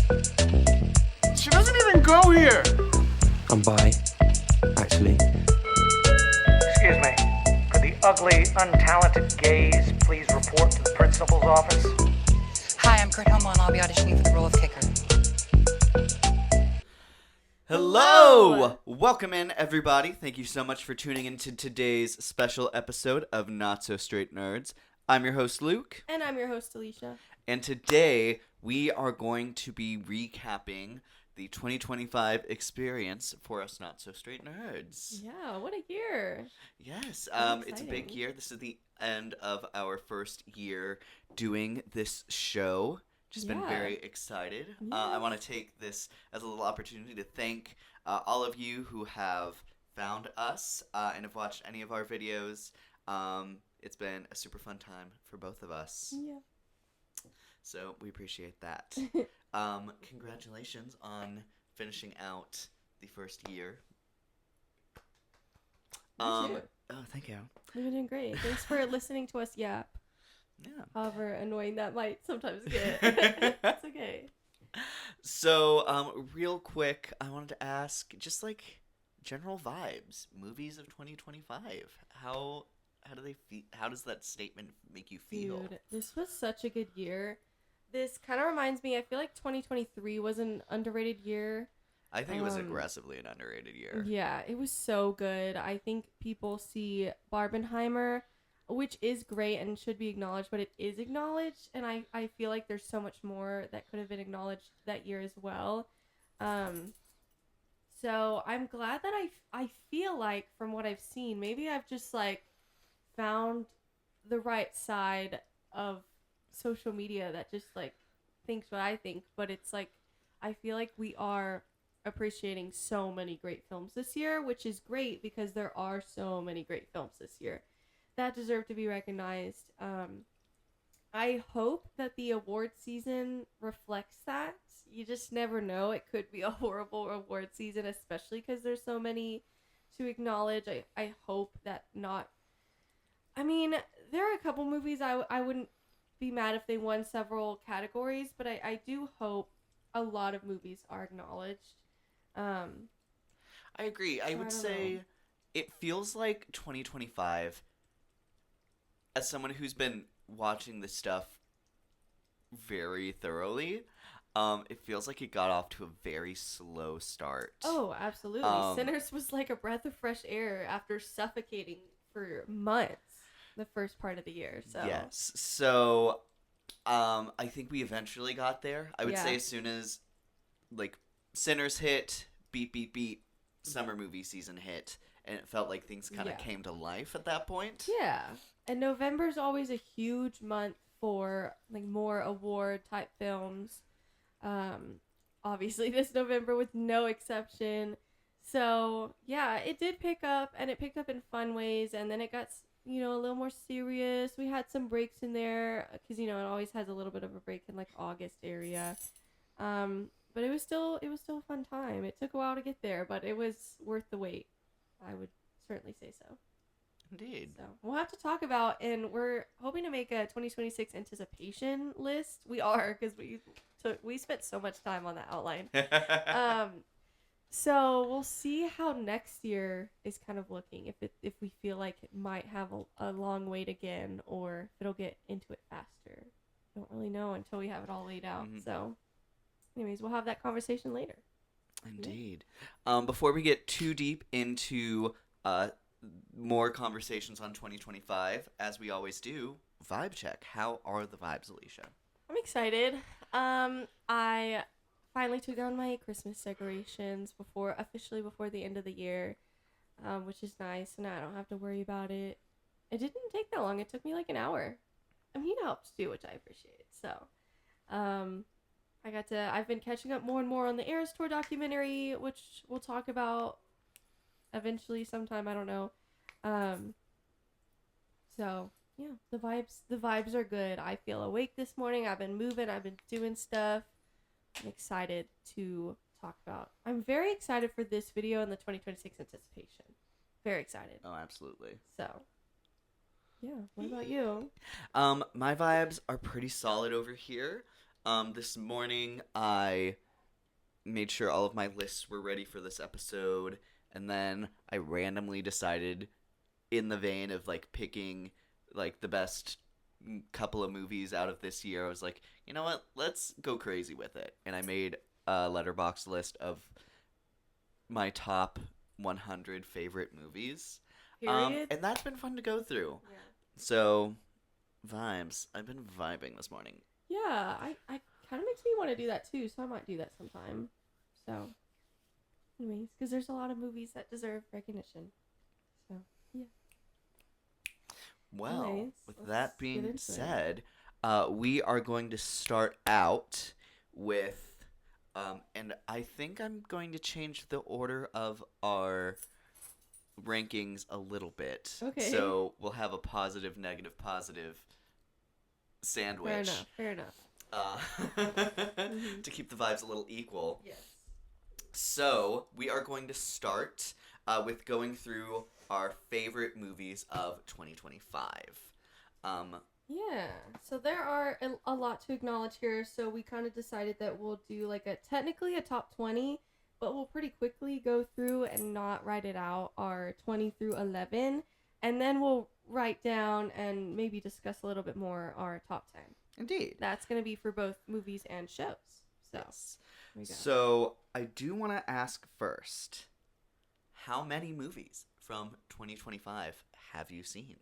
She doesn't even go here. I'm bi, actually. Excuse me. Could the ugly, untalented gays please report to the principal's office? Hi, I'm Kurt Homo, and I'll be auditioning for the role of kicker. Hello! Welcome in, everybody. Thank you so much for tuning into today's special episode of Not So Straight Nerds. I'm your host, Luke. And I'm your host, Alicia. And today, we are going to be recapping the 2025 experience for us Not So Straight Nerds. Yeah, what a year. Yes, So it's a big exciting. year. This is the end of our first year doing this show. Just been Yeah. very excited. I want to take this as a little opportunity to thank all of you who have found us and have watched any of our videos. It's been a super fun time for both of us. Yeah. So we appreciate that. Congratulations on finishing out the first year. You too. Oh, thank you. We've been doing great. Thanks for listening to us yap. Yeah. However annoying that might sometimes get. It's okay. So, real quick, I wanted to ask, just like general vibes, movies of 2025. How do they feel? How does that statement make you feel? Dude, this was such a good year. This kind of reminds me, I feel like 2023 was an underrated year. I think it was aggressively an underrated year. Yeah, it was so good. I think people see Barbenheimer, which is great and should be acknowledged, but it is acknowledged, and I feel like there's so much more that could have been acknowledged that year as well. So I'm glad that I feel like, from what I've seen, maybe I've just like found the right side of social media that just like thinks what I think, but it's like I feel like we are appreciating so many great films this year, which is great because there are so many great films this year that deserve to be recognized. I hope that the award season reflects that. You just never know. It could be a horrible award season, especially because there's so many to acknowledge. I hope that not... I mean, there are a couple movies I wouldn't be mad if they won several categories, but I do hope a lot of movies are acknowledged. I agree. I would don't say know. it feels like 2025, as someone who's been watching this stuff very thoroughly, it feels like it got off to a very slow start. Oh, absolutely. Sinners was like a breath of fresh air after suffocating for months the first part of the year. So Yes. So, I think we eventually got there. I would Yeah. say as soon as, like, Sinners hit, beat, beat, beat, summer movie season hit, and it felt like things kind of Yeah. came to life at that point. Yeah. And November's always a huge month for like more award type films. Obviously this November was no exception. So, yeah, it did pick up, and it picked up in fun ways, and then it got, a little more serious. We had some breaks in there cuz it always has a little bit of a break in like August area. But it was still a fun time. It took a while to get there, but it was worth the wait. I would certainly say so. Indeed. So we'll have to talk about, and we're hoping to make a 2026 anticipation list. We are, because we spent so much time on that outline. So we'll see how next year is kind of looking. If we feel like it might have a long wait again, or if it'll get into it faster. Don't really know until we have it all laid out. Mhm. So, anyways, we'll have that conversation later. Indeed. Before we get too deep into more conversations on 2025, as we always do, vibe check. How are the vibes, Alicia? I'm excited. I finally took down my Christmas decorations officially before the end of the year, which is nice, and I don't have to worry about it. It didn't take that long. It took me like an hour. I mean, he helped too, which I appreciate. So, I've been catching up more and more on the Eras Tour documentary, which we'll talk about eventually sometime. I don't know. So yeah, the vibes are good. I feel awake this morning. I've been moving. I've been doing stuff. I'm excited to talk about. I'm very excited for this video and the 2026 anticipation. Very excited. Oh, absolutely. So yeah, what about you? My vibes are pretty solid over here. This morning I made sure all of my lists were ready for this episode, and then I randomly decided, in the vein of like picking like the best couple of movies out of this year, I was like, you know what, let's go crazy with it. And I made a Letterboxd list of my top 100 favorite movies. Period. And that's been fun to go through. Yeah. So, vibes. I've been vibing this morning. Yeah, I kind of makes me want to do that too, so I might do that sometime. So, anyways, because there's a lot of movies that deserve recognition. So, yeah. Well, Anyways, with let's that get being into it. said, we are going to start out with, and I think I'm going to change the order of our rankings a little bit. Okay. So we'll have a positive, negative, positive sandwich. Fair enough. To keep the vibes a little equal. Yes. So, we are going to start with going through our favorite movies of 2025. Yeah, so there are a lot to acknowledge here, so we kind of decided that we'll do like technically a top 20, but we'll pretty quickly go through and not write it out, our 20 through 11, and then we'll write down and maybe discuss a little bit more our top 10. Indeed. That's going to be for both movies and shows. So, Yes. here we go. So, I do want to ask first, how many movies from 2025 have you seen?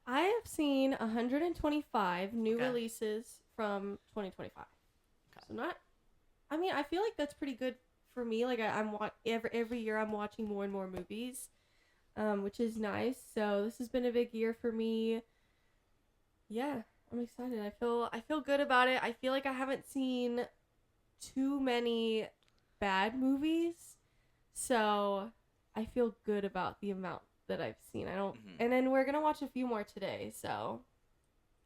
I have seen 125 new Okay. releases from 2025. Okay. So I feel like that's pretty good for me. Like every year I'm watching more and more movies, which is nice. So this has been a big year for me. Yeah, I'm excited. I feel good about it. I feel like I haven't seen too many bad movies, so I feel good about the amount that I've seen. And then we're gonna watch a few more today, so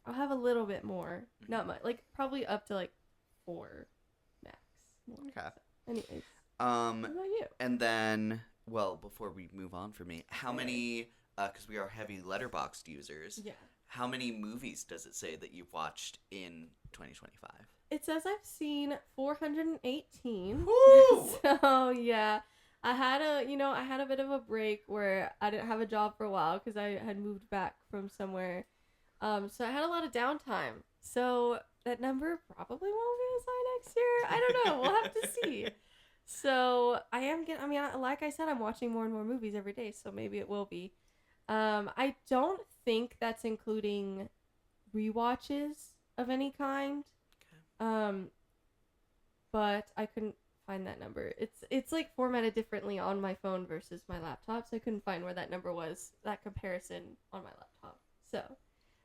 I'll have a little bit more. Not much, like probably up to like 4 max. More. Okay. So, anyways, what about you? And then, well, before we move on for me, how many, because we are heavy Letterboxd users, Yeah. how many movies does it say that you've watched in 2025? It says I've seen 418. Woo! So yeah, I had a bit of a break where I didn't have a job for a while because I had moved back from somewhere. So I had a lot of downtime. So that number probably won't be as high next year. I don't know. We'll have to see. So like I said, I'm watching more and more movies every day. So maybe it will be. I don't think that's including rewatches of any kind. But I couldn't find that number. It's like formatted differently on my phone versus my laptop, so I couldn't find where that number was, that comparison on my laptop. So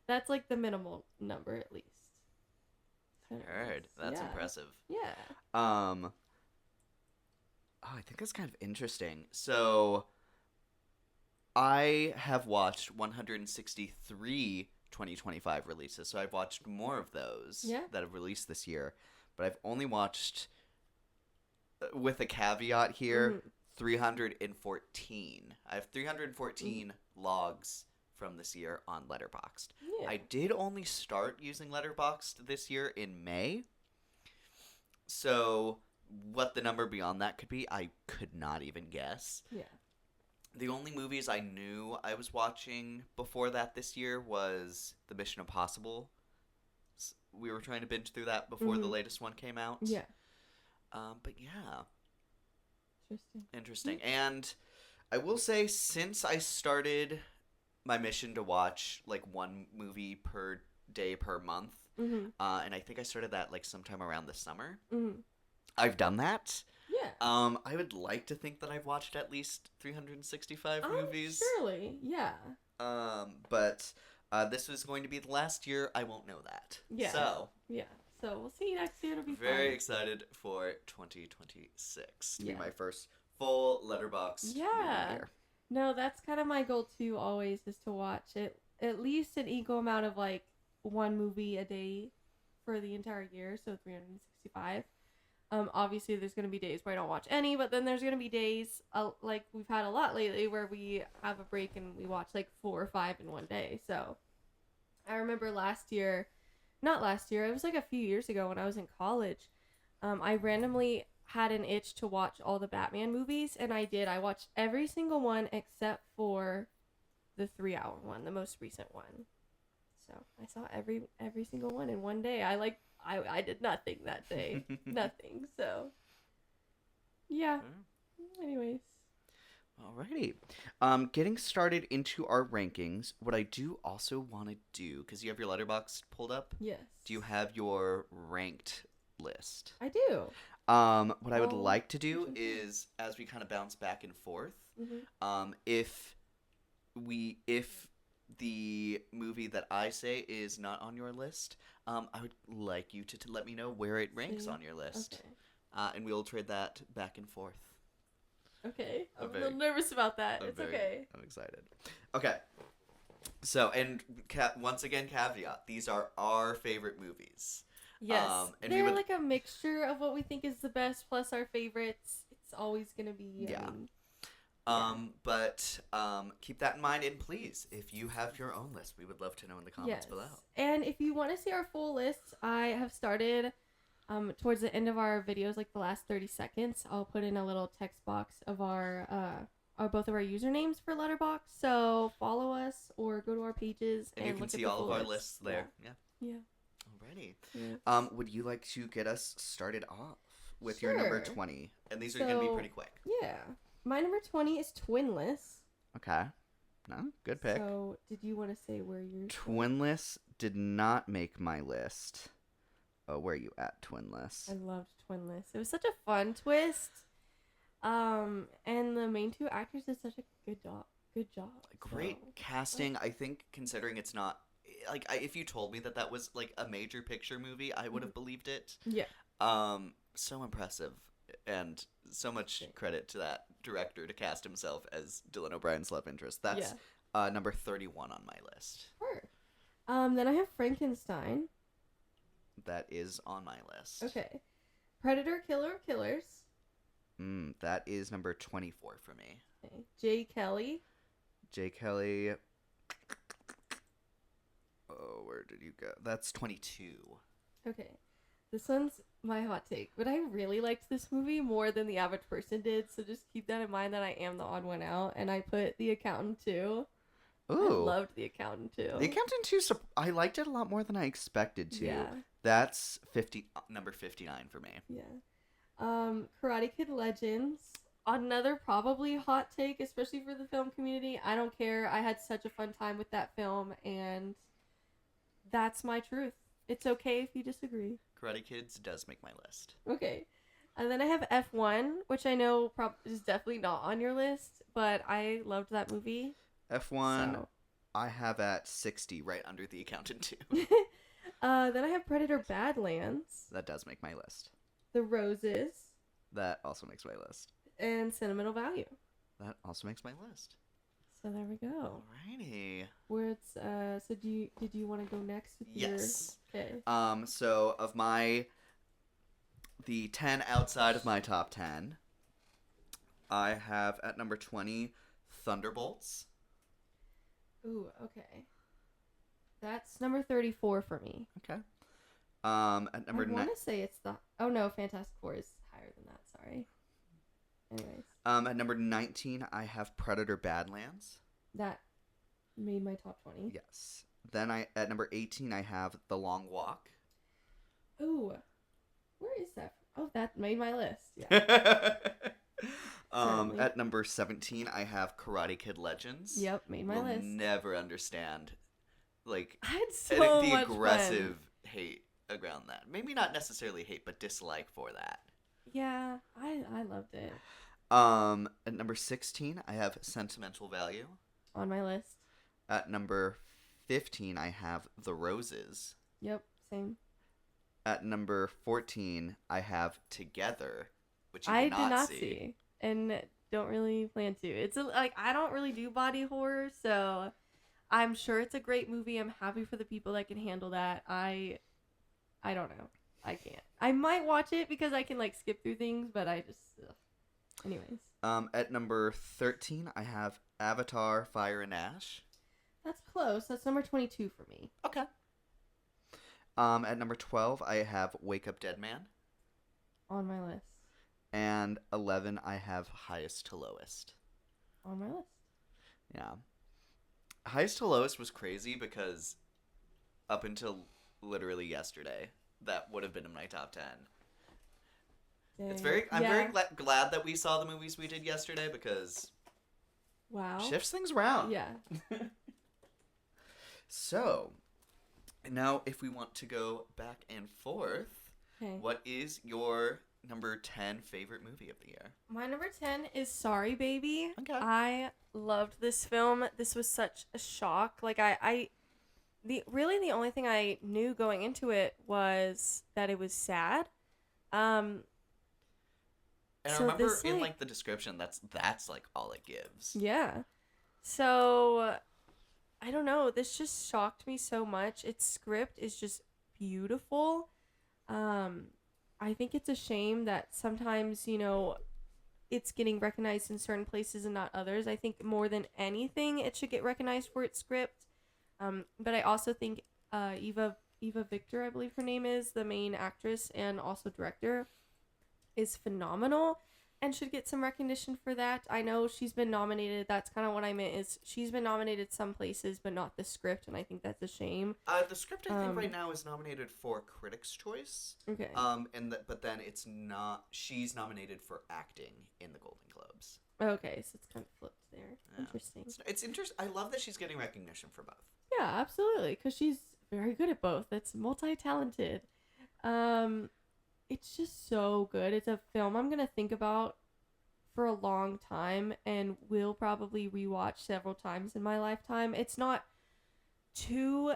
that's like the minimal number at least. So Heard. That's yeah. impressive. Yeah. Oh, I think that's kind of interesting. So, I have watched 163 2025 releases, so I've watched more of those that have released this year, but I've only watched, with a caveat here, 314. I have 314 logs from this year on Letterboxd. Yeah. I did only start using Letterboxd this year in May, so what the number beyond that could be, I could not even guess. Yeah. The only movies I knew I was watching before that this year was the Mission Impossible. We were trying to binge through that before the latest one came out. Yeah. But yeah. Interesting. Interesting. And I will say, since I started my mission to watch like one movie per day per month, and I think I started that like sometime around the summer, I've done that. Yeah. I would like to think that I've watched at least 365 movies. Surely. Yeah. But this was going to be the last year. I won't know that. Yeah. So. Yeah. So we'll see you next year. It'll be Very fun. excited for 2026 to be Yeah. my first full Letterboxd movie year. No, that's kind of my goal too. Always is to watch it at least an equal amount of like one movie a day for the entire year, so 365. Obviously there's gonna be days where I don't watch any, but then there's gonna be days like we've had a lot lately where we have a break and we watch like 4 or 5 in one day. So I remember last year not last year. It was like a few years ago when I was in college. I randomly had an itch to watch all the Batman movies, and I did. I watched every single one except for the 3-hour one, the most recent one. So I saw every single one in one day. I did nothing that day. Nothing. So yeah. Anyways. Alrighty. Getting started into our rankings, what I do also want to do, because you have your letterbox pulled up, Yes. do you have your ranked list? I do. What I would Oh, like to do mhm. is, as we kind of bounce back and forth, Mhm. if the movie that I say is not on your list, I would like you to let me know where it ranks See? on your list, Okay. and we'll trade that back and forth. Okay. I'm a very- little nervous about that. It's okay. I'm excited. Okay. So, and once again, caveat: these are our favorite movies. Yes. and we They're would- like a mixture of what we think is the best plus our favorites. It's always gonna be. Yeah. I mean, But keep that in mind, and please, if you have your own list, we would love to know in the comments yes. below. And if you want to see our full list, I have started towards the end of our videos, like the last 30 seconds, I'll put in a little text box of our both of our usernames for Letterboxd. So follow us or go to our pages And you can look at see the all of full our list. lists there. Yeah. Yeah. Alrighty. Yeah. Would you like to get us started off with your number Sure. 20? And these are going to be So- pretty quick. Yeah. My number 20 is Twinless. Okay. No, good pick. So did you want to say where you're? Twinless did not make my list. Oh, where are you at, Twinless? I loved Twinless. It was such a fun twist. And the main two actors did such a good job. Good job. Great So, casting. I think considering it's not like if you told me that was like a major picture movie, I would have believed it. Yeah. So impressive, and so much credit to that director to cast himself as Dylan O'Brien's love interest. That's number 31 on my list. Sure. Then I have Frankenstein. That is on my list. Okay. Predator, Killer of Killers. That is number 24 for me. Okay. Jay Kelly. Jay Kelly. Oh, where did you go? That's 22. Okay. This one's my hot take, but I really liked this movie more than the average person did, so just keep that in mind that I am the odd one out, and I put The Accountant 2. I Ooh. loved The Accountant 2. The Accountant 2, I liked it a lot more than I expected to. Yeah. That's number 59 for me. Yeah. Karate Kid Legends. Another probably hot take, especially for the film community. I don't care. I had such a fun time with that film, and that's my truth. It's okay if you disagree. Karate Kids does make my list. Okay. And then I have F1, which I know is definitely not on your list, but I loved that movie. F1, So. I have at 60, right under The Accountant 2. Then I have Predator Badlands, That does make my list. The Roses, That also makes my list. and Sentimental Value. That also makes my list. So there we go. Alrighty. Where it's so did you want to go next with Yes. your okay. So of the 10 outside of my top 10, I have at number 20 Thunderbolts. Ooh, okay. That's number 34 for me. Okay. At number I 9 want to say it's the oh no, Fantastic Four is higher than that. Sorry. Anyways, at number 19 I have Predator Badlands. that made my top 20. Yes. Then at number 18 I have The Long Walk. Ooh, where is that? Oh, that made my list. Yeah. Certainly. At number 17 I have Karate Kid Legends. Yep, made my Will list. never understand like I had the so much aggressive fun. hate around that. Maybe not necessarily hate, but dislike for that. Yeah, I loved it. At number 16 I have Sentimental Value. On my list. At number 15 I have The Roses. Yep, same. At number 14 I have Together, which you I did did not see and don't really plan to. It's like I don't really do body horror, so I'm sure it's a great movie. I'm happy for the people that can handle that. I don't know. I can't. I might watch it because I can like skip through things, but I just anyways. At number 13 I have Avatar: Fire and Ash. That's close. That's number 22 for me. Okay. At number 12, I have Wake Up Dead Man. On my list. And 11, I have Highest to Lowest. On my list. Yeah. Highest to Lowest was crazy because up until literally yesterday, that would have been in my top 10. Dang. I'm very glad that we saw the movies we did yesterday because Wow. shifts things around. Yeah. So, now if we want to go back and forth, Okay. what is your number 10 favorite movie of the year? My number 10 is Sorry Baby. Okay. I loved this film. This was such a shock. Like the only thing I knew going into it was that it was sad. And I So remember this, in like- the description that's like all it gives. Yeah. So I don't know, this just shocked me so much. Its script is just beautiful. I think it's a shame that sometimes, it's getting recognized in certain places and not others. I think more than anything, it should get recognized for its script. But I also think Eva Victor, I believe her name is, the main actress and also director, is phenomenal and should get some recognition for that. I know she's been nominated. That's kind of what I meant, is she's been nominated some places, but not the script, and I think that's a shame. The script I think right now is nominated for Critics' Choice. Okay. But then it's not. She's nominated for acting in the Golden Globes. Okay, so it's kind of flipped there. Yeah. Interesting. It's interesting. I love that she's getting recognition for both. Yeah, absolutely, because she's very good at both. It's multi-talented. It's just so good. It's a film I'm gonna think about for a long time and will probably rewatch several times in my lifetime. It's not too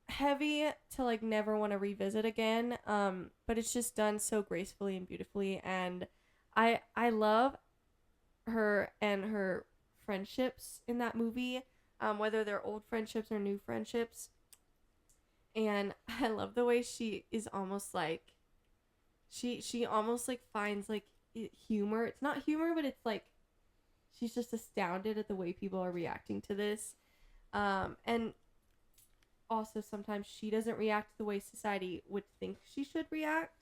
heavy to like never want to revisit again, but it's just done so gracefully and beautifully, and I love her and her friendships in that movie, whether they're old friendships or new friendships. And I love the way she is almost like she almost like finds like humor. It's not humor, but it's like she's just astounded at the way people are reacting to this. And also sometimes she doesn't react the way society would think she should react.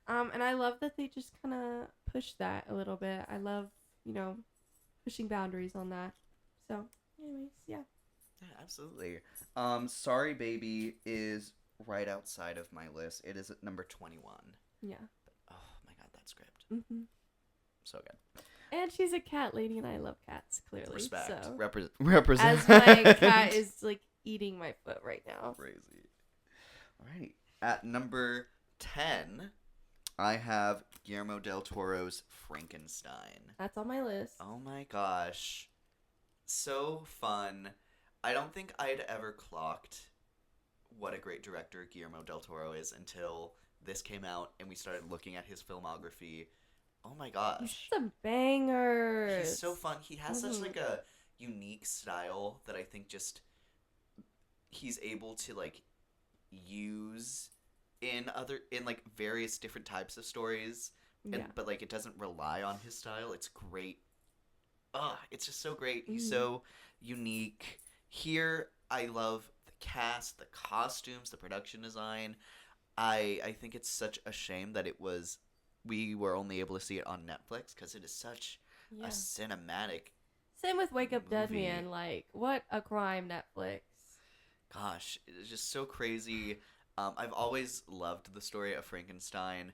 And I love that they just kind of push that a little bit. I love, pushing boundaries on that. So, anyways, yeah. Yeah, absolutely. Sorry Baby is right outside of my list. It is at number 21. Yeah. Oh my god, that script. Mm-hmm. So good. And she's a cat lady, and I love cats, clearly. Respect. So, Represent. as my cat is, like, eating my foot right now. Crazy. Alrighty. At number 10, I have Guillermo del Toro's Frankenstein. That's on my list. Oh my gosh. So fun. I don't think I'd ever clocked what a great director Guillermo del Toro is until this came out and we started looking at his filmography. Oh my gosh. He's some bangers. He's so fun. He has such Mhm. like a unique style that I think just he's able to like use in like various different types of stories. Yeah. But like it doesn't rely on his style. It's great. It's just so great. He's Mhm. so unique. Here I love the cast, the costumes, the production design. I think it's such a shame that we were only able to see it on Netflix because it is such Yeah. a cinematic. Same with Wake Up Dead movie. Man. Like, what a crime, Netflix. Gosh, it's just so crazy. I've always loved the story of Frankenstein.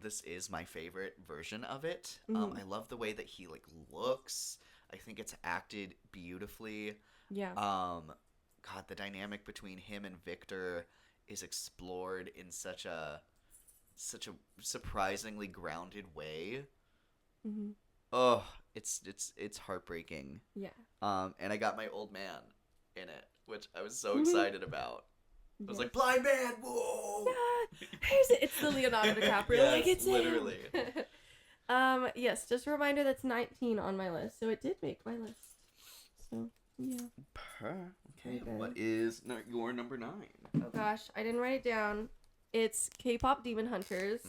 This is my favorite version of it. Mhm. I love the way that he like looks. I think it's acted beautifully. Yeah. God, the dynamic between him and Victor is explored in such a surprisingly grounded way. Mm-hmm. Oh, it's heartbreaking. Yeah. And I got my old man in it, which I was so Mhm. excited about. I was Yeah. like, blind man, whoa! Yeah, it's the Leonardo DiCaprio. Yes, like, it's literally. him. Yes, just a reminder that's 19 on my list, so it did make my list. So, yeah. Okay, Okay. what is your number 9? Oh gosh, I didn't write it down. It's K-pop Demon Hunters,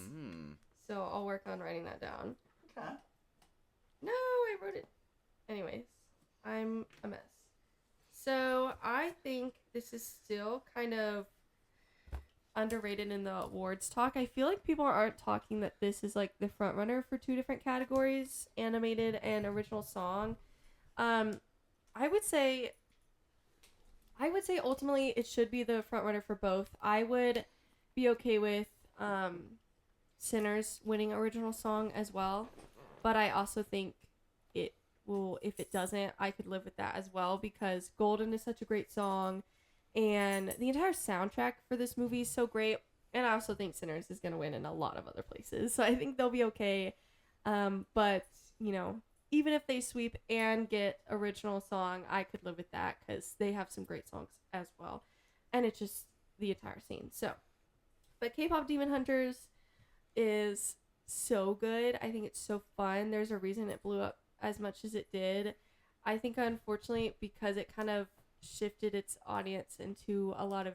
so I'll work on writing that down. Okay. No, I wrote it. Anyways, I'm a mess. So I think this is still kind of underrated in the awards talk. I feel like people aren't talking that this is like the front runner for two different categories, animated and original song. I would say ultimately it should be the front runner for both. I would be okay with Sinners winning original song as well, but I also think it will, if it doesn't, I could live with that as well, because Golden is such a great song and the entire soundtrack for this movie is so great, and I also think Sinners is going to win in a lot of other places, so I think they'll be okay. But you know, even if they sweep and get original song, I could live with that because they have some great songs as well, and it's just the entire scene. So, but K-pop Demon Hunters is so good. I think it's so fun. There's a reason it blew up as much as it did. I think unfortunately because it kind of shifted its audience into a lot of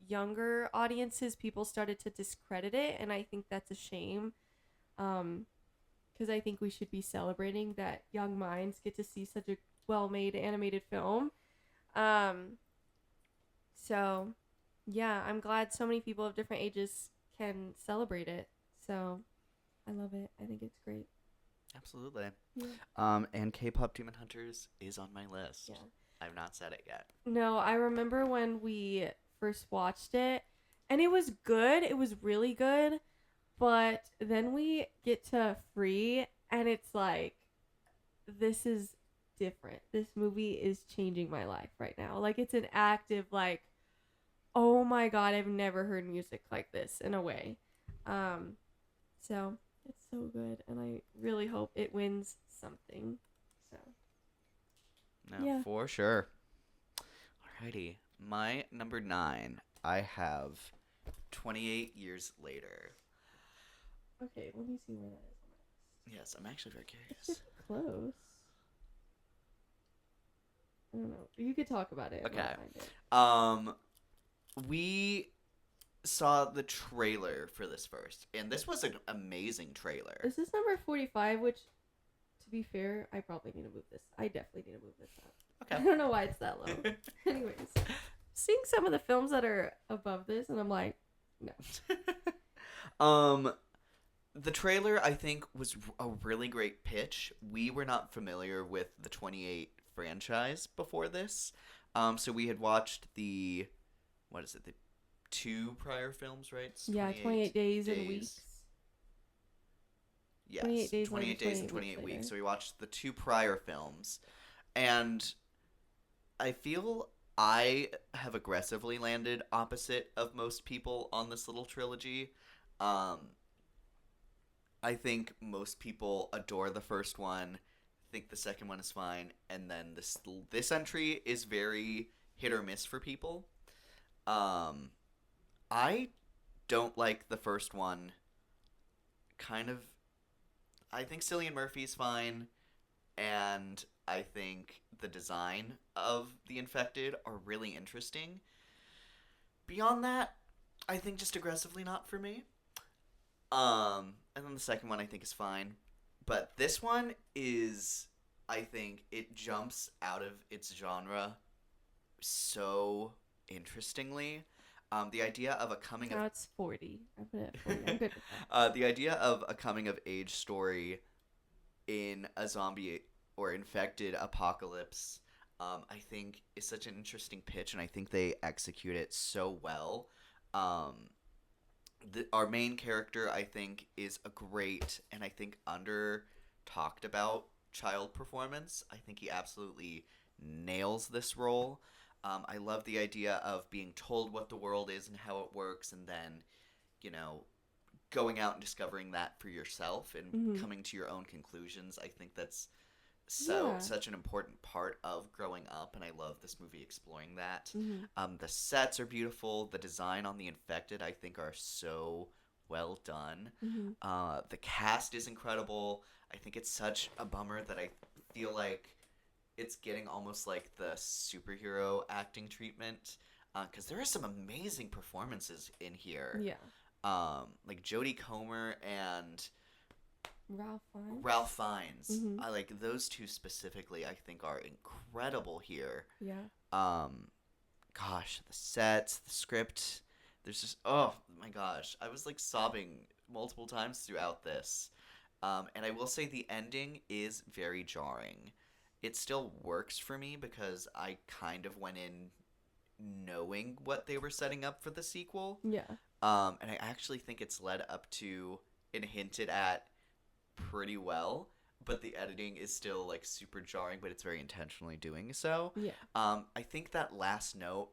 younger audiences, people started to discredit it, and I think that's a shame. Because I think we should be celebrating that young minds get to see such a well-made animated film. So yeah, I'm glad so many people of different ages can celebrate it. So I love it. I think it's great. Absolutely. Yeah. And K-pop Demon Hunters is on my list. Yeah. I've not said it yet. No, I remember when we first watched it, and it was good. It was really good. But then we get to Free, and it's like, this is different. This movie is changing my life right now. Like, it's an active, like, oh my god, I've never heard music like this in a way. So it's so good, and I really hope it wins something. So No, Yeah. for sure. Alrighty. My number 9, I have 28 Years Later. okay, let me see where that is. Yes, I'm actually very It's curious. pretty close. I don't know. You could talk about it. Okay. I'll find it. We saw the trailer for this first, and this was an amazing trailer. Is this number 45? Which, to be fair, I probably need to move this. I definitely need to move this up. I Okay. don't know why it's that low. Anyways, seeing some of the films that are above this, and I'm like, no. The trailer, I think, was a really great pitch. We were not familiar with the 28 franchise before this. So we had watched the 2 prior films, right? It's Yeah, 28 days and weeks. Yes, 28 days 28 days and 28 later. weeks. So we watched the 2 prior films. And I feel I have aggressively landed opposite of most people on this little trilogy. I think most people adore the first one, think the second one is fine, and then this entry is very hit or miss for people. I don't like the first one. I think Cillian Murphy's fine, and I think the design of the infected are really interesting. Beyond that, I think just aggressively not for me. And then the second one I think is fine. But this one is, I think, it jumps out of its genre so interestingly. The idea of a coming Now of it's 40. I put it at 40. I'm good with that. the idea of a coming of age story in a zombie or infected apocalypse, I think is such an interesting pitch, and I think they execute it so well. Our main character, I think, is a great and I think under talked about child performance. I think he absolutely nails this role. I love the idea of being told what the world is and how it works, and then, going out and discovering that for yourself and coming to your own conclusions. I think that's such an important part of growing up, and I love this movie exploring that. The sets are beautiful. The design on the infected, I think, are so well done. The cast is incredible. I think it's such a bummer that I feel like it's getting almost like the superhero acting treatment, because there are some amazing performances in here. Yeah. Like Jodie Comer and Ralph Fiennes. I like those two specifically. I think are incredible here. Yeah. Gosh, the sets, the script, There's just, oh my gosh, I was like sobbing multiple times throughout this. And I will say the ending is very jarring. It still works for me because I kind of went in knowing what they were setting up for the sequel. Yeah. And I actually think it's led up to and hinted at pretty well, but the editing is still like super jarring, but it's very intentionally doing so. Yeah. I think that last note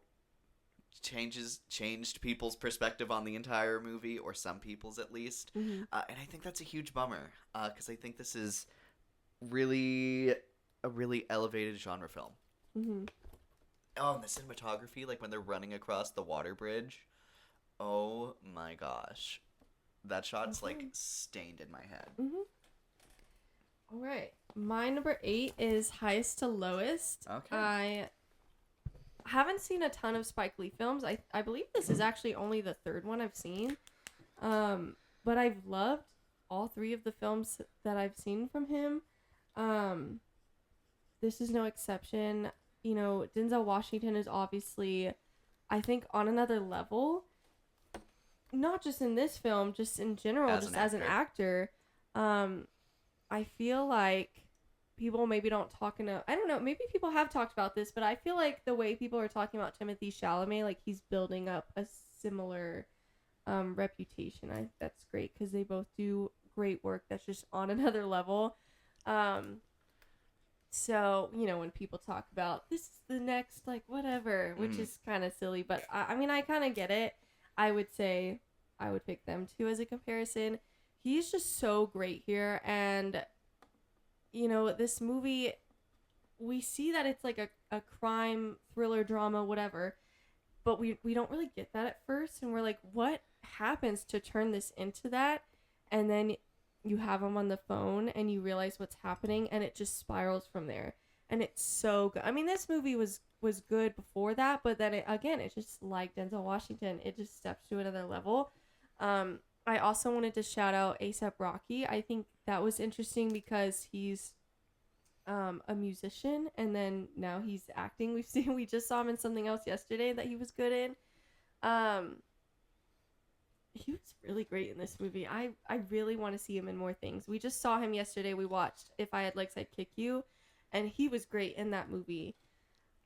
changed people's perspective on the entire movie, or some people's at least. Mm-hmm. And I think that's a huge bummer, because I think this is really a really elevated genre film. Mm-hmm. Oh, and the cinematography, like when they're running across the water bridge. Oh my gosh. That shot's like stained in my head. Mm-hmm. All right. My number 8 is Highest to Lowest. Okay. I haven't seen a ton of Spike Lee films. I believe this is actually only the third one I've seen. But I've loved all 3 of the films that I've seen from him. This is no exception. You know, Denzel Washington is obviously, I think, on another level. Not just in this film, just in general, as an actor. I feel like people maybe don't talk enough. I don't know, maybe people have talked about this, but I feel like the way people are talking about Timothée Chalamet, like he's building up a similar reputation. That's great because they both do great work that's just on another level. So, you know, when people talk about this is the next, like, whatever, which is kind of silly, but I mean, I kind of get it. I would say I would pick them two as a comparison. He's just so great here. And, you know, this movie, we see that it's like a crime, thriller, drama, whatever. But we don't really get that at first. And we're like, what happens to turn this into that? And then you have him on the phone and you realize what's happening. And it just spirals from there. And it's so good. I mean, this movie was good before that, but then it's just like Denzel Washington. It just steps to another level. I also wanted to shout out A$AP Rocky. I think that was interesting because he's a musician and then now he's acting. We just saw him in something else yesterday that he was good in. He was really great in this movie. I really want to see him in more things. We just saw him yesterday. We watched If I Had Legs, I'd Kick You, and he was great in that movie.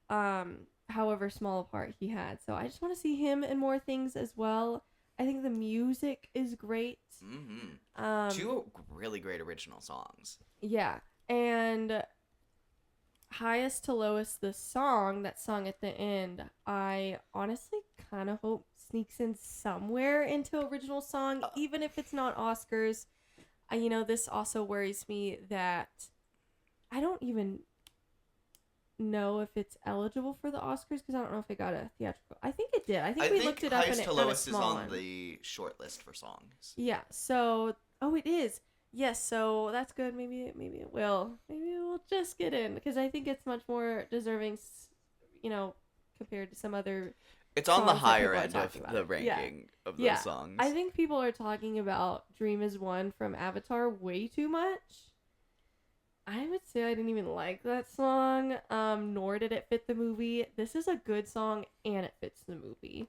However small a part he had. So I just want to see him in more things as well. I think the music is great. Mm-hmm. 2 really great original songs. Yeah. And Highest to Lowest, the song, that song at the end, I honestly kind of hope sneaks in somewhere into original song, even if it's not Oscars. You know, this also worries me that I don't even know if it's eligible for the Oscars because I don't know if it got a theatrical. I think it did. I think we looked it up and it got a small one. Highest to Lowest is on the short list for songs. Yeah. So, it is. Yes. So that's good. Maybe it will. Maybe it will just get in because I think it's much more deserving. You know, compared to some other. It's on the higher end of the ranking of those songs. I think people are talking about Dream Is One from Avatar way too much. I would say I didn't even like that song, nor did it fit the movie. This is a good song, and it fits the movie.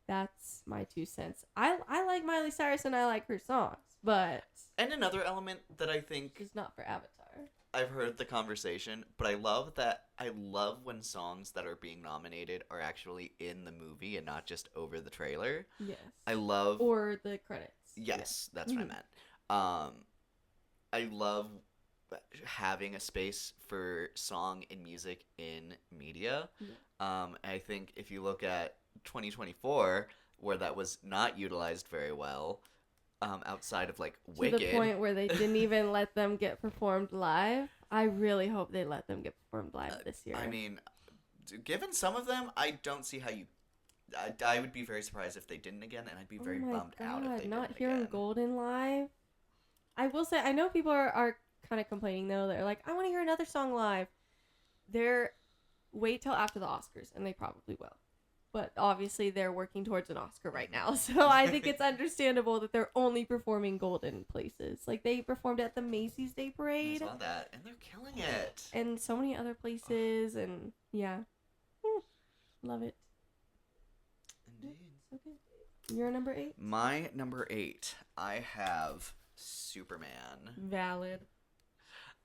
That's my 2 cents. I like Miley Cyrus, and I like her songs, but... And another element that I think... is not for Avatar. I've heard the conversation, but I love when songs that are being nominated are actually in the movie and not just over the trailer. Yes. I love... Or the credits. Yes, that's what I meant. I love having a space for song and music in media. I think if you look at 2024, where that was not utilized very well, outside of like Wicked. To the point where they didn't even let them get performed live. I really hope they let them get performed live this year. I mean, given some of them, I don't see how you... I would be very surprised if they didn't again, and I'd be very bummed out if they didn't not hearing again. Golden live. I will say, I know people are kind of complaining though. They're like, I want to hear another song live. Wait till after the Oscars, and they probably will. But obviously they're working towards an Oscar right now, so I think it's understandable that they're only performing Golden places. Like they performed at the Macy's Day Parade. I saw that, and they're killing it. And so many other places, and yeah. Love it. Indeed. Okay. Your number 8? My number 8, I have Superman. Valid.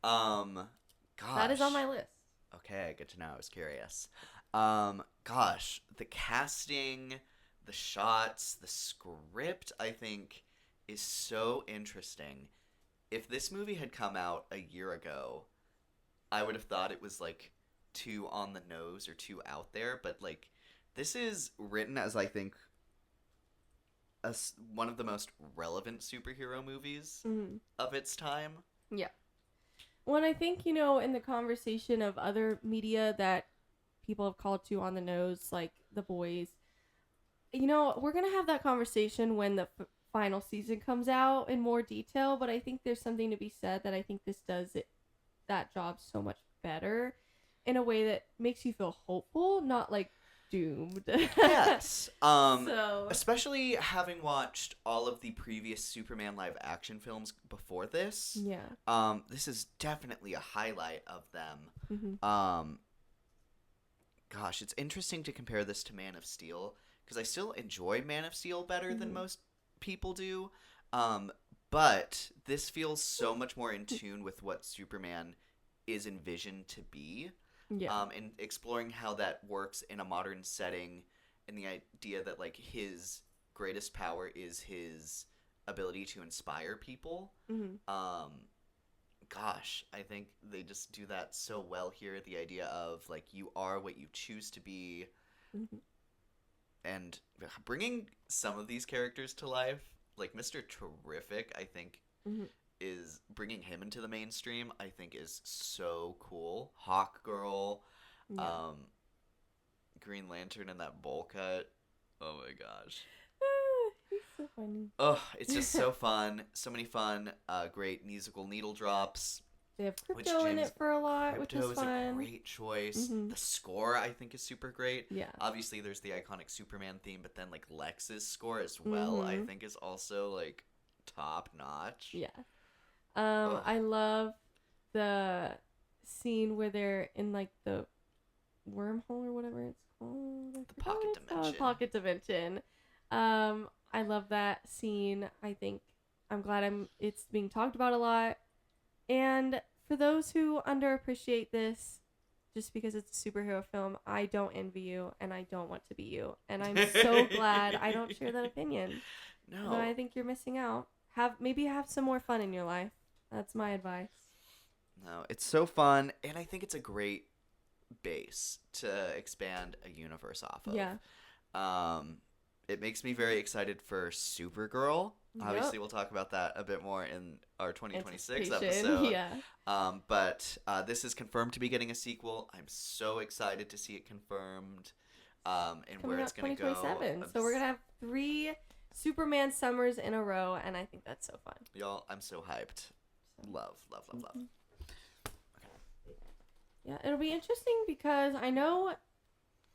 Gosh. That is on my list. Okay, good to know. I was curious. Gosh, the casting, the shots, the script, I think, is so interesting. If this movie had come out a year ago, I would have thought it was, like, too on the nose or too out there, but, like, this is written as, I think, one of the most relevant superhero movies of its time. Yeah. Well, and I think, in the conversation of other media that people have called to on the nose, like The Boys, we're going to have that conversation when the final season comes out in more detail, but I think there's something to be said that I think this does that job so much better in a way that makes you feel hopeful, not like doomed. Yes. So Especially having watched all of the previous Superman live action films before this. yeah. This is definitely a highlight of them. Mm-hmm. Gosh, it's interesting to compare this to Man of Steel because I still enjoy Man of Steel better than most people do. But this feels so much more in tune with what Superman is envisioned to be. Yeah. And exploring how that works in a modern setting, and the idea that, like, his greatest power is his ability to inspire people. Mm-hmm. Gosh, I think they just do that so well here. The idea of, like, you are what you choose to be, Mm-hmm. and bringing some of these characters to life, like Mr. Terrific, I think, Mm-hmm. is bringing him into the mainstream, I think is so cool. Hawk Girl, Yeah. Green Lantern in that bowl cut. Oh my gosh. He's so funny. Oh, it's just so fun. So many fun, great musical needle drops. They have Which crypto in James- it for a lot, which Crypto is is a fun. great choice. Mhm. The score, I think, is super great. Yeah. Obviously, there's the iconic Superman theme, but then, like, Lex's score as well, I Mhm. think is also, like, top notch. Yeah. Ugh. I love the scene where they're in like the wormhole or whatever it's called. I forgot pocket what it's called. dimension. Pocket dimension. I love that scene. I think I'm glad it's being talked about a lot. And for those who underappreciate this, just because it's a superhero film, I don't envy you and I don't want to be you. And I'm so glad I don't share that opinion. No. But I think you're missing out. Maybe have some more fun in your life. That's my advice. No, it's so fun, and I think it's a great base to expand a universe off of. Yeah. It makes me very excited for Supergirl. Yep. Obviously, we'll talk about that a bit more in our 2026 Anticipation, episode. Yeah. But this is confirmed to be getting a sequel. I'm so excited to see it confirmed, and Coming where it's out going to go. 2027. So we're going to have 3 Superman summers in a row, and I think that's so fun. Y'all, I'm so hyped. Love, love, love, love. Yeah, it'll be interesting because I know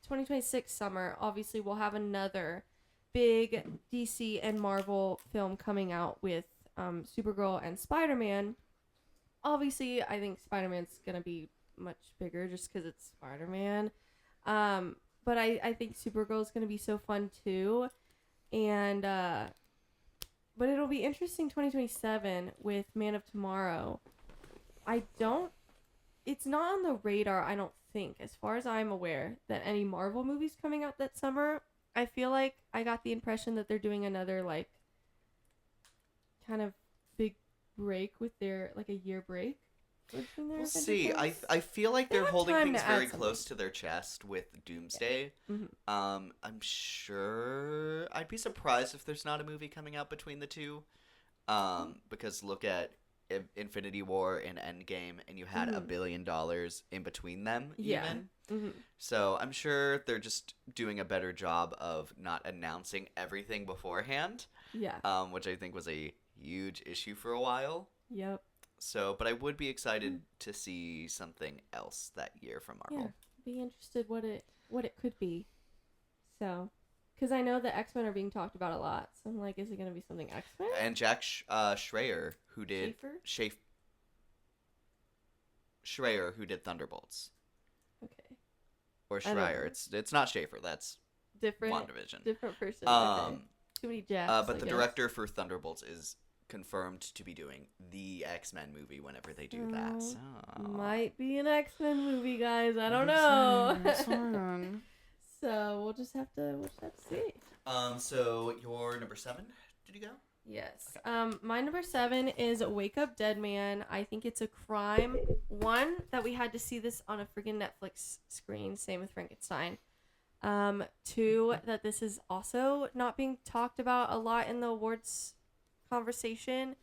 2026 summer, obviously, we'll have another big DC and Marvel film coming out with Supergirl and Spider-Man. Obviously, I think Spider-Man's going to be much bigger just because it's Spider-Man. But I think Supergirl is going to be so fun too. And, but it'll be interesting 2027 with Man of Tomorrow. It's not on the radar, I don't think, as far as I'm aware, that any Marvel movies coming out that summer. I feel like I got the impression that they're doing another, like, kind of big break with their, like, a year break. We'll see. I feel like They they're have holding time things to add very something. close to their chest with Doomsday. Mhm. I'm sure I'd be surprised if there's not a movie coming out between the two. Because look at Infinity War and Endgame, and you had $1 billion in between them. Yeah. Even. Mhm. So I'm sure they're just doing a better job of not announcing everything beforehand. Yeah. Which I think was a huge issue for a while. Yep. So, but I would be excited to see something else that year from Yeah. Marvel. Be interested what it could be. So, because I know the X-Men are being talked about a lot. So I'm like, is it going to be something X-Men? And Jack Schreier, who did Schreier, who did Thunderbolts, Okay. or I don't know. Schreier. It's not Schaefer. That's different WandaVision. different person. Okay. Too many Jeffs. But I the guess. director for Thunderbolts is confirmed to be doing the X-Men movie whenever they do that. So Might be an X-Men movie, guys. I don't know. So we'll just have to see. So your number 7, did you go? Yes. My number 7 is Wake Up Dead Man. I think it's a crime. One, that we had to see this on a freaking Netflix screen. Same with Frankenstein. 2, that this is also not being talked about a lot in the awards conversation.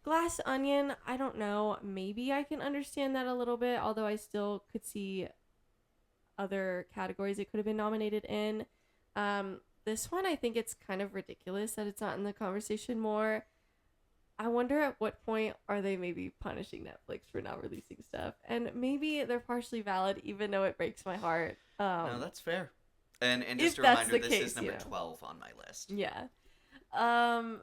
Glass Onion, I don't know. Maybe I can understand that a little bit, although I still could see other categories it could have been nominated in. This one, I think it's kind of ridiculous that it's not in the conversation more. I wonder at what point are they maybe punishing Netflix for not releasing stuff. And maybe they're partially valid, even though it breaks my heart. No, that's fair. And if just a that's reminder, the this case, is number you know. 12 on my list. Yeah. I'm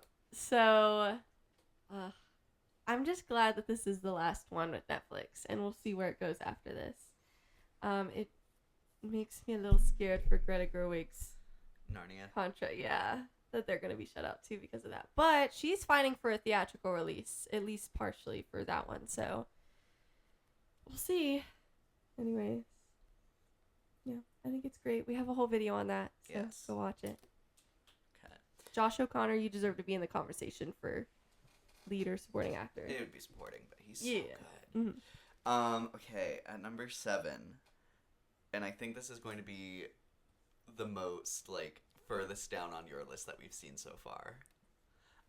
just glad that this is the last one with Netflix, and we'll see where it goes after this. It makes me a little scared for Greta Gerwig's Narnia. contract, that they're going to be shut out too because of that. But she's fighting for a theatrical release, at least partially for that one, so we'll see. Anyways, yeah, I think it's great. We have a whole video on that, so Yes. go watch it. Okay. Josh O'Connor, you deserve to be in the conversation for lead or supporting actor. It would be supporting, but he's Yeah. so good. Okay, at number 7, and I think this is going to be the most, like, furthest down on your list that we've seen so far.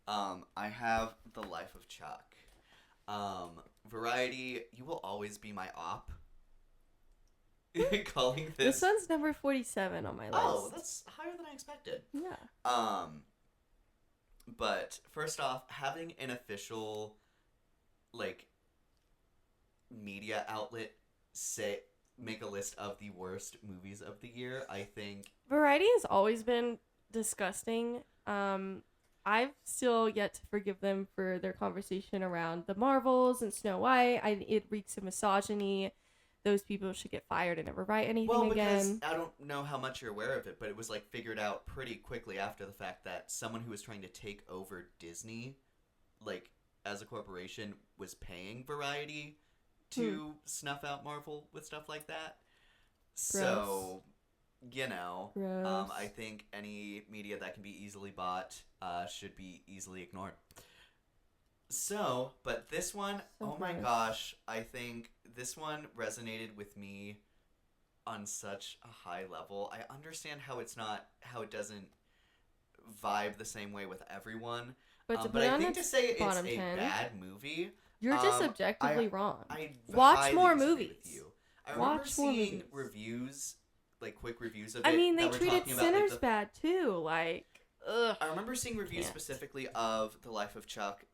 I have The Life of Chuck. Variety, you will always be my op. Calling This this. one's number 47 on my list. Oh, that's higher than I expected. Yeah. But first off, having an official, like, media outlet make a list of the worst movies of the year, I think. Variety has always been disgusting. I've still yet to forgive them for their conversation around the Marvels and Snow White. It reeks of misogyny. Those people should get fired and never write anything Well, because again. I don't know how much you're aware of it, but it was, like, figured out pretty quickly after the fact that someone who was trying to take over Disney, like, as a corporation, was paying Variety to snuff out Marvel with stuff like that. So, you know, Gross. I think any media that can be easily bought should be easily ignored. So, but this one, So oh my gross. gosh, I think this one resonated with me on such a high level. I understand how it doesn't vibe the same way with everyone. But to But put it I on think its to say it's bottom a 10, bad movie, you're just um, objectively wrong. I Watch highly more disagree movies. with you. I remember Watch more seeing movies. reviews, like quick reviews of it. I mean, they that were treated talking about, like, Sinners the bad too. Like, ugh. I remember seeing reviews Can't. specifically of The Life of Chuck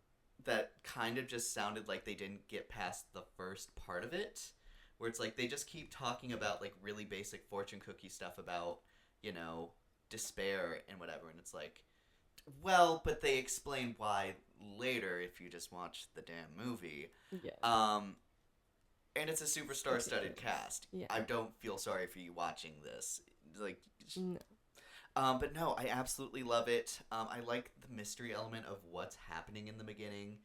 that kind of just sounded like they didn't get past the first part of it, where it's like they just keep talking about, like, really basic fortune cookie stuff about, you know, despair and whatever, and it's like, well, but they explain why later if you just watch the damn movie. Yeah. And it's a superstar-studded cast. Yeah. I don't feel sorry for you watching this. Like, No. but no, I absolutely love it. I like the mystery element of what's happening in the beginning,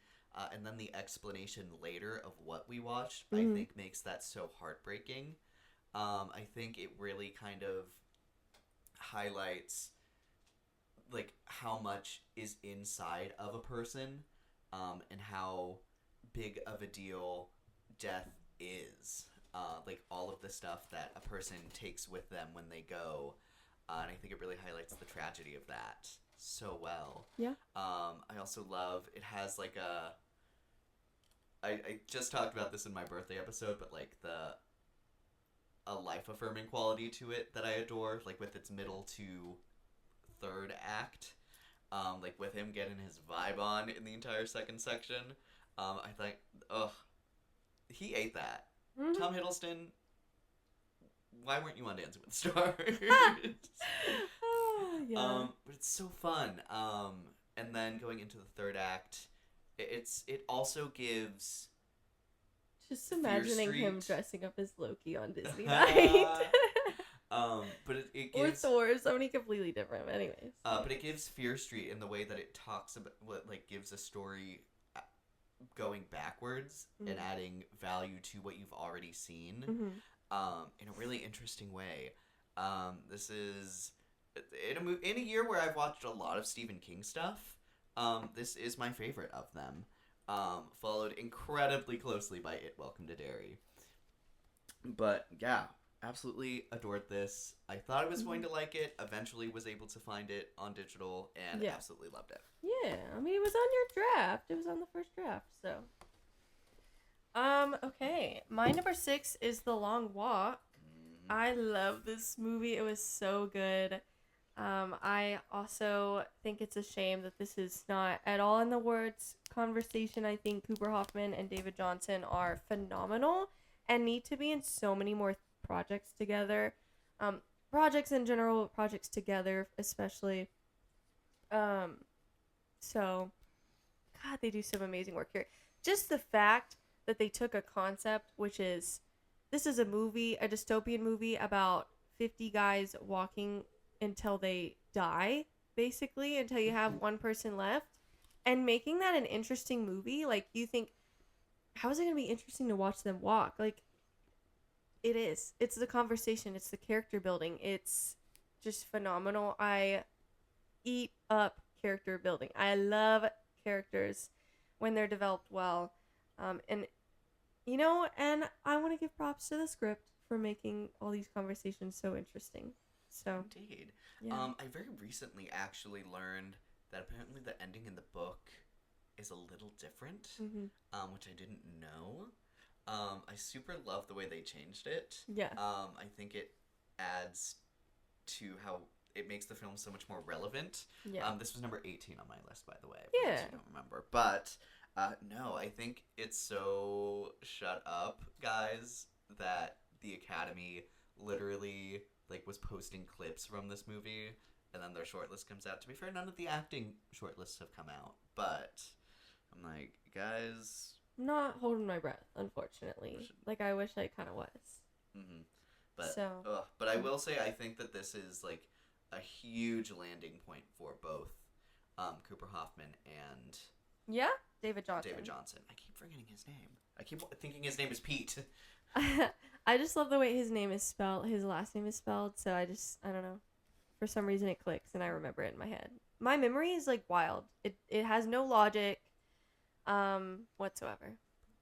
and then the explanation later of what we watched, I think makes that so heartbreaking. I think it really kind of highlights, like, how much is inside of a person, and how big of a deal death is. Like, all of the stuff that a person takes with them when they go. And I think it really highlights the tragedy of that so well. Yeah. I also love, it has, like, I just talked about this in my birthday episode, but, like, a life-affirming quality to it that I adore, like, with its middle to third act. Like, with him getting his vibe on in the entire second section. I think, he ate that. Mhm. Tom Hiddleston, why weren't you on Dancing with the Stars? Yeah. But it's so fun. And then going into the third act, it also gives Just imagining him Street. dressing up as Loki on Disney night. But it Or gives Thor, so many completely different. But anyways. but it gives Fear Street in the way that it talks about what like gives a story going backwards and adding value to what you've already seen in a really interesting way. This is in a year where I've watched a lot of Stephen King stuff. This is my favorite of them. Followed incredibly closely by It Welcome to Derry. But yeah, absolutely adored this. I thought I was going to like it. Eventually was able to find it on digital and absolutely loved it. Yeah, I mean, it was on your draft. It was on the first draft, so. Okay. My number 6 is The Long Walk. I love this movie. It was so good. I also think it's a shame that this is not at all in the words conversation. I think Cooper Hoffman and David Johnson are phenomenal and need to be in so many more projects together. Projects in general, projects together especially. So, God, they do some amazing work here. Just the fact that they took a concept, which is, this is a movie, a dystopian movie about 50 guys walking until they die, basically, until you have one person left, and making that an interesting movie. Like, you think, how is it going to be interesting to watch them walk? Like, it is. It's the conversation. It's the character building. It's just phenomenal. I eat up character building. I love characters when they're developed well. And I want to give props to the script for making all these conversations so interesting. So Indeed. yeah. I very recently actually learned that apparently the ending in the book is a little different, which I didn't know. I super love the way they changed it. Yeah. I think it adds to how it makes the film so much more relevant. Yeah. This was number 18 on my list, by the way. Yeah. I don't remember. But, no, I think it's so shut up, guys, that the Academy literally, like, was posting clips from this movie, and then their shortlist comes out. To be fair, none of the acting shortlists have come out, but I'm like, guys... I'm not holding my breath, unfortunately. Like, I wish I kind of was. But I will say, I think that this is, like, a huge landing point for both Cooper Hoffman and David Johnson. I keep forgetting his name. I keep thinking his name is Pete. I just love the way his name is spelled. His last name is spelled. So I don't know. For some reason it clicks and I remember it in my head. My memory is like wild. It has no logic whatsoever.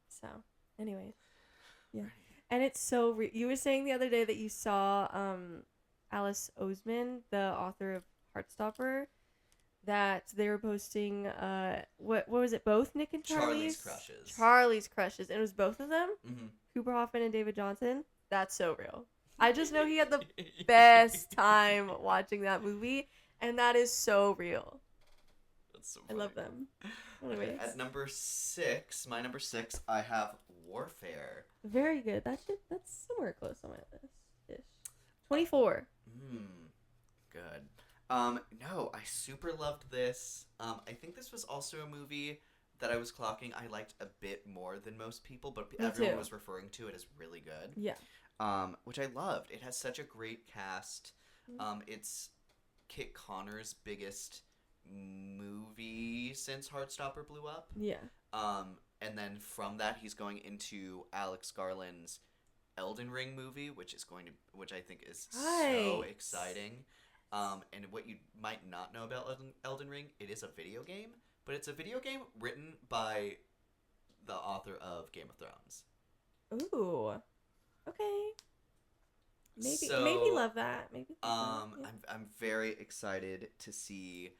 So anyways. Yeah. And it's so you were saying the other day that you saw Alice Oseman, the author of Heartstopper, that they were posting what was it, both Nick and Charlie's crushes, and it was both of them. Cooper Hoffman and David Johnson. That's so real. I just know he had the best time watching that movie, and that is so real. That's so I love them. Okay, at number 6, my number 6, I have Warfare. Very good. That's somewhere close on my list ish. 24. Good. No, I super loved this. I think this was also a movie that I was clocking I liked a bit more than most people, but everyone was referring to it as really good. Yeah. Which I loved. It has such a great cast. It's Kit Connor's biggest movie since Heartstopper blew up. Yeah. And then from that, he's going into Alex Garland's Elden Ring movie, which I think is so exciting. And what you might not know about Elden Ring, it is a video game, but it's a video game written by the author of Game of Thrones. Ooh. Okay. Maybe love that. Maybe. I'm very excited to see.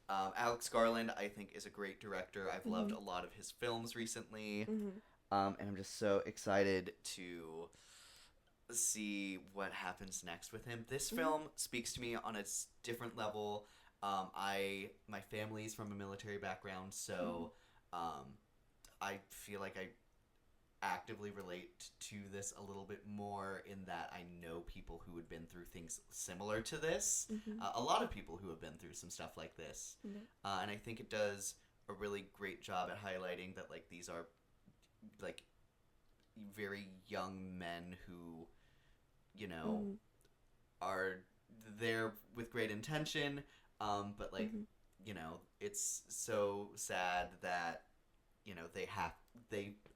Alex Garland, I think, is a great director. I've loved a lot of his films recently, and I'm just so excited to see what happens next with him. This film speaks to me on a different level. My family's from a military background, so I feel like I actively relate to this a little bit more in that I know people who had been through things similar to this. A lot of people who have been through some stuff like this. And I think it does a really great job at highlighting that, like, these are, like, very young men who, you know, are there with great intention, but like Mhm. you know, it's so sad that you know they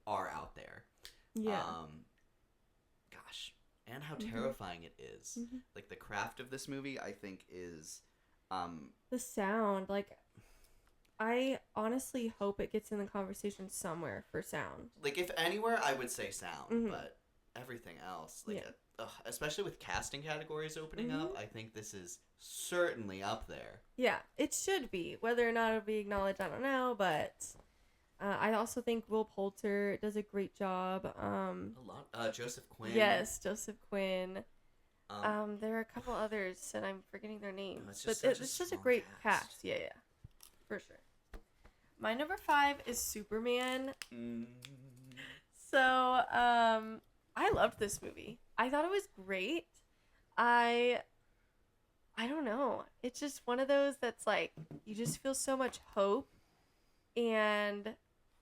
are out there. Yeah. Gosh, and how Mhm. terrifying it is. Mhm. Like the craft of this movie, I think is, The sound, like, I honestly hope it gets in the conversation somewhere for sound. like if anywhere, I would say sound, Mhm. but everything else, like, Yeah. especially with casting categories opening Mhm. up, I think this is certainly up there. Yeah, it should be. Whether or not it'll be acknowledged, I don't know, but I also think Will Poulter does a great job. A lot. Joseph Quinn. Yes, Joseph Quinn. Um, There are a couple others, and I'm forgetting their names. it's But just such a it's such a strong great cast. cast. Yeah, yeah. For sure. My number 5 is Superman. So, I loved this movie. I thought it was great. I don't know. It's just one of those that's like you just feel so much hope. And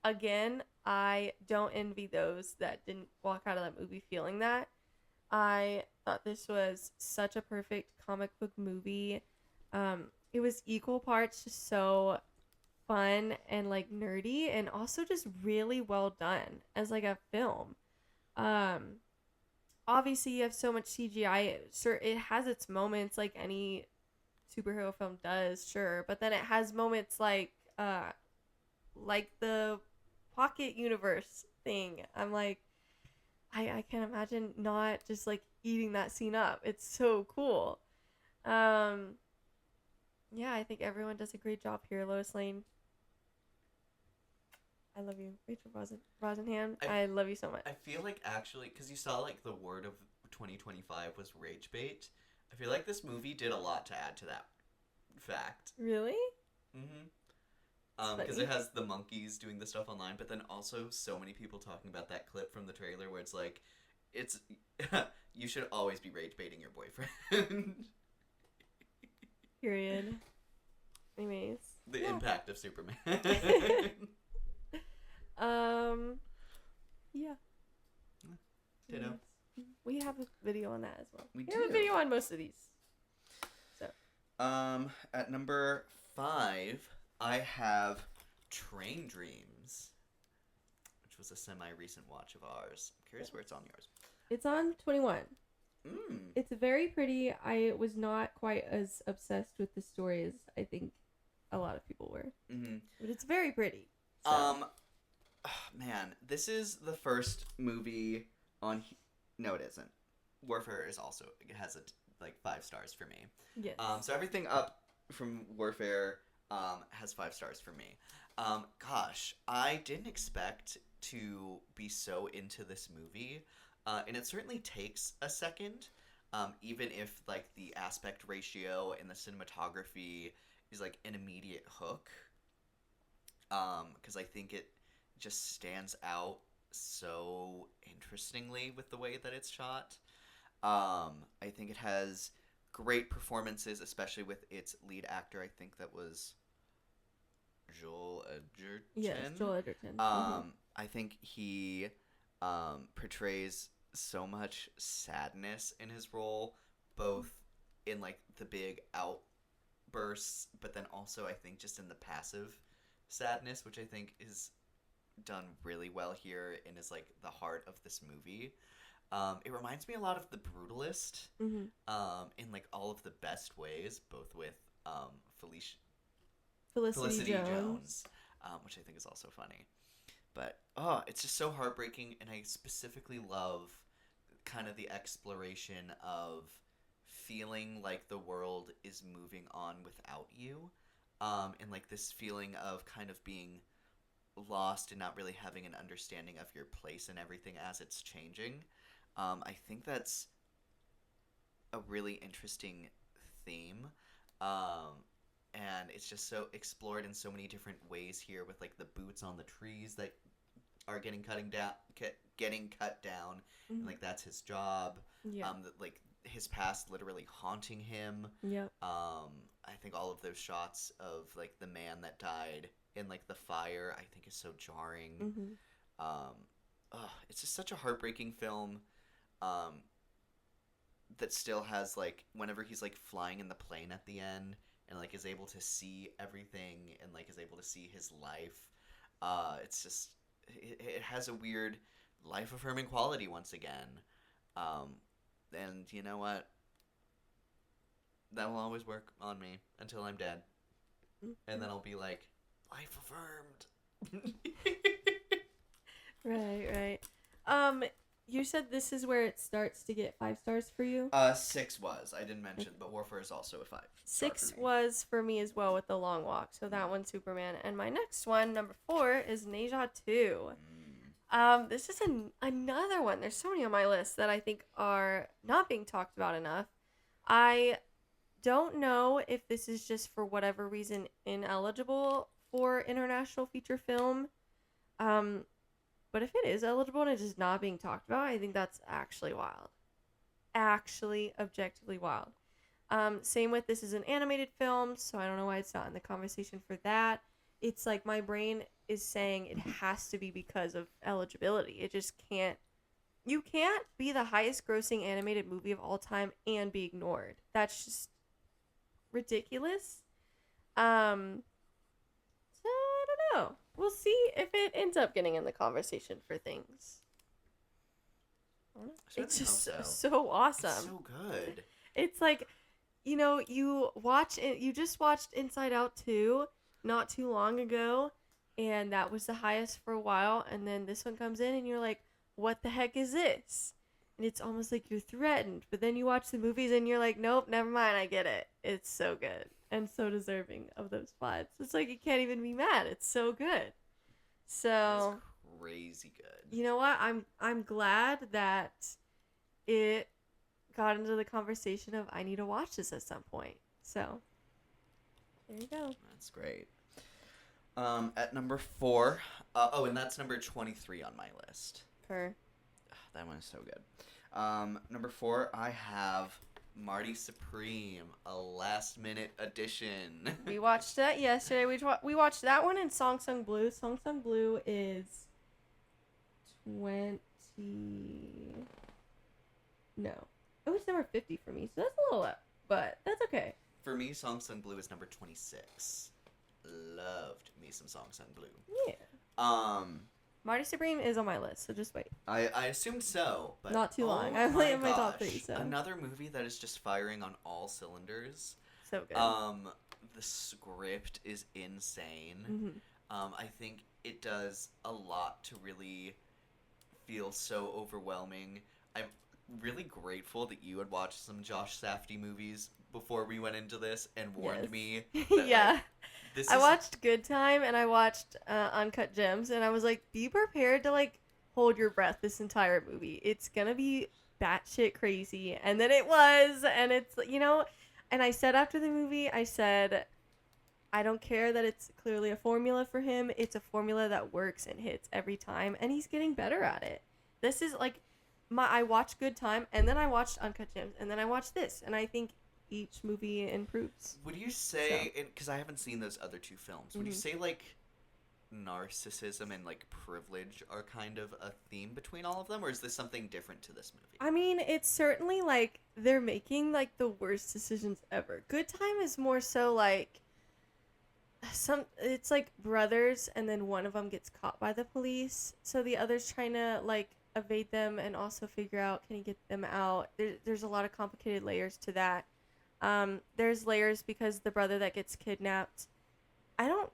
again, I don't envy those that didn't walk out of that movie feeling that. I thought this was such a perfect comic book movie. It was equal parts just so fun and like nerdy, and also just really well done as like a film. Obviously you have so much CGI. Sure, it has its moments like any superhero film does, sure, but then it has moments like the Pocket Universe thing. I'm like, I can't imagine not just like eating that scene up. It's so cool. Yeah, I think everyone does a great job here. Lois Lane, I love you. Rachel Brosnahan, I love you so much. I feel like actually, because you saw like the word of 2025 was rage bait. I feel like this movie did a lot to add to that fact. Really? Mm-hmm. Because it has the monkeys doing the stuff online, but then also so many people talking about that clip from the trailer where it's like, it's you should always be rage baiting your boyfriend. Period. Anyways. The Yeah. impact of Superman. Yeah. Ditto. We have a video on that as well. We have a do. video on most of these. So. At number 5, I have Train Dreams, which was a semi-recent watch of ours. I'm curious where it's on yours. It's on 21. Mm. It's very pretty. I was not quite as obsessed with the story as I think a lot of people were. Mm-hmm. But it's very pretty. So. Man, this is the first movie on. No, it isn't. Warfare is also, it has like 5 stars for me. Yes. So everything up from Warfare has 5 stars for me. Gosh, I didn't expect to be so into this movie, and it certainly takes a second, even if like the aspect ratio and the cinematography is like an immediate hook, because I think it just stands out so interestingly with the way that it's shot. I think it has great performances, especially with its lead actor. I think that was Joel Edgerton. Yes, Joel Edgerton. I think he portrays so much sadness in his role, both in like the big outbursts, but then also I think just in the passive sadness, which I think is done really well here and is like the heart of this movie. It reminds me a lot of The Brutalist, in like all of the best ways, both with Felicity Jones, which I think is also funny. But it's just so heartbreaking, and I specifically love kind of the exploration of feeling like the world is moving on without you, and like this feeling of kind of being lost and not really having an understanding of your place in everything as it's changing. I think that's a really interesting theme, and it's just so explored in so many different ways here, with like the boots on the trees that are getting cut down, and like that's his job. Yeah. Like his past literally haunting him. Yep. I think all of those shots of like the man that died in like the fire, I think is so jarring. It's just such a heartbreaking film. that still has like whenever he's like flying in the plane at the end and like is able to see everything and like is able to see his life. It's just it has a weird life affirming quality once again. And you know what? That will always work on me until I'm dead. And then I'll be like, life affirmed. Right. You said this is where it starts to get 5 stars for you? 6 was. I didn't mention, but Warfare is also a 5. 6 was for me as well with The Long Walk. So that one's Superman. And my next one, number 4, is Ne Zha 2. This is another one. There's so many on my list that I think are not being talked about enough. I don't know if this is just for whatever reason ineligible for international feature film. But if it is eligible and it's just not being talked about, I think that's actually wild. Actually, objectively wild. Same with this is an animated film, so I don't know why it's not in the conversation for that. It's like my brain is saying it has to be because of eligibility. It just can't. You can't be the highest grossing animated movie of all time and be ignored. That's just ridiculous. So I don't know. We'll see if it ends up getting in the conversation for things. It's just so awesome. It's so good. It's like, you just watched Inside Out 2 not too long ago, and that was the highest for a while, and then this one comes in and you're like, what the heck is this? And it's almost like you're threatened, but then you watch the movies and you're like, nope, never mind, I get it. It's so good and so deserving of those vibes. It's like you can't even be mad. It's so good. So it's crazy good. You know what? I'm glad that it got into the conversation of I need to watch this at some point. So there you go. That's great. At number 4, and that's number 23 on my list. That one is so good. Number 4, I have Marty Supreme, a last-minute addition. We watched that yesterday. We watched that one in Song Sung Blue. Song Sung Blue is 20... No. It was number 50 for me, so that's a little up, but that's okay. For me, Song Sung Blue is number 26. Loved me some Song Sung Blue. Yeah. Marty Supreme is on my list, so just wait. I assumed so, but not too long. I'm only in my top 3, so another movie that is just firing on all cylinders. So good. The script is insane. Mm-hmm. I think it does a lot to really feel so overwhelming. I'm really grateful that you had watched some Josh Safdie movies before we went into this and warned me. That, yeah. Like, I watched Good Time and I watched Uncut Gems, and I was like, be prepared to like hold your breath this entire movie. It's gonna be batshit crazy. And then it was, and it's, and I said after the movie, I said, I don't care that it's clearly a formula for him. It's a formula that works and hits every time, and he's getting better at it. This is like I watched Good Time, and then I watched Uncut Gems, and then I watched this, and I think each movie improves. Would you say, because I haven't seen those other 2 films, would you say like narcissism and like privilege are kind of a theme between all of them, or is this something different to this movie? I mean, it's certainly like they're making like the worst decisions ever. Good Time is more so like it's like brothers, and then one of them gets caught by the police, so the other's trying to like evade them and also figure out, can he get them out. There's a lot of complicated layers to that. There's layers because the brother that gets kidnapped, I don't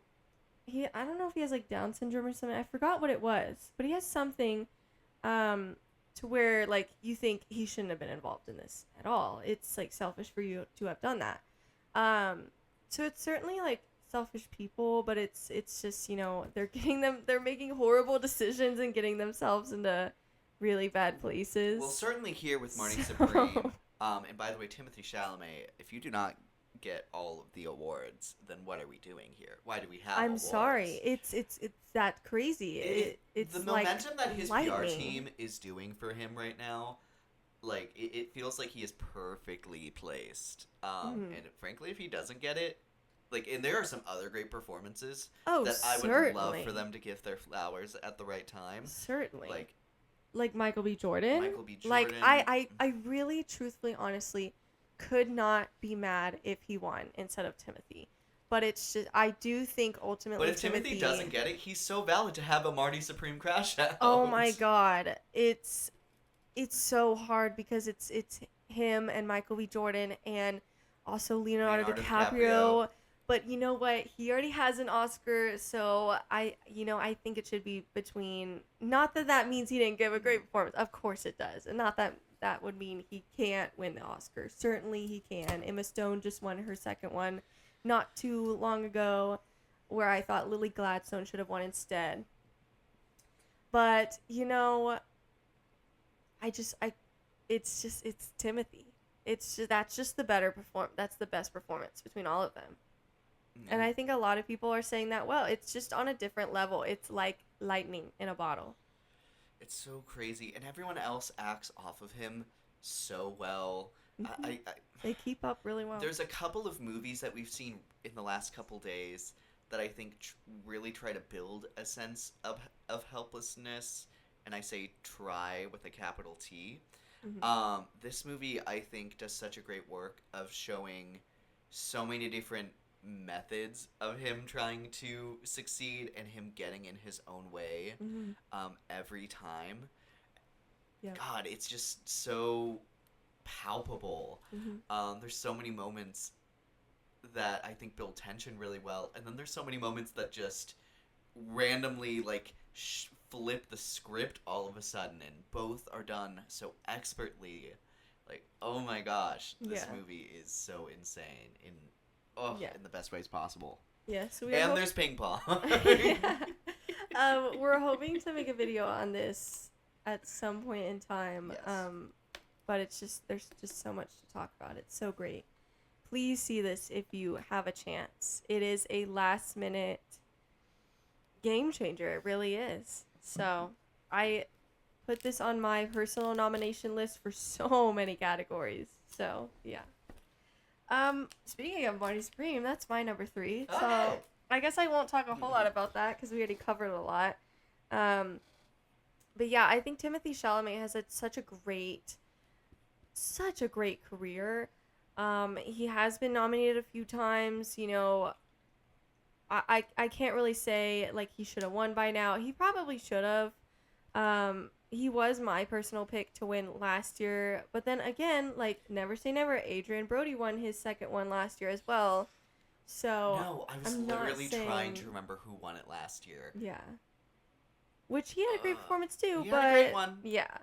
know if he has like Down syndrome or something. I forgot what it was, but he has something to where like you think he shouldn't have been involved in this at all. It's like selfish for you to have done that. So it's certainly like selfish people, but it's just, they're making horrible decisions and getting themselves into really bad places. Well, certainly here with Marty Supreme. And by the way, Timothée Chalamet, if you do not get all of the awards, then what are we doing here? Why do we have awards? Sorry. It's that crazy. It's the momentum like that his lightning. PR team is doing for him right now, like, it feels like he is perfectly placed. And frankly, if he doesn't get it, like, and there are some other great performances that I would love for them to give their flowers at the right time. Certainly. Like, like Michael B. Jordan. Michael B. Like Jordan. I really, truthfully, honestly, could not be mad if he won instead of Timothy. But it's just, I do think ultimately But if Timothy doesn't get it, he's so valid to have a Marty Supreme crash out. Oh my god, it's so hard because it's him and Michael B. Jordan and also Leonardo DiCaprio. But you know what? He already has an Oscar, so I think it should be between. Not that that means he didn't give a great performance. Of course it does, and not that that would mean he can't win the Oscar. Certainly he can. Emma Stone just won her second one not too long ago, where I thought Lily Gladstone should have won instead. But it's Timothy. That's just the better That's the best performance between all of them. And I think a lot of people are saying that, well, it's just on a different level. It's like lightning in a bottle. It's so crazy. And everyone else acts off of him so well. Mm-hmm. They keep up really well. There's a couple of movies that we've seen in the last couple days that I think really try to build a sense of helplessness. And I say try with a capital T. Mm-hmm. This movie, I think, does such a great work of showing so many different methods of him trying to succeed and him getting in his own way every time. Yeah. God, it's just so palpable. Mm-hmm. There's so many moments that I think build tension really well, and then there's so many moments that just randomly flip the script all of a sudden, and both are done so expertly. Like, oh my gosh, this movie is so insane in the best ways possible. Yeah, so there's ping pong. We're hoping to make a video on this at some point in time. Yes. But there's just so much to talk about. It's so great. Please see this if you have a chance. It is a last minute game changer. It really is. So I put this on my personal nomination list for so many categories. So yeah. Speaking of Marty Supreme, that's my number 3. So I guess I won't talk a whole lot about that because we already covered a lot. But yeah, I think Timothée Chalamet has had such a great career. He has been nominated a few times. I can't really say like he should have won by now. He probably should have. He was my personal pick to win last year, but then again, like, never say never. Adrian Brody won his second one last year as well. So no, I was literally trying to remember who won it last year. Yeah, which he had a great performance too. He but had a great one. Yeah,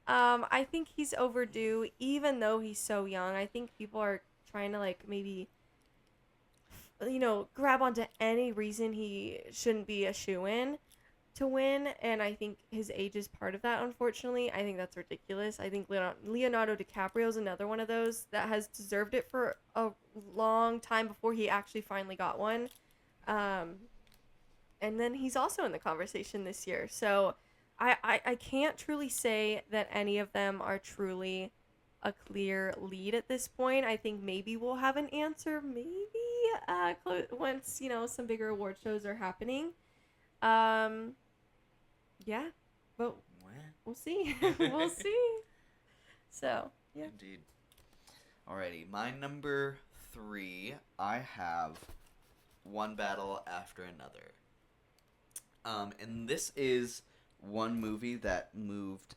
I think he's overdue, even though he's so young. I think people are trying to like maybe, grab onto any reason he shouldn't be a shoo-in to win, and I think his age is part of that, unfortunately. I think that's ridiculous. I think Leonardo DiCaprio is another one of those that has deserved it for a long time before he actually finally got one. And then he's also in the conversation this year. So I can't truly say that any of them are truly a clear lead at this point. I think maybe we'll have an answer, once, some bigger award shows are happening. Yeah, but we'll see. We'll see. So, yeah. Indeed. Alrighty, my number 3, I have One Battle After Another. And this is one movie that moved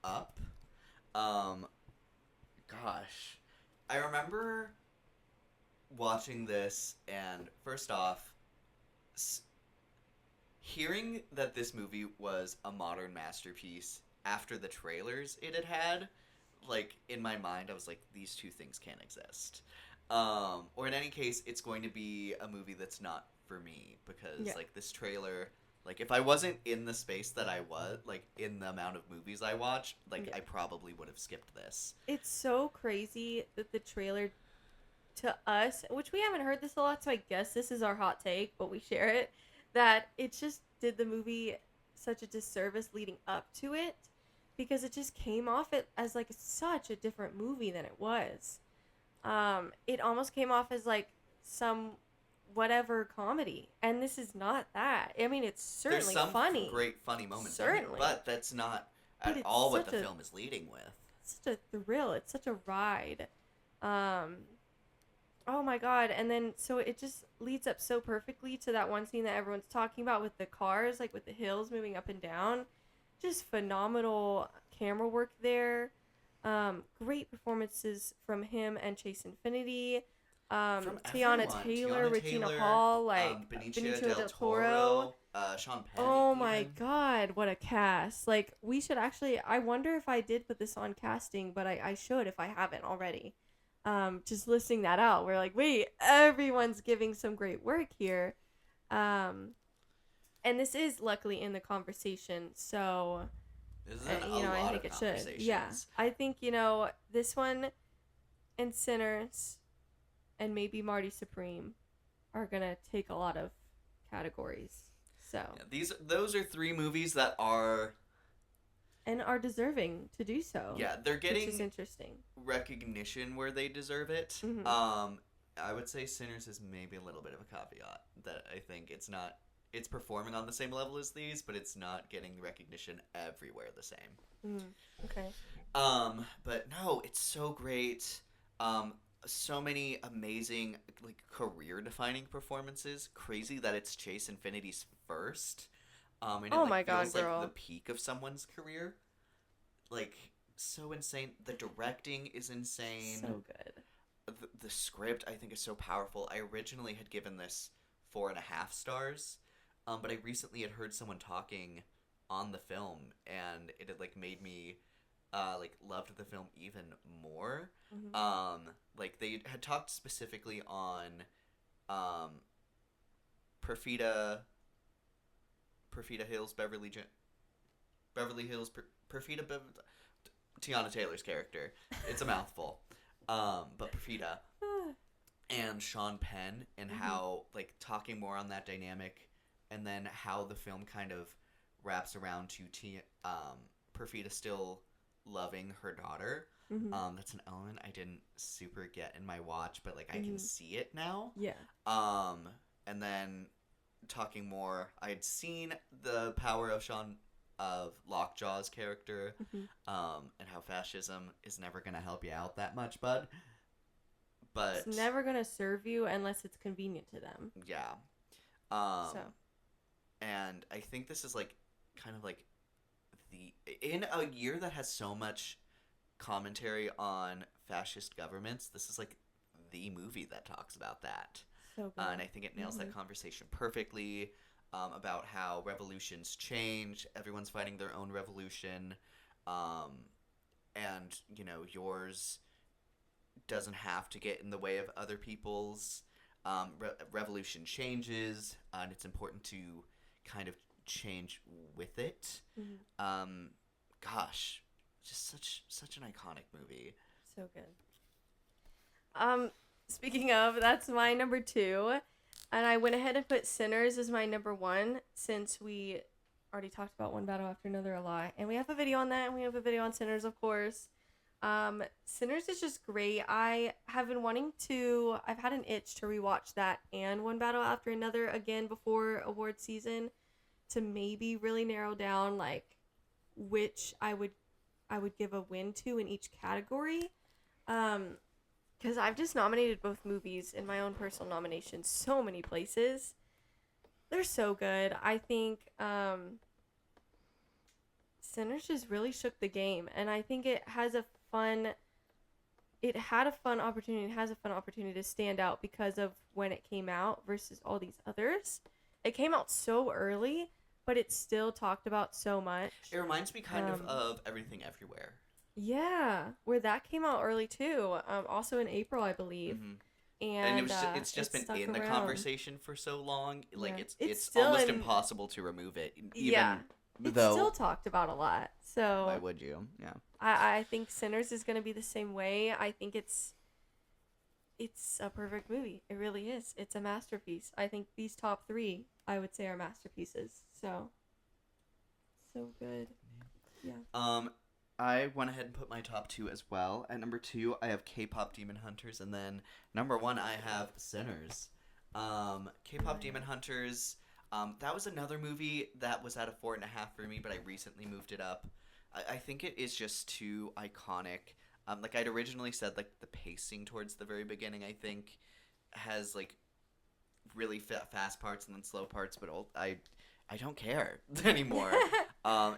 up. Gosh, I remember watching this, and first off, hearing that this movie was a modern masterpiece after the trailers it had, like, in my mind, I was like, these two things can't exist. Or in any case, it's going to be a movie that's not for me, because, like, this trailer, like, if I wasn't in the space that I was, like, in the amount of movies I watch, like, I probably would have skipped this. It's so crazy that the trailer, to us, which we haven't heard this a lot, so I guess this is our hot take, but we share it, that it just did the movie such a disservice leading up to it, because it just came off as like such a different movie than it was. It almost came off as like some whatever comedy, and this is not that. I mean, it's certainly There's some funny. great funny moments, certainly, but that's not But at it's all what the such a- film is leading with. It's such a thrill. It's such a ride. Oh my god. And then so it just leads up so perfectly to that one scene that everyone's talking about with the cars, like with the hills moving up and down. Just phenomenal camera work there. Great performances from him and Chase Infinity. From Tiana everyone. Taylor, Tiana Regina Taylor, Hall, like Benicio del Toro, Sean Penn. Oh my even. god, what a cast. Like, we should actually, I wonder if I did put this on casting, but I should if I haven't already. Just listing that out. We're like, wait, everyone's giving some great work here. And this is luckily in the conversation, so This is you know, I think it should. Yeah, I think, you know, this one and Sinners and maybe Marty Supreme are gonna take a lot of categories. So Yeah, those are 3 movies that are and are deserving to do so. yeah, they're which is getting interesting. recognition where they deserve it. Mhm. I would say Sinners is maybe a little bit of a caveat that I think it's performing on the same level as these, but it's not getting recognition everywhere the same. Okay. But no, it's so great. So many amazing, like, career-defining performances. Crazy that it's Chase Infinity's first. And Oh it, my God, feels like girl. the peak of someone's career. Like, so insane. The directing is insane. So good. The script, I think, is so powerful. I originally had given this 4.5 stars, but I recently had heard someone talking on the film, and it had, like, made me loved the film even more. Like, they had talked specifically on Perfida Hills, Beverly Hills, Tiana Taylor's character. It's a mouthful. But Perfida and Sean Penn, and how, like, talking more on that dynamic, and then how the film kind of wraps around to Perfida still loving her daughter. That's an element I didn't super get in my watch, but, like, I can see it now. Yeah. And then talking more, I had seen the power of Lockjaw's character, and how fascism is never gonna help you out that much, bud. But It's never gonna serve you unless it's convenient to them. yeah. So And I think this is, like, kind of like in a year that has so much commentary on fascist governments, this is, like, the movie that talks about that. so good. And I think it nails that conversation perfectly, about how revolutions change, everyone's fighting their own revolution, and, you know, yours doesn't have to get in the way of other people's. Revolution changes, and it's important to kind of change with it. Gosh, just such an iconic movie. So good. Speaking of, that's my number 2. And I went ahead and put Sinners as my number 1 since we already talked about One Battle After Another a lot. And we have a video on that, and we have a video on Sinners, of course. Sinners is just great. I've had an itch to rewatch that and One Battle After Another again before award season to maybe really narrow down, like, which I would give a win to in each category. Because I've just nominated both movies in my own personal nominations so many places. They're so good. I think Sinners just really shook the game, and I think it has a fun opportunity to stand out because of when it came out versus all these others. It came out so early, but it's still talked about so much. It reminds me kind of Everything Everywhere. Yeah, where that came out early too. Also in April, I believe. And it's just been stuck in the around. conversation for so long. Like, Yeah. it's still almost in- impossible to remove it. Even Yeah. It's though, still talked about a lot. So why would you? Yeah. I think Sinners is going to be the same way. I think it's a perfect movie. It really is. It's a masterpiece. I think these top 3, I would say, are masterpieces. So good. Yeah. I went ahead and put my top 2 as well. At number 2, I have K-pop Demon Hunters, and then number 1, I have Sinners. K-pop Demon Hunters. That was another movie that was at a 4.5 for me, but I recently moved it up I think it is just too iconic. Like I'd originally said, like the pacing towards the very beginning, I think, has like really fast parts and then slow parts, but I don't care anymore.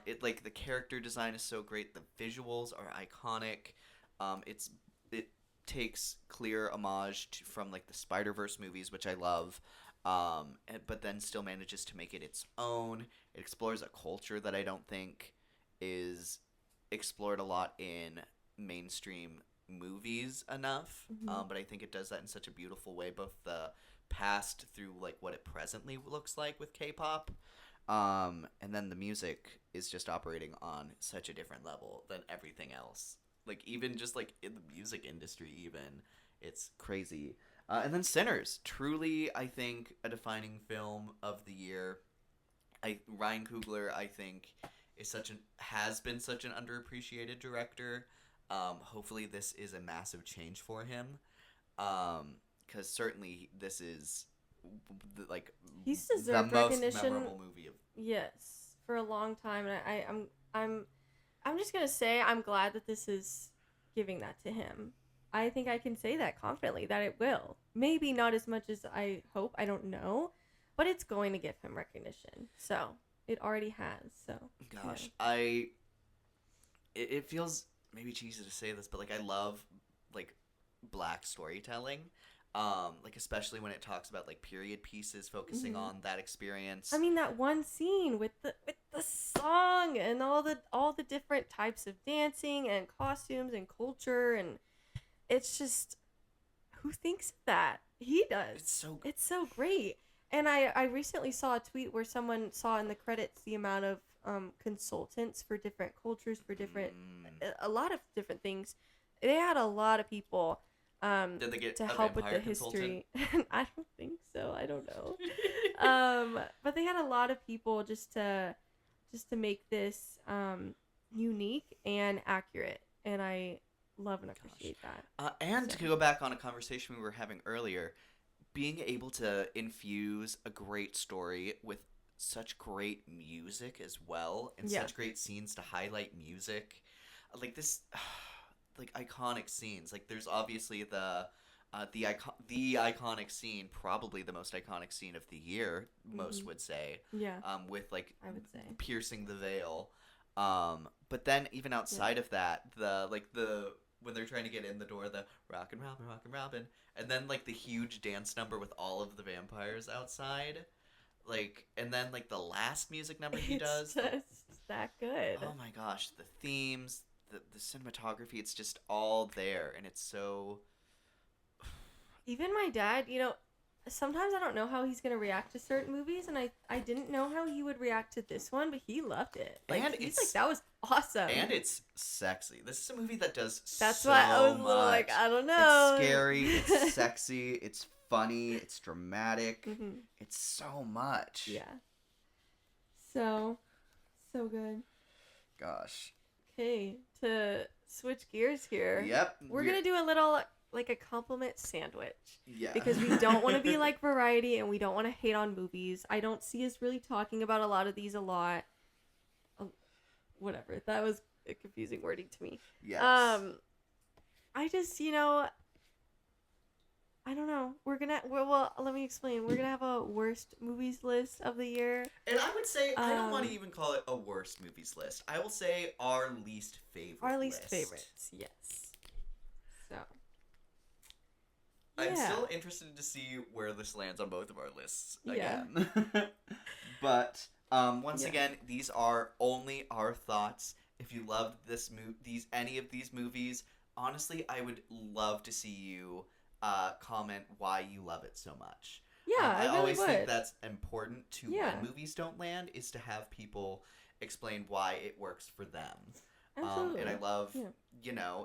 It like the character design is so great. The visuals are iconic. It takes clear homage from like the Spider-Verse movies, which I love. But then still manages to make it its own. It explores a culture that I don't think is explored a lot in mainstream movies enough. But I think it does that in such a beautiful way, both the past through like what it presently looks like with K-pop. And then the music is just operating on such a different level than everything else. Like even just like in the music industry even, it's crazy. And then Sinners, truly I think a defining film of the year. Ryan Coogler I think has been such an underappreciated director. Hopefully this is a massive change for him. Because certainly this is like He's the deserved most recognition. memorable movie of. Yes, for a long time, and I'm just gonna say I'm glad that this is giving that to him. I think I can say that confidently that it will. Maybe not as much as I hope. I don't know, but it's going to give him recognition. So it already has. So Gosh, yeah. it feels maybe cheesy to say this, but like I love like black storytelling. Like especially when it talks about like period pieces focusing on that experience. I mean that one scene with the song and all the different types of dancing and costumes and culture, and it's just, who thinks of that? He does. It's so great. And I recently saw a tweet where someone saw in the credits the amount of consultants for different cultures, for different a lot of different things. They had a lot of people Did they get to a help with the vampire history. I don't think so. I don't know. But they had a lot of people just to make this unique and accurate, and I love and appreciate that. And to go back on a conversation we were having earlier, being able to infuse a great story with such great music as well, and such great scenes to highlight music, like this. Like iconic scenes. Like there's obviously the iconic scene, probably the most iconic scene of the year, most would say. Yeah. With like I would say piercing the veil. But then even outside of that, when they're trying to get in the door, the Rockin' Robin, and then like the huge dance number with all of the vampires outside. Like, and then like the last music number he does. It's just that good. Oh my gosh, the themes, the cinematography, it's just all there, and it's so. Even my dad, sometimes I don't know how he's gonna react to certain movies, and I didn't know how he would react to this one, but he loved it. Like, and he's like, that was awesome. And it's sexy. This is a movie that does That's so why I was a little much. like, I don't know. It's scary, it's sexy, it's funny, it's dramatic. Mm-hmm. It's so much. Yeah. So good. Gosh. Okay, to switch gears here. Yep. We're gonna do a little, like a compliment sandwich. Yeah. Because we don't want to be like Variety, and we don't want to hate on movies. I don't see us really talking about a lot of these a lot. Whatever. That was a confusing wording to me. Yes. I just, I don't know. Well, let me explain. We're gonna have a worst movies list of the year. And I would say, I don't want to even call it a worst movies list. I will say our least favorite Our least list. favorites, yes. So. I'm Yeah. still interested to see where this lands on both of our lists Yeah. again. But once again, these are only our thoughts. If you loved any of these movies, honestly, I would love to see you comment why you love it so much. Yeah, I really always think would. that's important to when movies don't land, is to have people explain why it works for them. Absolutely. And I love,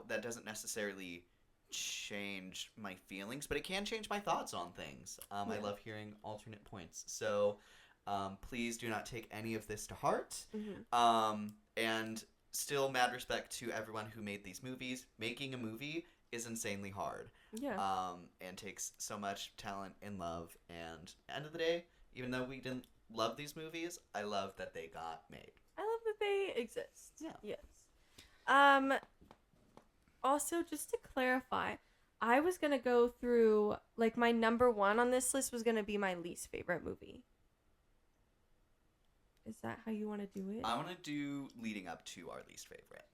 that doesn't necessarily change my feelings, but it can change my thoughts on things. I love hearing alternate points. So please do not take any of this to heart. Mm-hmm. And still, mad respect to everyone who made these movies. Making a movie is insanely hard. Yeah. And takes so much talent and love. And end of the day, even though we didn't love these movies, I love that they got made. I love that they exist. Yeah. Yes. Also, just to clarify, I was gonna go through like my number one on this list was gonna be my least favorite movie. Is that how you want to do it? I want to do leading up to our least favorite.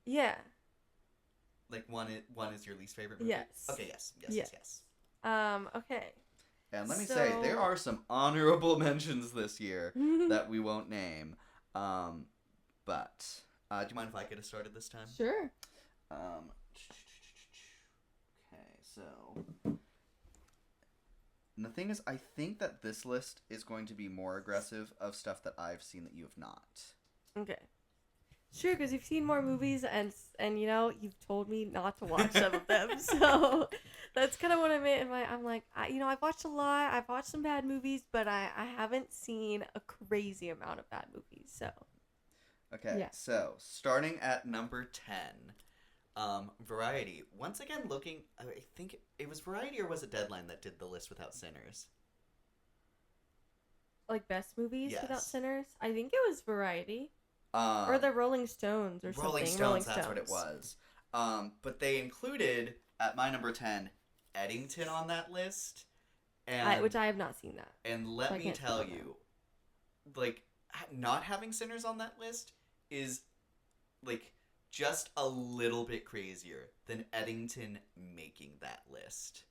Yeah. Like one is your least favorite movie? Yes. Okay, yes. Okay. And let me say, there are some honorable mentions this year that we won't name. But do you mind if I get us started this time? Sure. Okay, so and the thing is, I think that this list is going to be more aggressive of stuff that I've seen that you have not. Okay. Sure, because you've seen more movies and you know you've told me not to watch some of them, so that's kind of what I meant. I'm like, I've watched a lot. I've watched some bad movies, but I haven't seen a crazy amount of bad movies. So. Okay, Yeah. So starting at number 10, Variety. Once again, looking, I think it was Variety or was it Deadline that did the list without sinners? Like best movies without Yes. sinners? I think it was Variety. Or Or the Rolling Stones or Rolling something. Stones, that's what it was. But they included, at my number 10, Eddington on that list. And, Which I have not seen that. and so let I me can't tell speak on you, like, not having Sinners on that list is, like, just a little bit crazier than Eddington making that list.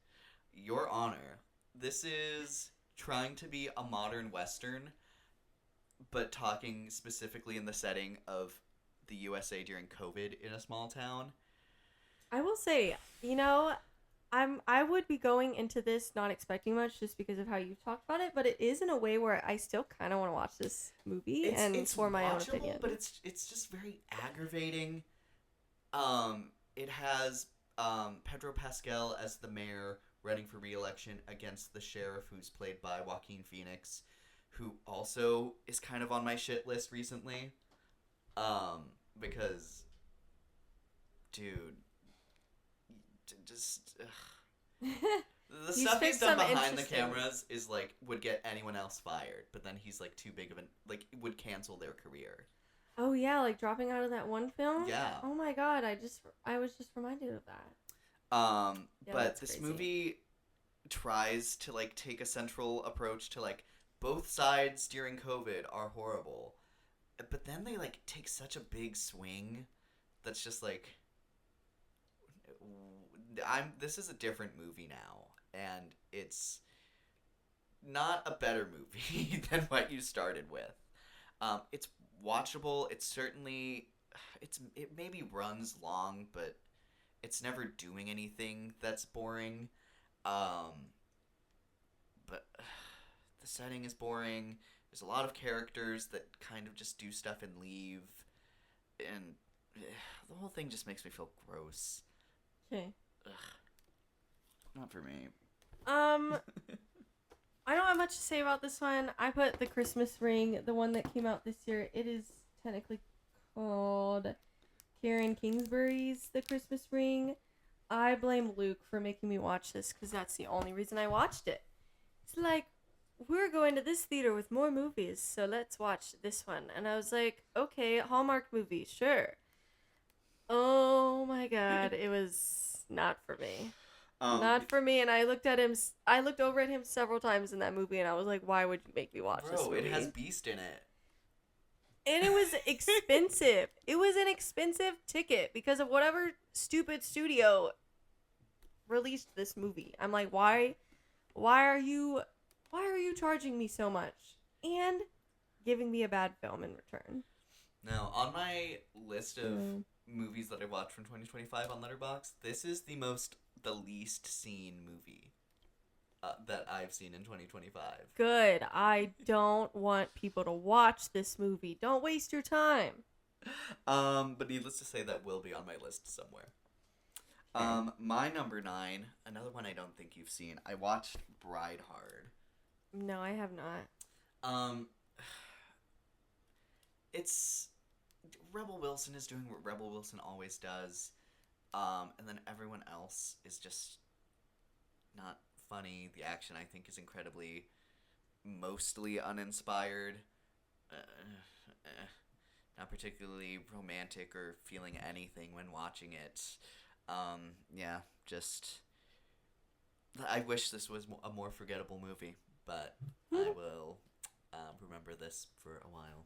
Your Honor, this is trying to be a modern Western, but talking specifically in the setting of the USA during COVID in a small town. I will say, I would be going into this not expecting much just because of how you've talked about it, but it is in a way where I still kind of want to watch this movie It's for my own watchable, opinion. but it's just very aggravating. It has Pedro Pascal as the mayor running for re-election against the sheriff, who's played by Joaquin Phoenix, who also is kind of on my shit list recently. Because, dude, just the He's stuff he's fixed done some behind the interesting- cameras is like would get anyone else fired, but then he's like too big of an like would cancel their career. Oh yeah, like dropping out of that one film? Yeah. Oh my god, I was just reminded of that. Yeah, But that's this crazy. movie tries to like take a central approach to like both sides during COVID are horrible, but then they like take such a big swing that's just like this is a different movie now, and it's not a better movie than what you started with. It's watchable. It's certainly it maybe runs long, but it's never doing anything that's boring. But the setting is boring. There's a lot of characters that kind of just do stuff and leave, and the whole thing just makes me feel gross. Okay. Not for me. I don't have much to say about this one. I put The Christmas Ring, the one that came out this year. It is technically called Karen Kingsbury's The Christmas Ring. I blame Luke for making me watch this because that's the only reason I watched it. It's like, we're going to this theater with more movies, so let's watch this one. And I was like, okay, Hallmark movie, sure. Oh my god, it was not for me. Not for me, and I looked over at him several times in that movie, and I was like, why would you make me watch this Bro, movie? it has Beast in it. And it was expensive. It was an expensive ticket because of whatever stupid studio released this movie. I'm like, why are you charging me so much and giving me a bad film in return? Now, on my list of movies that I watched from 2025 on Letterboxd, this is the least seen movie that I've seen in 2025. Good. I don't want people to watch this movie. Don't waste your time. But needless to say, that will be on my list somewhere. My number 9, another one I don't think you've seen. I watched Bride Hard. No, I have not. It's Rebel Wilson is doing what Rebel Wilson always does, and then everyone else is just not funny. The action, I think, is incredibly, mostly uninspired. not particularly romantic or feeling anything when watching it. Yeah, just I wish this was a more forgettable movie, but I will remember this for a while.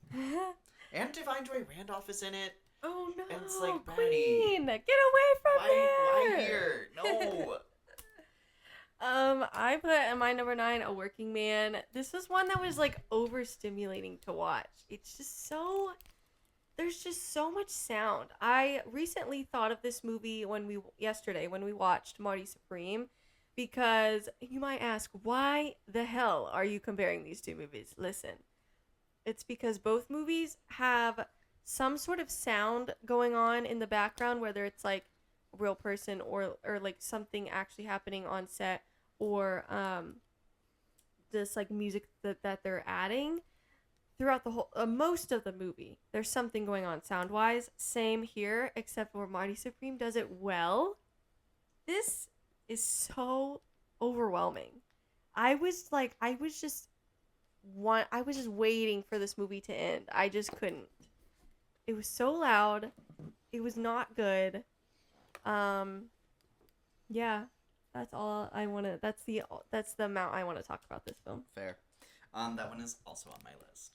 And Divine Joy Randolph is in it. Oh no! And it's like, Queen, get away from there! Why here? No. I put at my number 9 A Working Man. This was one that was like overstimulating to watch. It's just so there's just so much sound. I recently thought of this movie yesterday when we watched Marty Supreme, because you might ask, why the hell are you comparing these two movies? Listen, it's because both movies have some sort of sound going on in the background, whether it's like a real person or like something actually happening on set, or this like music that they're adding throughout the whole most of the movie. There's something going on sound wise. Same here, except for Marty Supreme does it well. This is so overwhelming. I was just waiting for this movie to end. I just couldn't. It was so loud. It was not good. Yeah, that's all I want to. That's the amount I want to talk about this film. Fair. That one is also on my list.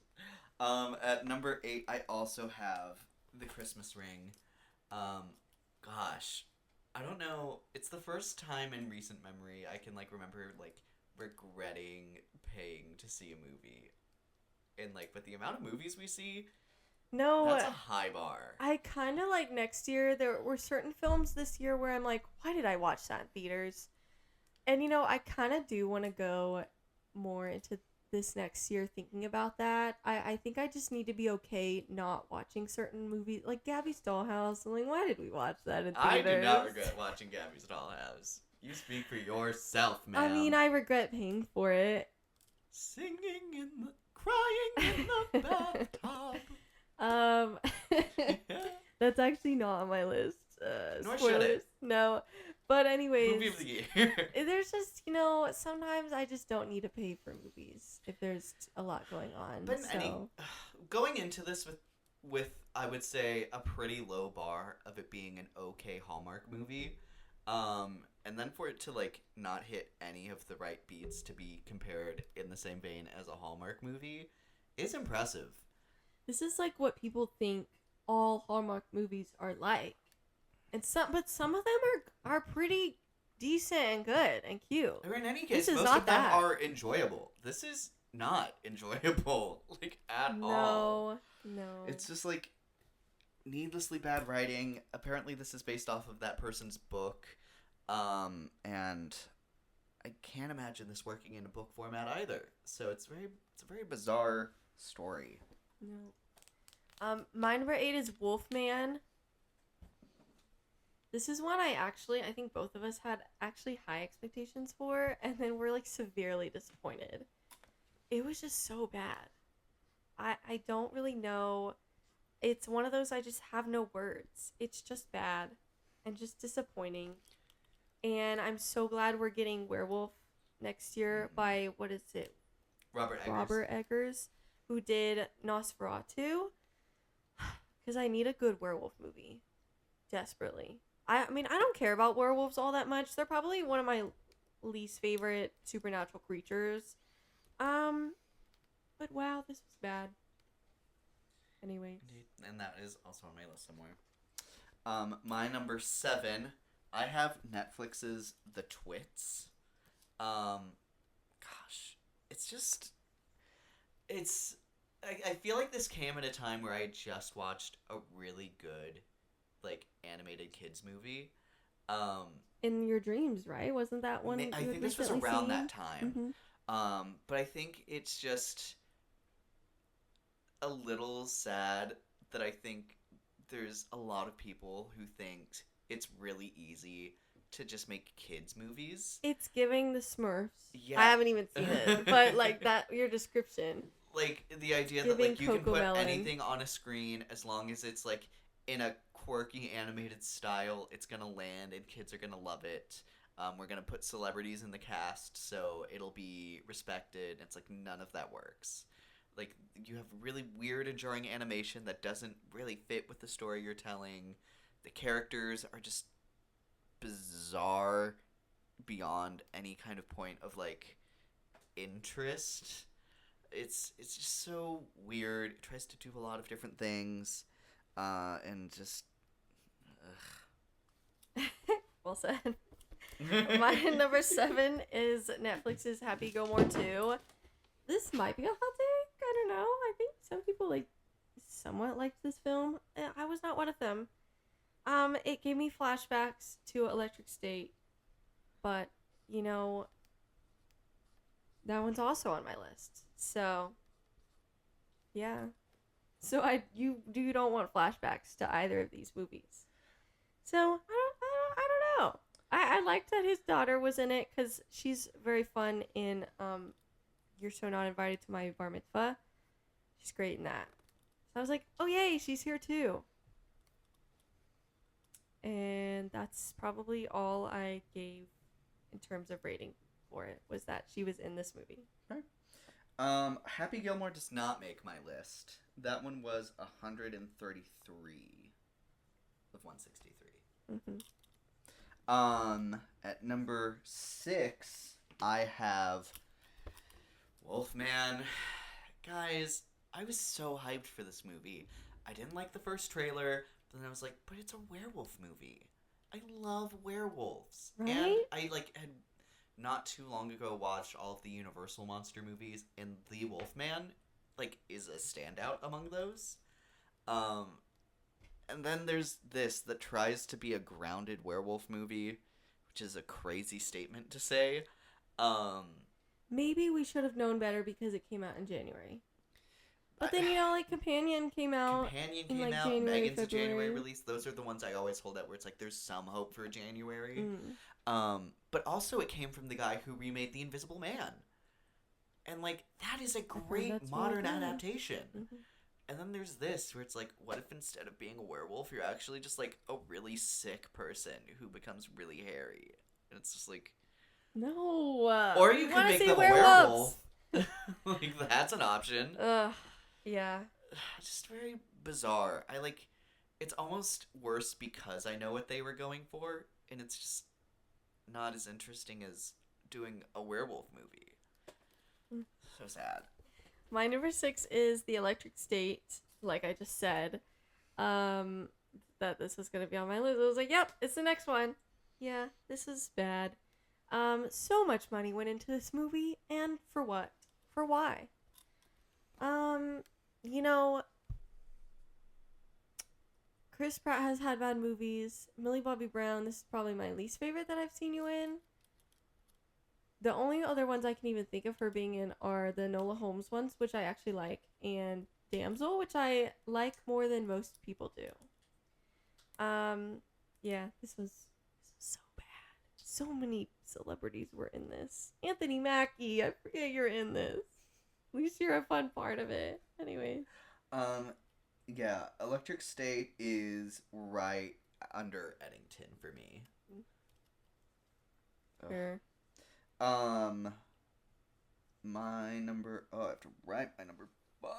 At number 8, I also have The Christmas Ring. Gosh, I don't know. It's the first time in recent memory I can remember regretting paying to see a movie. And with the amount of movies we see, no, that's a high bar. I kind of next year, there were certain films this year where I'm like, why did I watch that in theaters? And I kind of do want to go more into this next year thinking about that. I think I just need to be okay not watching certain movies, like Gabby's Dollhouse. I'm like, why did we watch that in theaters? I do not regret watching Gabby's Dollhouse. You speak for yourself, man. I mean, I regret paying for it. Crying in the bathtub. That's actually not on my list. Nor spoilers. should it. No. But anyways, Movie of the year. There's just, sometimes I just don't need to pay for movies if there's a lot going on. But so. Going into this with I would say a pretty low bar of it being an okay Hallmark movie, and then for it to not hit any of the right beats to be compared in the same vein as a Hallmark movie is impressive. This is what people think all Hallmark movies are like. And some of them are pretty decent and good and cute. Or in any case, This is most not of them that. are enjoyable. This is not enjoyable, at all. No. It's just needlessly bad writing. Apparently this is based off of that person's book. And I can't imagine this working in a book format either. So it's a very bizarre story. No. My number 8 is Wolfman. This is one I think both of us had actually high expectations for, and then we're severely disappointed. It was just so bad. I don't really know. It's one of those I just have no words. It's just bad and just disappointing. And I'm so glad we're getting Werewolf next year by, what is it? Robert Eggers, who did Nosferatu. Because I need a good werewolf movie. Desperately. I mean, I don't care about werewolves all that much. They're probably one of my least favorite supernatural creatures. But wow, this was bad. Anyways. Indeed. And that is also on my list somewhere. My number 7, I have Netflix's The Twits. Gosh, I feel like this came at a time where I just watched a really good animated kids movie. In Your Dreams, right? Wasn't that one? I think this was around that time. Mm-hmm. But I think it's just a little sad that I think there's a lot of people who think it's really easy to just make kids movies. It's giving the Smurfs. Yeah. I haven't even seen it, but that your description. The idea that Giving you can put Cocomelon. anything on a screen as long as it's in a quirky animated style, it's gonna land and kids are gonna love it. We're gonna put celebrities in the cast so it'll be respected. It's none of that works. Like, you have really weird and jarring animation that doesn't really fit with the story you're telling. The characters are just bizarre beyond any kind of point of, like, interest. It's just so weird. It tries to do a lot of different things, and just... Well said. My number 7 is Netflix's Happy Gilmore 2. This might be a hot take. I don't know. I think some people somewhat liked this film. I was not one of them. It gave me flashbacks to Electric State, but that one's also on my list. So, yeah. So you don't want flashbacks to either of these movies. So I don't know. I liked that his daughter was in it because she's very fun in You're So Not Invited to My Bar Mitzvah. She's great in that. So I was like, oh yay, she's here too. And that's probably all I gave in terms of rating for it, was that she was in this movie. Happy Gilmore does not make my list. That one was 133 of 163. Mm-hmm. At number 6, I have Wolfman. Guys, I was so hyped for this movie. I didn't like the first trailer, but then I was like, but it's a werewolf movie. I love werewolves. Right? And I had not too long ago watched all of the Universal monster movies, and The Wolfman is a standout among those. And then there's this that tries to be a grounded werewolf movie, which is a crazy statement to say. Maybe we should have known better because it came out in January. But then, Companion came out. Companion in, came out, January, Megan's a January February. release. Those are the ones I always hold out where it's like there's some hope for January. Mm. But also it came from the guy who remade The Invisible Man. And, that is a great that's modern really good. adaptation. Mm-hmm. And then there's this, where it's like, what if instead of being a werewolf, you're actually just, a really sick person who becomes really hairy? And it's just No. or you we could wanna make see them a werewolves. werewolf. That's an option. Yeah. Just very bizarre. It's almost worse because I know what they were going for, and it's just not as interesting as doing a werewolf movie. So sad. My number 6 is The Electric State, like I just said. That this was going to be on my list. I was like, yep, it's the next one. Yeah, this is bad. So much money went into this movie, and for what? For why? Chris Pratt has had bad movies. Millie Bobby Brown, this is probably my least favorite that I've seen you in. The only other ones I can even think of her being in are the Enola Holmes ones, which I actually like, and Damsel, which I like more than most people do. Yeah, this was so bad. So many celebrities were in this. Anthony Mackie, I forget you're in this. At least you're a fun part of it. Anyways. Yeah, Electric State is right under Eddington for me. Sure. My number... Oh, I have to write my number 5.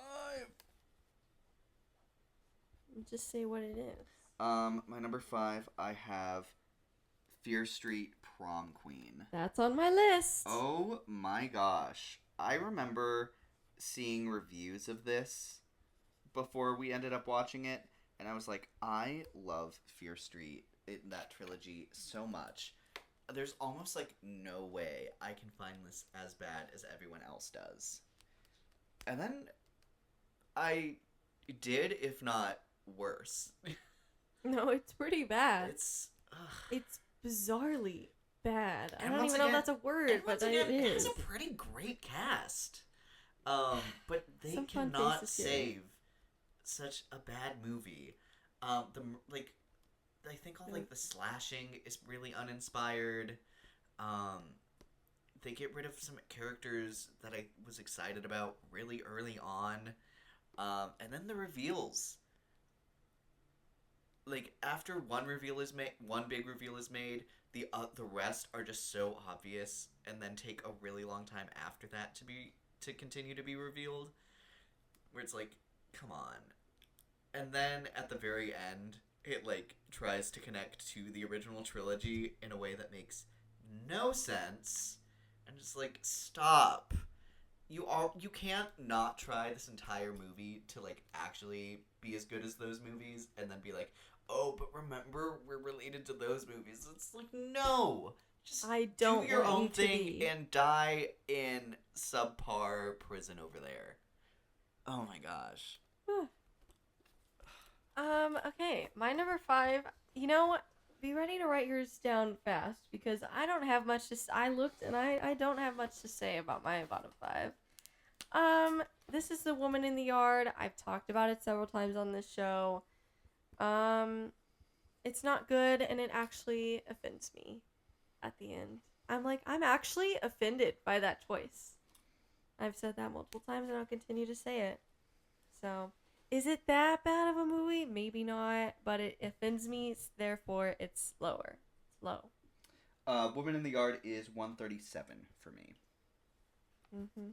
Just say what it is. My number 5, I have Fear Street Prom Queen. That's on my list. Oh my gosh. I remember seeing reviews of this before we ended up watching it, and I was like, I love Fear Street, that trilogy, so much. There's almost no way I can find this as bad as everyone else does. And then I did, if not worse. No, it's pretty bad. It's bizarrely bad. I And don't once even know if again- that's a word, and but once again, it it has is. a pretty great cast. But they Some fun cannot faces here. save such a bad movie. I think all the slashing is really uninspired. They get rid of some characters that I was excited about really early on. And then the reveals. After one big reveal is made, the rest are just so obvious, and then take a really long time after that to continue to be revealed. where it's like, come on. And then at the very end, it like tries to connect to the original trilogy in a way that makes no sense, and just like, stop. You can't not try this entire movie to like actually be as good as those movies and then be like, oh, but remember, we're related to those movies. It's like, no. Just I don't do your want own you to thing be. and die in subpar prison over there. Oh my gosh. Okay, my number 5. You know, be ready to write yours down fast because I don't have much to. I looked and I don't have much to say about my bottom 5. This is The Woman in the Yard. I've talked about it several times on this show. It's not good and it actually offends me at the end. I'm actually offended by that choice. I've said that multiple times and I'll continue to say it. So, is it that bad of a movie? Maybe not, but it offends me, therefore it's lower. It's low. Woman in the Yard is 137 for me. Mm-hmm.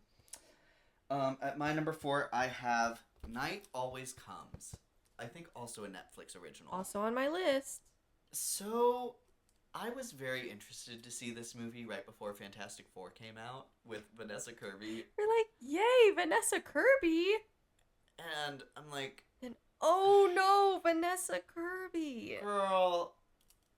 At my number 4, I have Night Always Comes. I think also a Netflix original. Also on my list. So, I was very interested to see this movie right before Fantastic Four came out with Vanessa Kirby. We're like, yay, Vanessa Kirby! And I'm like, And oh no, Vanessa Kirby! girl,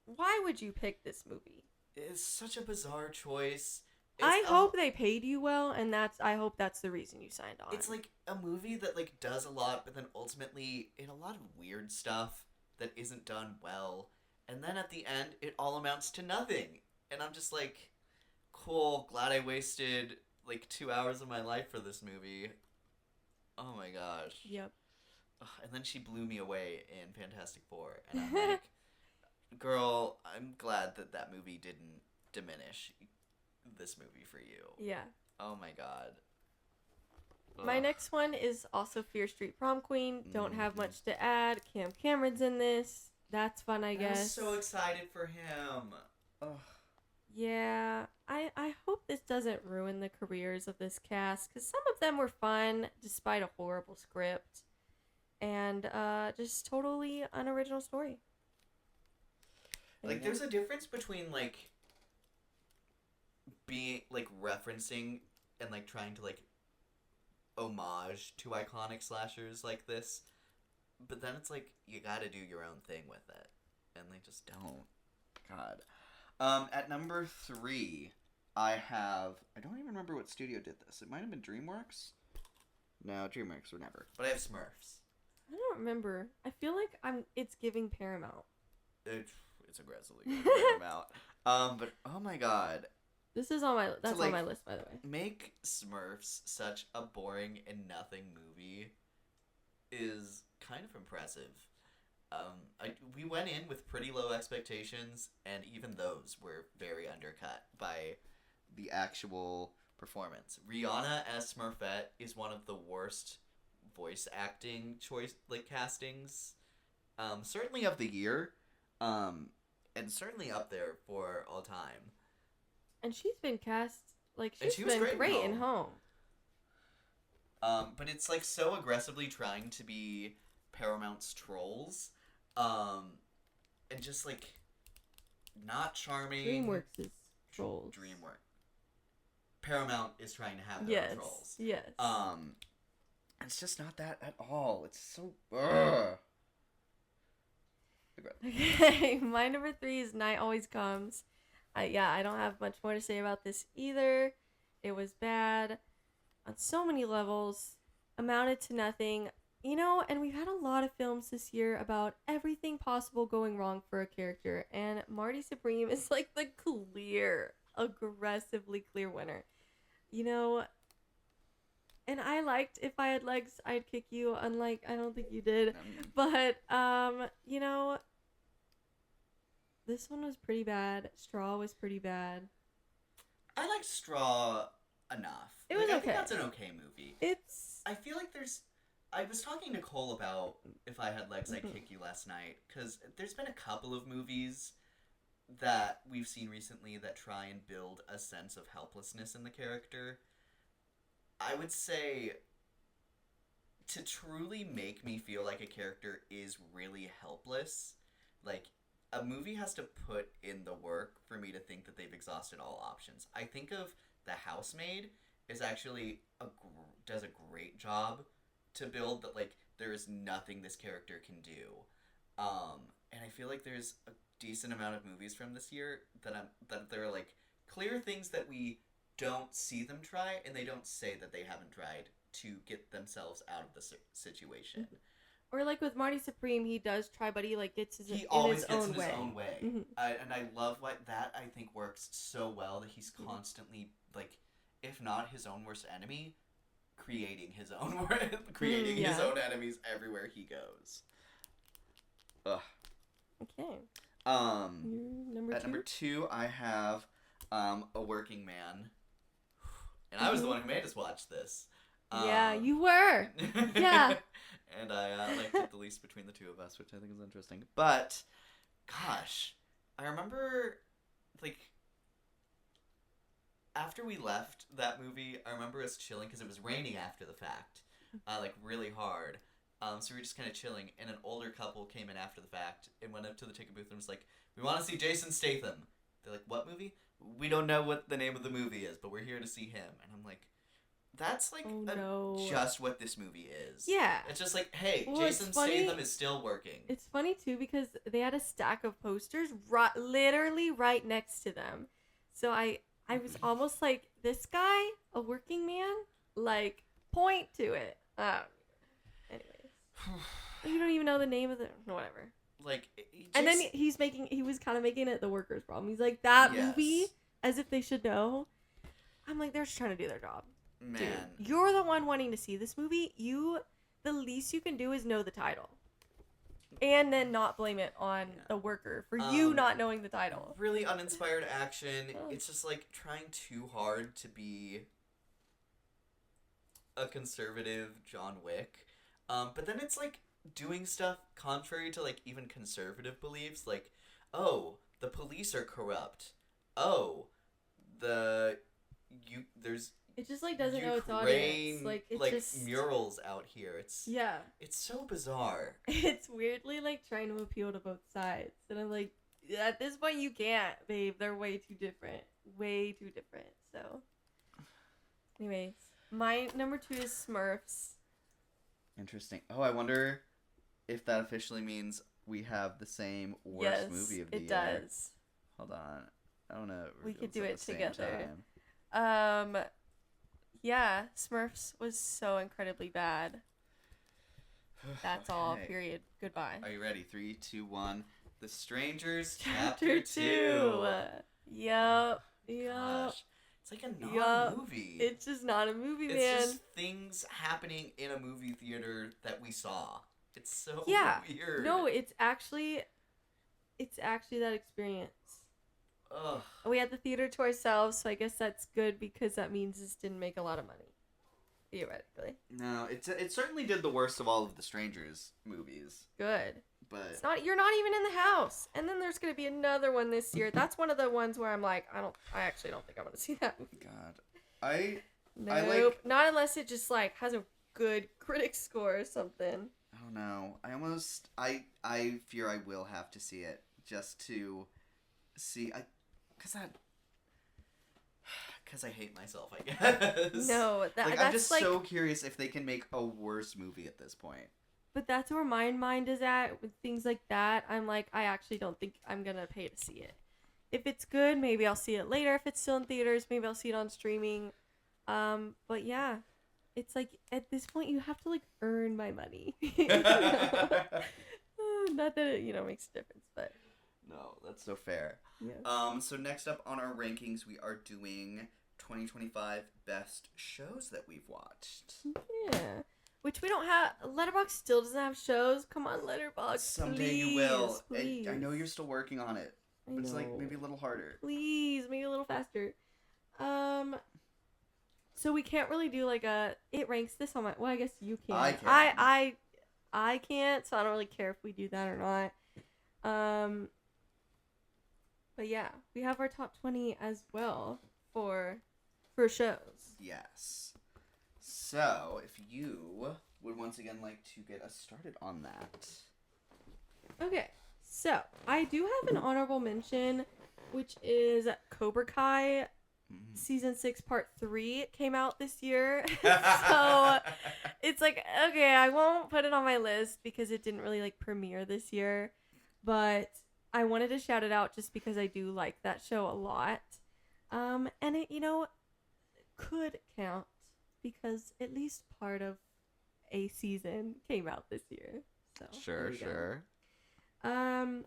Why would you pick this movie? it's such a bizarre choice. I hope they paid you well, and I hope that's the reason you signed on. It's like a movie that like does a lot, but then ultimately in a lot of weird stuff that isn't done well. And then at the end, it all amounts to nothing. And I'm just like, cool, glad I wasted like 2 hours of my life for this movie. Oh my gosh. Yep. Ugh, and then she blew me away in Fantastic Four. And I'm like, girl, I'm glad that that movie didn't diminish this movie for you. Yeah. Oh my god. My Ugh. next one is also Fear Street Prom Queen. Don't have Mhm. much to add. Cam Cameron's in this. That's fun, I I guess. was so excited for him. Ugh. Yeah, I hope this doesn't ruin the careers of this cast because some of them were fun despite a horrible script and just totally unoriginal story. Like, there's a difference between, like, being, like, referencing and, like, trying to, like, homage to iconic slashers like this, but then it's like, you gotta do your own thing with it. And they just don't. God. At number 3, I don't even remember what studio did this. It might have been DreamWorks? No, DreamWorks were never. But I have Smurfs. I don't remember. I feel like it's giving Paramount. It's aggressively giving Paramount. But, oh my god. This is on my that's like, on my list, by the way. Make Smurfs such a boring and nothing movie is kind of impressive. We went in with pretty low expectations, and even those were very undercut by the actual performance. Rihanna as Smurfette is one of the worst voice acting castings, certainly of the year, and certainly up there for all time. And she's been cast And she's she was been great in in Home. But it's like so aggressively trying to be Paramount's Trolls, and just like not charming. DreamWorks is Trolls. DreamWorks. Paramount is trying to have their own Trolls. Yes. It's just not that at all. It's so. Ugh. Okay, my number 3 is Night Always Comes. I don't have much more to say about this either. It was bad on so many levels, amounted to nothing. You know, and we've had a lot of films this year about everything possible going wrong for a character, and Marty Supreme is like the aggressively clear winner. You know, and I liked If I Had Legs, I'd Kick You, unlike I don't think you did. But, you know, this one was pretty bad. Straw was pretty bad. I liked Straw enough. It was I think okay. that's an okay movie. I feel like I was talking to Cole about If I Had Legs, I'd Kick You last night, because there's been a couple of movies that we've seen recently that try and build a sense of helplessness in the character. I would say to truly make me feel like a character is really helpless, like, a movie has to put in the work for me to think that they've exhausted all options. I think of The Housemaid is actually does a great job to build that, like, there is nothing this character can do. And I feel like there's a decent amount of movies from this year that there are, like, clear things that we don't see them try, and they don't say that they haven't tried to get themselves out of the situation. Or like with Marty Supreme, he does try, but he like gets He in always his gets own in way. his own way. Mhm. And I love what that, I think, works so well, that he's constantly, like, if not his own worst enemy, creating his own his yeah. own enemies everywhere he goes. Ugh. Okay. At Number number 2, I have A Working Man. And I was the one who made us watch this. Yeah, you were. Yeah. And I liked it the least between the two of us, which I think is interesting. But, gosh, I remember, like, after we left that movie, I remember us chilling, because it was raining after the fact, like, really hard. So we were just kind of chilling, and an older couple came in after the fact and went up to the ticket booth and was like, "We want to see Jason Statham." They're like, "What movie?" "We don't know what the name of the movie is, but we're here to see him." And I'm like, that's, like, just what this movie is. Yeah. It's just like, hey, Well, Jason it's funny- Statham is still working. It's funny too because they had a stack of posters literally right next to them. So I was almost like, this guy, a working man, like, point to it. Anyways, you don't even know the name of the whatever. Like, And then he was kind of making it the workers' problem. He's like, that Yes. movie, as if they should know. I'm like, they're just trying to do their job. man, Dude, you're the one wanting to see this movie. The least you can do is know the title. And then not blame it on the worker for you not knowing the title. really uninspired action. Oh. It's just, like, trying too hard to be a conservative John Wick. But then it's, like, doing stuff contrary to, like, even conservative beliefs. Like, oh, the police are corrupt. Oh, there's It just like doesn't know its Ukraine, audience. Like it's just murals out here. It's so bizarre. It's weirdly like trying to appeal to both sides, and I'm like, at this point you can't, babe. They're way too different. So, anyways, my number 2 is Smurfs. Interesting. Oh, I wonder if that officially means we have the same worst movie of the year. It does. Hold on. I don't know. We could do it together. Yeah, Smurfs was so incredibly bad. That's all. Okay. Period. Goodbye. Are you ready? 3, 2, 1. The Strangers, Chapter 2. Yup. Gosh. It's like a Yup. non-movie. It's just not a movie, It's man. just things happening in a movie theater that we saw. It's so weird. No, it's actually that experience. Ugh. We had the theater to ourselves, so I guess that's good because that means this didn't make a lot of money. Theoretically. No, it certainly did the worst of all of the Strangers movies. Good. But You're not even in the house. And then there's gonna be another one this year. That's one of the ones where I'm like, I actually don't think I'm gonna see that movie. God. Nope. Not unless it just like has a good critic score or something. I don't know. I fear I will have to see it just to see. Because I hate myself, I guess. No, I'm that's just like, so curious if they can make a worse movie at this point. but that's where my mind is at with things like that. I'm like, I actually don't think I'm gonna pay to see it. If it's good, maybe I'll see it later. If it's still in theaters, maybe I'll see it on streaming. But yeah, it's like at this point you have to like earn my money. Not that it makes a difference, but No, that's so fair. yeah. So next up on our rankings, we are doing 2025 best shows that we've watched. Yeah. Which we don't have. Letterboxd still doesn't have shows. Come on, Letterboxd. Someday please, you will. Please. I know you're still working on it, but it's like maybe a little harder. Please, make it a little faster. So we can't really do like it ranks this on my. Well, I guess you can. I can. I can't, so I don't really care if we do that or not. But yeah, we have our top 20 as well for shows. Yes. So if you would once again like to get us started on that. Okay, so I do have an honorable mention, which is Cobra Kai season 6 part 3 came out this year. So it's like, okay, I won't put it on my list because it didn't really like premiere this year, but I wanted to shout it out just because I do like that show a lot. And it, could count because at least part of a season came out this year. So there you go.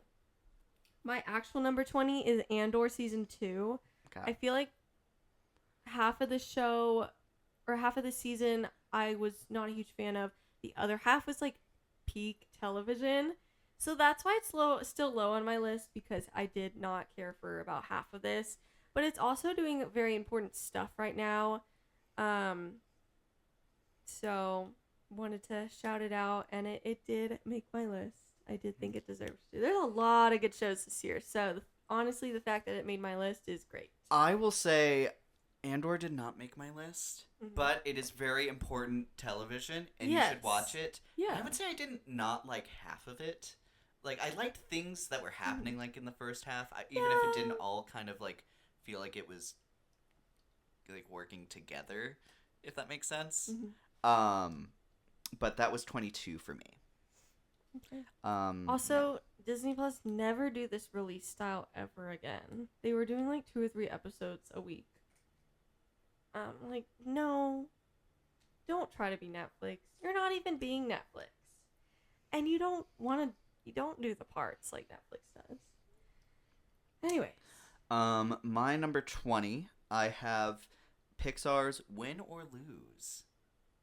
My actual number 20 is Andor season 2. Okay. I feel like half of the show or half of the season I was not a huge fan of. The other half was like peak television. So that's why it's still low on my list, because I did not care for about half of this. But it's also doing very important stuff right now. So wanted to shout it out, and it did make my list. I did think it deserves to. There's a lot of good shows this year. So honestly, the fact that it made my list is great. I will say Andor did not make my list, but it is very important television, and you should watch it. Yeah. I would say I didn't not like half of it. Like, I liked things that were happening, like, in the first half, even if it didn't all kind of, like, feel like it was, like, working together, if that makes sense. But that was 22 for me. Okay. Also, Disney Plus never do this release style ever again. They were doing, like, 2 or 3 episodes a week. Like, no. Don't try to be Netflix. You're not even being Netflix. And you don't do the parts like Netflix does. Anyways. My number 20, I have Pixar's Win or Lose.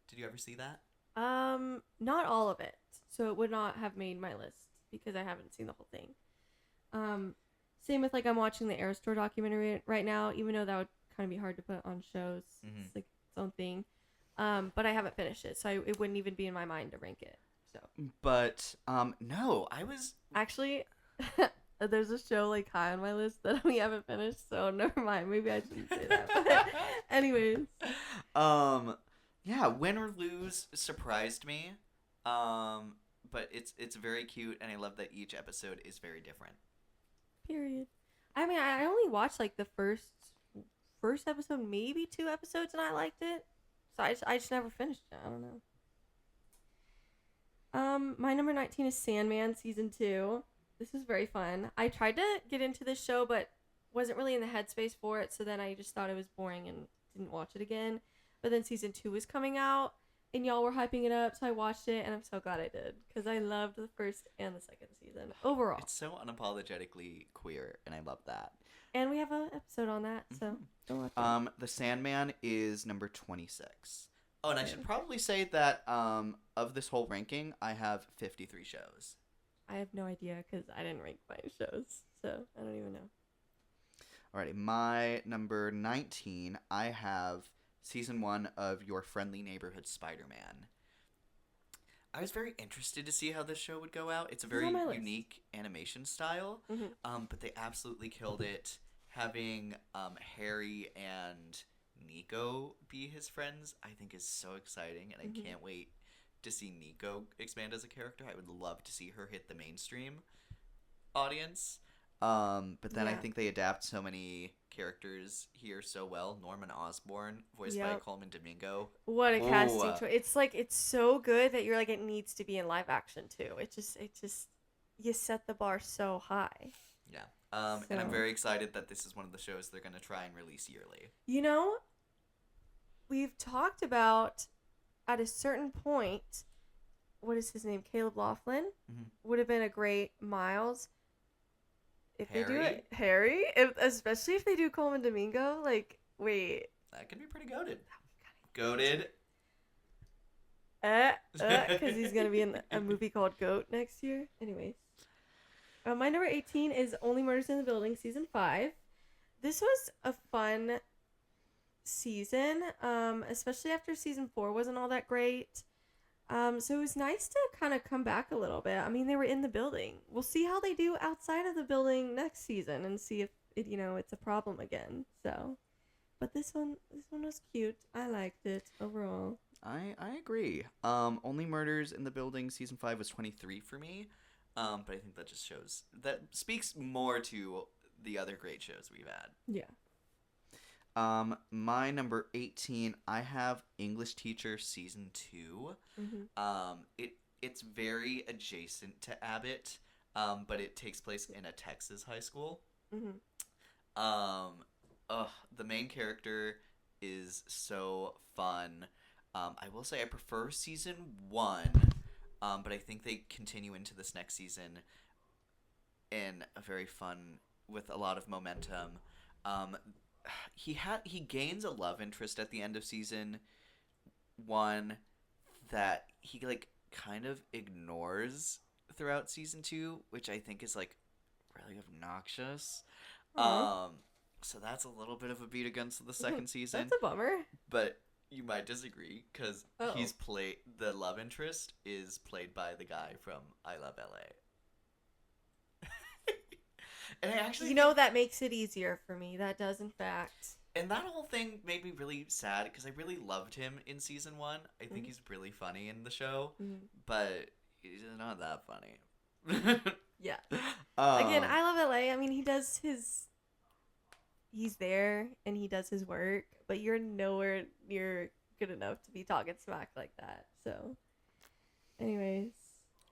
Did you ever see that? Not all of it. So it would not have made my list because I haven't seen the whole thing. Same with, like, I'm watching the Airstore documentary right now, even though that would kind of be hard to put on shows. It's like its own thing. But I haven't finished it, so it wouldn't even be in my mind to rank it. So. But no, I was actually there's a show like high on my list that we haven't finished, so never mind. Maybe I shouldn't say that. But anyways, yeah, Win or Lose surprised me. But it's very cute, and I love that each episode is very different. Period. I mean, I only watched like the first episode, maybe 2 episodes, and I liked it. So I just never finished it. I don't know. My number 19 is Sandman season 2. This is very fun. I tried to get into this show, but wasn't really in the headspace for it. So then I just thought it was boring and didn't watch it again. But then season 2 was coming out, and y'all were hyping it up, so I watched it, and I'm so glad I did, because I loved the first and the second season overall. It's so unapologetically queer, and I love that. And we have an episode on that, so go watch it. The Sandman is number 26. Oh, and I should probably say that of this whole ranking, I have 53 shows. I have no idea, because I didn't rank my shows, so I don't even know. Alrighty, my number 19, I have season 1 of Your Friendly Neighborhood Spider-Man. I was very interested to see how this show would go out. It's a very unique animation style, but they absolutely killed it. Having Harry and Nico be his friends, I think is so exciting, and I can't wait to see Nico expand as a character. I would love to see her hit the mainstream audience. But then I think they adapt so many characters here so well. Norman Osborn, voiced by Coleman Domingo. What a casting choice. It's like, it's so good that you're like, it needs to be in live action too. It just you set the bar so high. Yeah. And I'm very excited that this is one of the shows they're going to try and release yearly. You know, we've talked about at a certain point, what is his name? Caleb Laughlin would have been a great Miles. If Harry? they do it, Harry, especially if they do Coleman Domingo, like, wait. That could be pretty goated. Goated. Because he's going to be in a movie called Goat next year. Anyways. My number 18 is Only Murders in the Building, Season 5. This was a fun season, especially after Season 4 wasn't all that great. So it was nice to kind of come back a little bit. I mean, they were in the building. We'll see how they do outside of the building next season and see if it, it's a problem again. So, but this one was cute. I liked it overall. I agree. Only Murders in the Building season 5 was 23 for me. But I think that just shows that speaks more to the other great shows we've had. Yeah. My number 18, I have English Teacher season 2. It's very adjacent to Abbott, but it takes place in a Texas high school. The main character is so fun. I will say I prefer season 1, but I think they continue into this next season in a very fun, with a lot of momentum. He gains a love interest at the end of season 1 that he like kind of ignores throughout season 2, which I think is like really obnoxious. So that's a little bit of a beat against the second season. That's a bummer. But you might disagree because Oh. the love interest is played by the guy from I Love LA. And I actually that makes it easier for me. That does, in fact. and that whole thing made me really sad because I really loved him in season 1. I think he's really funny in the show, but he's not that funny. Yeah. Again, I love LA. I mean, he's there and he does his work, but you're nowhere near good enough to be talking smack like that. So, anyways.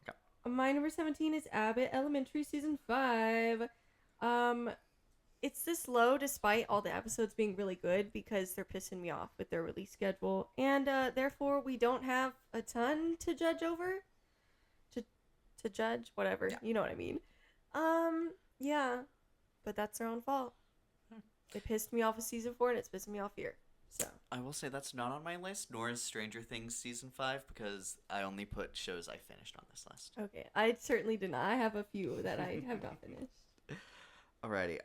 Okay. My number 17 is Abbott Elementary season 5. It's this low despite all the episodes being really good because they're pissing me off with their release schedule, and therefore we don't have a ton to judge over. To judge, whatever, you know what I mean. Yeah, but that's their own fault. It pissed me off with season 4, and it's pissing me off here. So I will say that's not on my list, nor is Stranger Things season 5 because I only put shows I finished on this list. okay, I certainly did not. I have a few that I have not finished. Alrighty.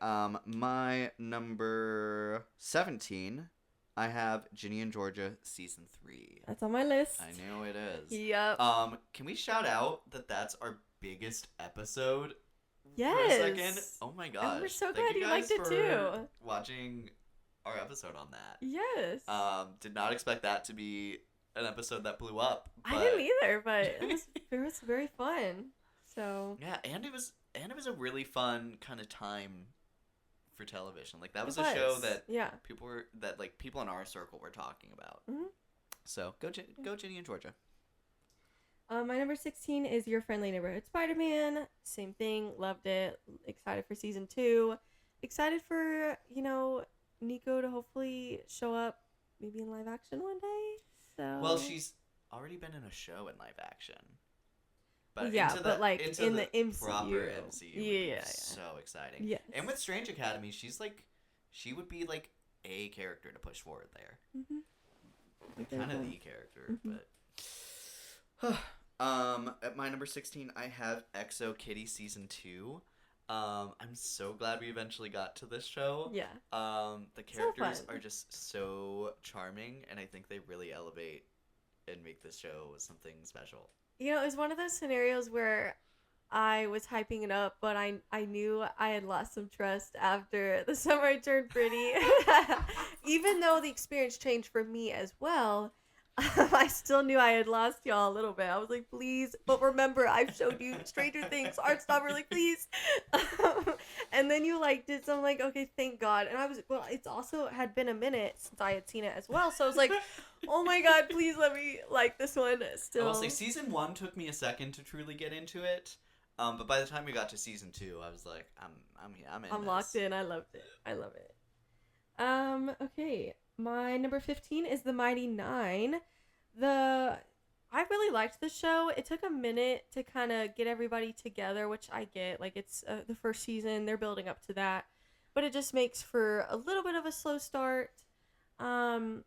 My number 17, I have Ginny and Georgia season 3. That's on my list. I know it is. Yep. Can we shout out that that's our biggest episode? Yes. For a second. Oh my gosh. And we're so Thank glad you guys liked it for too. Watching our episode on that. Yes. Did not expect that to be an episode that blew up. I but- didn't either, but it was very fun. So Yeah, and it was a really fun kind of time for television. Like that was It a show was. that Yeah. people in our circle were talking about. Mhm. So go Ginny and Georgia. My number 16 is Your Friendly Neighborhood Spider-Man. Same thing. Loved it. Excited for season 2. Excited for, Nico to hopefully show up maybe in live action one day. So Well, she's already been in a show in live action. But Yeah, into but, like, into in the MCU. proper MCU would be Yeah. so exciting. Yes. And with Strange Academy, she would be like a character to push forward there. Kind of the character, but at my number 16, I have Exo Kitty season 2. I'm so glad we eventually got to this show. Yeah. The characters fun. are just so charming, and I think they really elevate and make this show something special. It was one of those scenarios where I was hyping it up, but I knew I had lost some trust after the summer I turned pretty. Even though the experience changed for me as well, I still knew I had lost y'all a little bit. I was like, please, but remember, I've showed you Stranger Things, Heartstopper, like, please. And then you did some okay, thank God. And I was, it's also had been a minute since I had seen it as well. So I was like, oh my God, please let me like this one still. I will say season 1 took me a second to truly get into it. But by the time we got to season 2, I was like, I'm in. I'm locked in. I loved it. I love it. Okay. My number 15 is The Mighty Nine. I really liked the show. It took a minute to kind of get everybody together, which I get. It's the first season. They're building up to that. But it just makes for a little bit of a slow start. And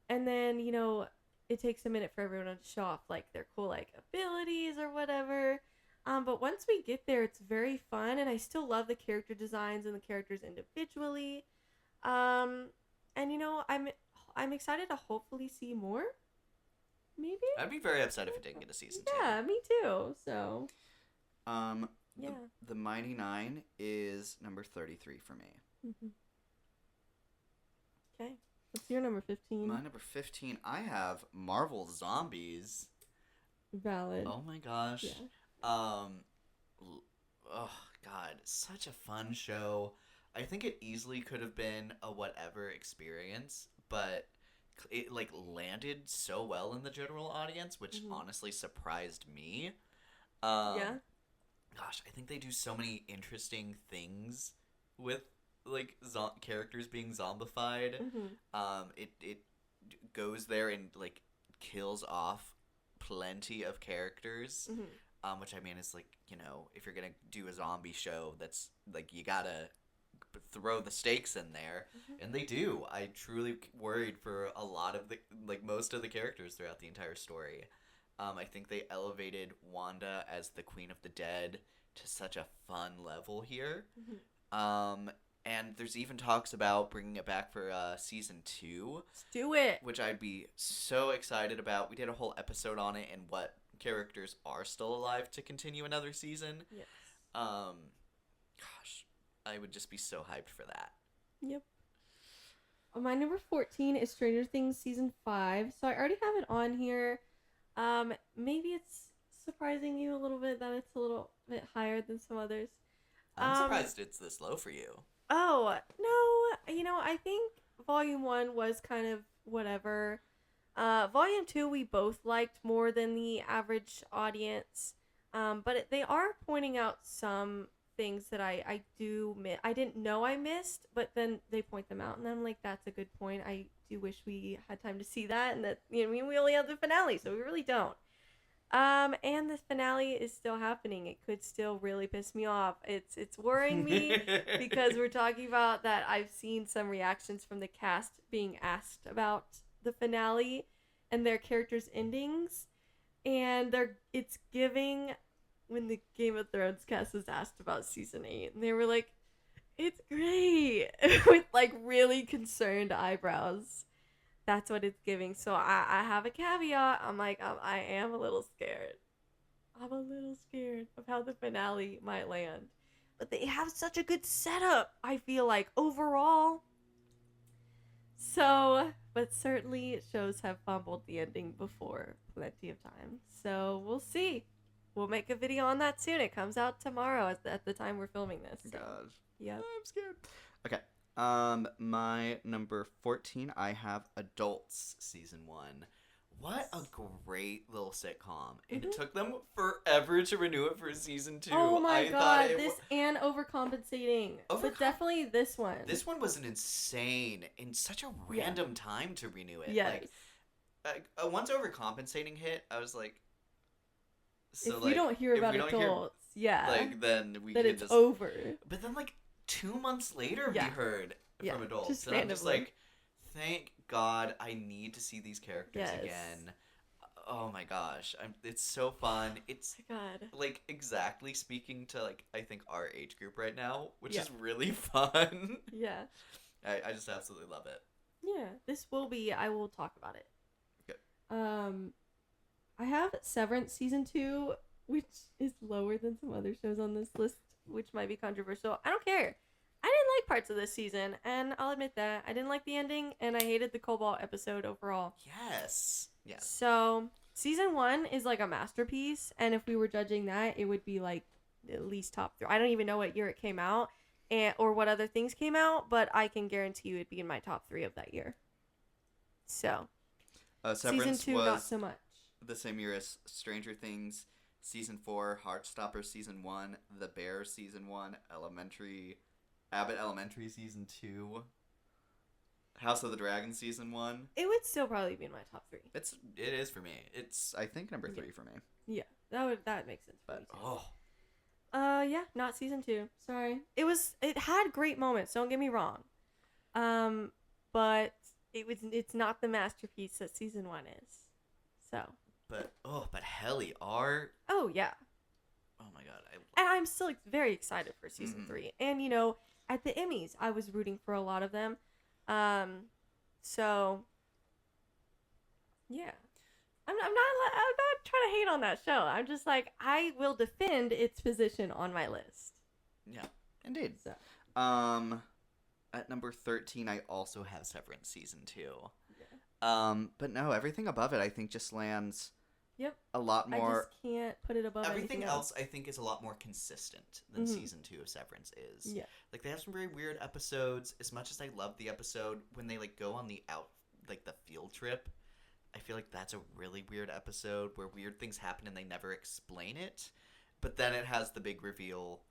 then, it takes a minute for everyone to show off, their cool, abilities or whatever. But once we get there, it's very fun. And I still love the character designs and the characters individually. And, I'm excited to hopefully see more. Maybe? I'd be very upset if it didn't get a season 2. Yeah, me too. So, yeah. The Mighty Nine is number 33 for me. Okay. What's your number 15? My number 15, I have Marvel Zombies. Valid. Oh my gosh. Yeah. Oh god, such a fun show. I think it easily could have been a whatever experience, but it like landed so well in the general audience, which honestly surprised me. Yeah. Gosh, I think they do so many interesting things with like characters being zombified. It goes there and like kills off plenty of characters. Which I mean is like, you know, if you're gonna do a zombie show, that's like you gotta throw the stakes in there, and they do. I truly worried for a lot of the like most of the characters throughout the entire story. I think they elevated Wanda as the Queen of the Dead to such a fun level here. And there's even talks about bringing it back for season 2. Let's do it. Which I'd be so excited about. We did a whole episode on it and what characters are still alive to continue another season. Yes. Gosh, I would just be so hyped for that. Yep. My number 14 is Stranger Things season 5. So I already have it on here. Maybe it's surprising you a little bit that it's a little bit higher than some others. I'm surprised it's this low for you. Oh, no. You know, I think Volume 1 was kind of whatever. Volume 2 we both liked more than the average audience. But they are pointing out some things that I do miss. I didn't know I missed, but then they point them out, and I'm like, that's a good point. I do wish we had time to see that, and that, you know, I mean, we only have the finale, so we really don't. And the finale is still happening. It could still really piss me off. It's worrying me because we're talking about that. I've seen some reactions from the cast being asked about the finale and their characters' endings, and it's giving when the Game of Thrones cast was asked about season 8, and they were like, it's great with like really concerned eyebrows. That's what it's giving. So I have a caveat. I'm like, I am a little scared. I'm a little scared of how the finale might land. But they have such a good setup, I feel like, overall. So, but certainly shows have fumbled the ending before plenty of times. So we'll see. We'll make a video on that soon. It comes out tomorrow at the time we're filming this. So. Gosh. Yep. I'm scared. Okay. My number 14, I have Adults season 1. What a great little sitcom. And it took them forever to renew it for season 2. Oh my I god, this and overcompensating. But definitely this one. This one was an insane, in such a random time to renew it. Yes. Like, once overcompensating hit, I was like, so if like, we don't hear about Adults, like, then we then can it's just over. But then like 2 months later, we heard from Adults, just and I'm just randomly. like, thank God, I need to see these characters Yes. again. Oh my gosh, it's so fun. It's Oh my god. like exactly speaking to like I think our age group right now, which Yeah. is really fun. Yeah. I just absolutely love it. Yeah. This will be. I will talk about it. Okay. I have Severance season 2, which is lower than some other shows on this list, which might be controversial. I don't care. I didn't like parts of this season, and I'll admit that. I didn't like the ending, and I hated the Cobalt episode overall. Yes. So, season 1 is like a masterpiece, and if we were judging that, it would be like at least top 3. I don't even know what year it came out, or what other things came out, but I can guarantee you it'd be in my top 3 of that year. So, Severance season 2, was not so much. the same year as Stranger Things season 4, Heartstopper season 1, The Bear season 1, Abbott Elementary season 2, House of the Dragon season 1. It would still probably be in my top 3. It is for me. It's I think number 3 for me. Yeah, that makes sense. For But me too. oh, Not season 2. Sorry. It had great moments. Don't get me wrong. But it's not the masterpiece that season 1 is. So. but Helly are. Oh yeah. Oh my god, And I'm still very excited for season 3. And you know, at the Emmys, I was rooting for a lot of them. So. Yeah. I'm not trying to hate on that show. I'm just like, I will defend its position on my list. yeah, indeed. So. At number 13, I also have Severance Season 2. Yeah. But no, everything above it I think just lands Yep. a lot I more. just can't put it above Everything anything else I think is a lot more consistent than Mhm. Season 2 of Severance is. Yeah. Like, they have some very weird episodes. As much as I love the episode, when they, like, go on the the field trip, I feel like that's a really weird episode where weird things happen and they never explain it. But then it has the big reveal,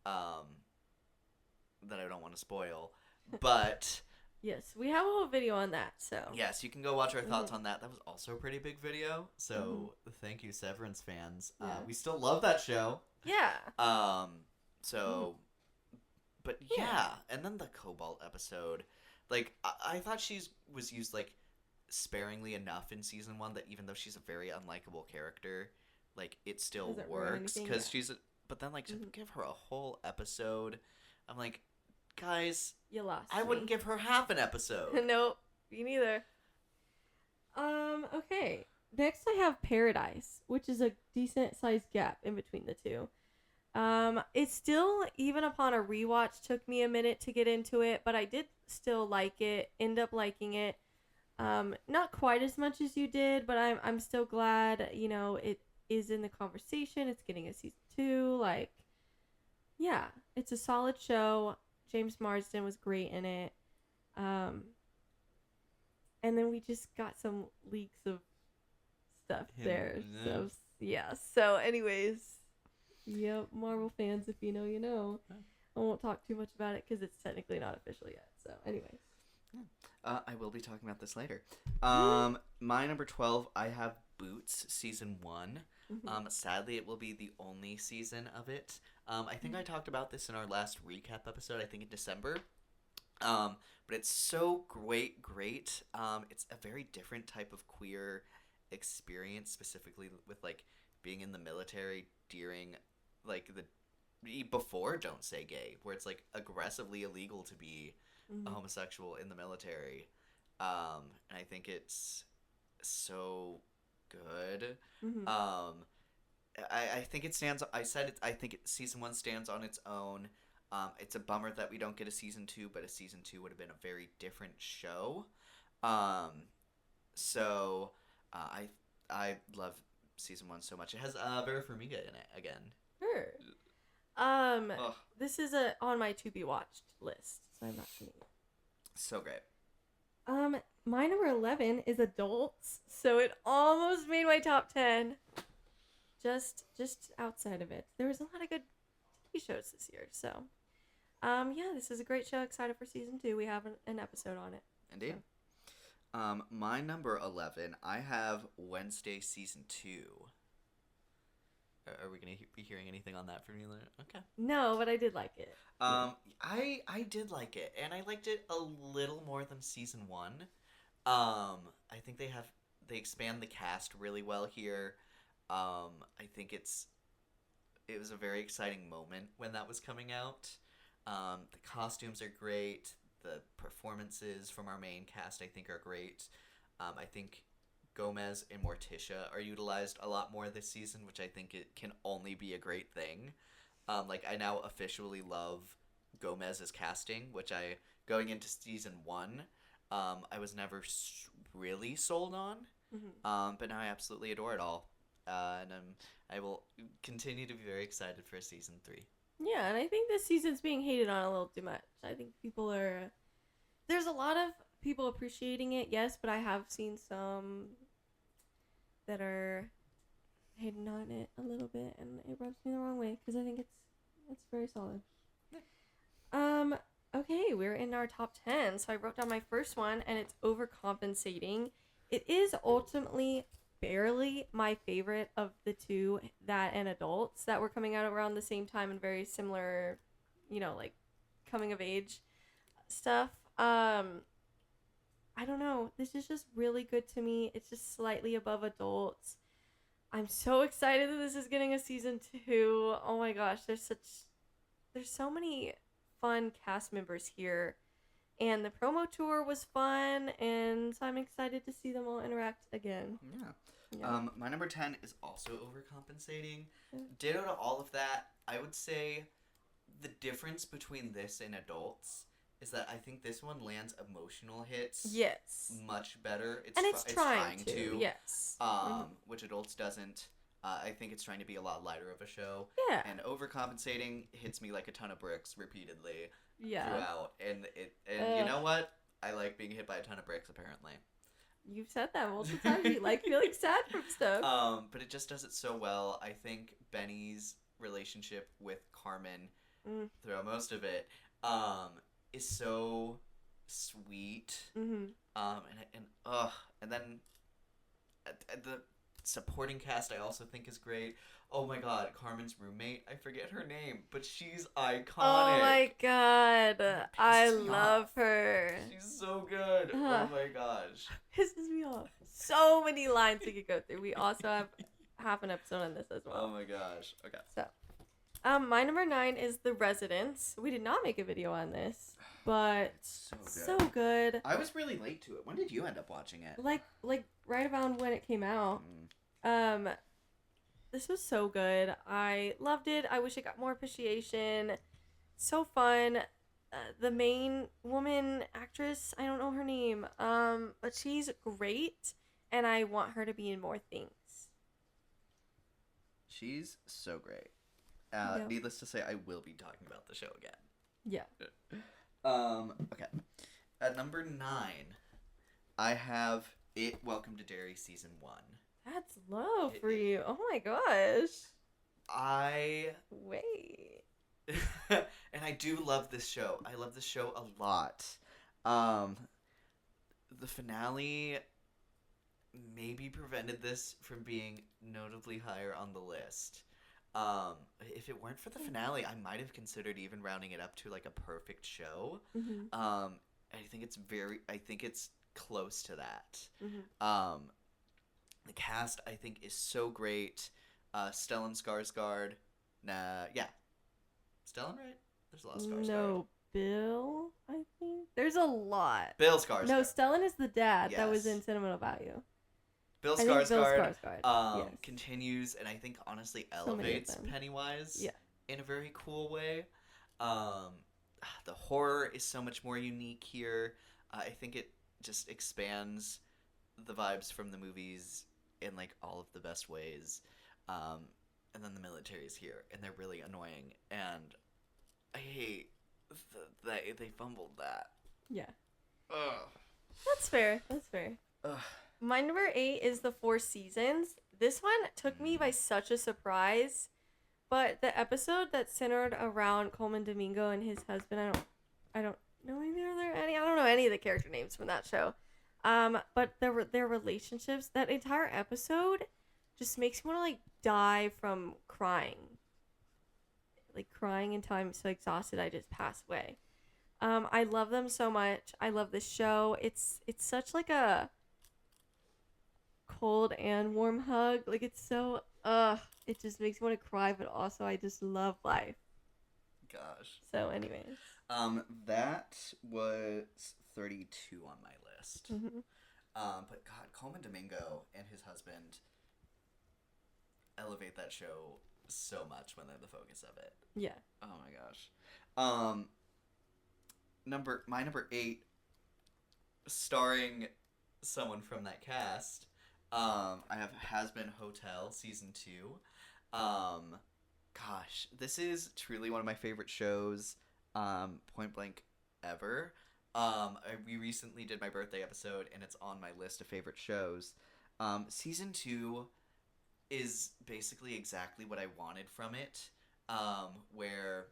that I don't want to spoil. But Yes, we have a whole video on that. So yes, you can go watch our thoughts on that. That was also a pretty big video. So thank you, Severance fans. Yeah. We still love that show. yeah, So, but yeah, and then the Cobalt episode, like I thought she was used like sparingly enough in season 1 that even though she's a very unlikable character, like it still Doesn't ruin works anything, because yeah. she's. But then like to give her a whole episode, I'm like, guys, you lost. I wouldn't give her half an episode. Nope, me neither. Okay. Next, I have Paradise, which is a decent sized gap in between the two. It still, even upon a rewatch, took me a minute to get into it, but I did still like it. End up liking it. Not quite as much as you did, but I'm still glad. It is in the conversation. It's getting a season 2. Like, yeah, it's a solid show. James Marsden was great in it. And then we just got some leaks of stuff there. So, yeah. So, anyways, yep, Marvel fans, if you know, you know. I won't talk too much about it because it's technically not official yet. So, anyways. I will be talking about this later. My number 12, I have Boots Season 1. Sadly, it will be the only season of it. I think I talked about this in our last recap episode, I think in December. But it's so great. It's a very different type of queer experience, specifically with, like, being in the military during, like, before Don't Say Gay, where it's, like, aggressively illegal to be a homosexual in the military. And I think it's so good. I think it stands. I think season 1 stands on its own. It's a bummer that we don't get a season 2, but a season 2 would have been a very different show. So I love season 1 so much. It has Vera Farmiga in it again. Sure. Ugh. This is on my to be watched list, so I'm not seeing it. So great. My number 11 is Adults, so it almost made my top 10. Just outside of it. There was a lot of good TV shows this year, so yeah, this is a great show. Excited for season 2. We have an episode on it. Indeed. My number 11, I have Wednesday season 2. Are we gonna be hearing anything on that from you later? Okay. No, but I did like it. I did like it, and I liked it a little more than season 1. I think they expand the cast really well here. I think it was a very exciting moment when that was coming out. The costumes are great. The performances from our main cast, I think, are great. I think Gomez and Morticia are utilized a lot more this season, which I think it can only be a great thing. Like, I now officially love Gomez's casting, which going into season 1, I was never really sold on. But now I absolutely adore it all. And I will continue to be very excited for season 3. Yeah, and I think this season's being hated on a little too much. I think there's a lot of people appreciating it, yes, but I have seen some that are hating on it a little bit, and it rubs me the wrong way because I think it's very solid. Okay, we're in our top 10. So I wrote down my first one, and it's Overcompensating. It is ultimately barely my favorite of the two, that and Adults, that were coming out around the same time and very similar, like coming of age stuff. I don't know. This is just really good to me. It's just slightly above Adults. I'm so excited that this is getting a season 2. Oh my gosh, there's so many fun cast members here. And the promo tour was fun, and so I'm excited to see them all interact again. Yeah. My number 10 is also Overcompensating. Ditto to all of that. I would say the difference between this and Adults is that I think this one lands emotional hits Yes. much better. And it's trying to. Yes. Which Adults doesn't. I think it's trying to be a lot lighter of a show. Yeah. And overcompensating hits me like a ton of bricks repeatedly Yeah. throughout. And you know what? I like being hit by a ton of bricks, apparently. You've said that multiple times. You like feeling sad from stuff. But it just does it so well. I think Benny's relationship with Carmen throughout most of it is so sweet. Mm-hmm. And then the supporting cast I also think is great. Oh my god, Carmen's roommate, I forget her name, but she's iconic. Oh my god. I Pisses me love off. her. She's so good. Oh my gosh. Pisses me off. So many lines we could go through. We also have half an episode on this as Oh well. my gosh. Okay. So, my number 9 is The Residence. We did not make a video on this, but so good. I was really late to it. When did you end up watching it? Like right around when it came out. This was so good. I loved it. I wish it got more appreciation. So fun. The main woman actress, I don't know her name, but she's great, and I want her to be in more things. She's so great. Yeah. Needless to say, I will be talking about the show again. Yeah. Okay. At number 9, I have It Welcome to Derry Season 1. That's low for you. Oh my gosh. Wait. And I do love this show. I love this show a lot. The finale maybe prevented this from being notably higher on the list. If it weren't for the finale, I might have considered even rounding it up to like a perfect show. Mm-hmm. I think it's close to that. Mm-hmm. The cast I think is so great. Stellan Skarsgård. Stellan, right? There's a lot of Skarsgård. No, Bill, I think. There's a lot. Bill Skarsgård. No, Stellan is the dad that was Yes. in Sentimental Value. Bill I think Bill Skarsgård, Skarsgård, yes. continues and I think honestly So many of elevates them. Pennywise Yeah. in a very cool way. The horror is so much more unique here. I think it just expands the vibes from the movies in like all of the best ways. And then the military is here and they're really annoying and I hate that they fumbled that. Yeah. Ugh. That's fair. That's fair. Ugh. My number 8 is The Four Seasons. This one took me by such a surprise, but the episode that centered around Coleman Domingo and his husband, I don't know I don't know any of the character names from that show. But their relationships, that entire episode just makes me want to like die from crying. Like crying until I'm so exhausted I just pass away. I love them so much. I love this show. It's such like a cold and warm hug. Like it's so it just makes me want to cry, but also I just love life. Gosh. So anyways. That was 32 on my list. Mm-hmm. But God, Coleman Domingo and his husband elevate that show so much when they're the focus of it. Yeah. Oh my gosh. My number 8, starring someone from that cast. I have Has Been Hotel season 2. Gosh, this is truly one of my favorite shows, point blank ever. We recently did my birthday episode, and it's on my list of favorite shows. Season 2 is basically exactly what I wanted from it, where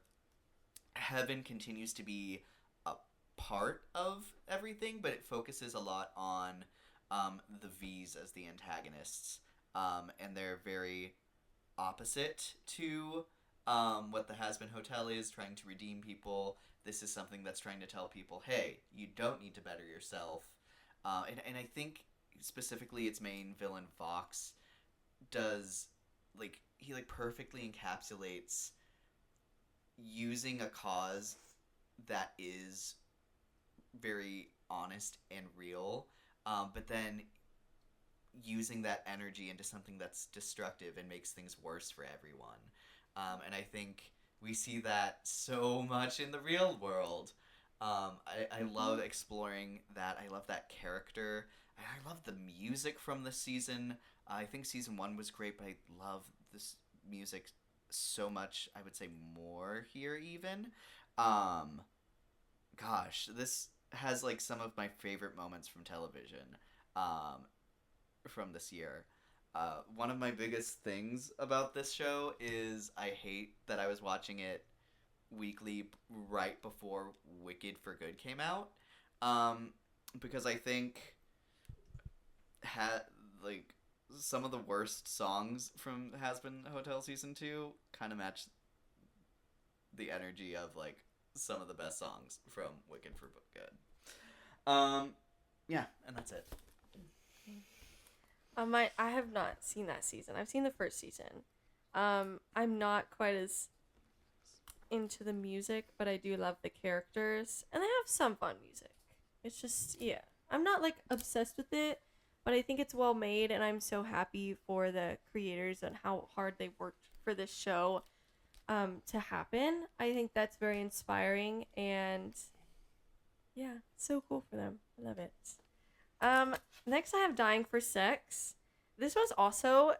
heaven continues to be a part of everything, but it focuses a lot on the V's as the antagonists, and they're very opposite to what the Has Been Hotel is, trying to redeem people. This is something that's trying to tell people, hey, you don't need to better yourself. And I think specifically its main villain, Vox, does, like, he, like, perfectly encapsulates using a cause that is very honest and real, but then using that energy into something that's destructive and makes things worse for everyone. And I think we see that so much in the real world. I love exploring that. I love that character. I love the music from this season. I think season 1 was great, but I love this music so much. I would say more here even. Gosh, this has like some of my favorite moments from television from this year. One of my biggest things about this show is I hate that I was watching it weekly right before Wicked for Good came out, because I think like some of the worst songs from Hazbin Hotel season 2 kind of match the energy of like some of the best songs from Wicked for Good. Yeah, and that's it. I have not seen that season. I've seen the first season. I'm not quite as into the music, but I do love the characters, and they have some fun music. It's just, yeah, I'm not like obsessed with it, but I think it's well made, and I'm so happy for the creators and how hard they worked for this show to happen. I think that's very inspiring, and yeah, so cool for them. I love it. Next I have Dying for Sex. This was also,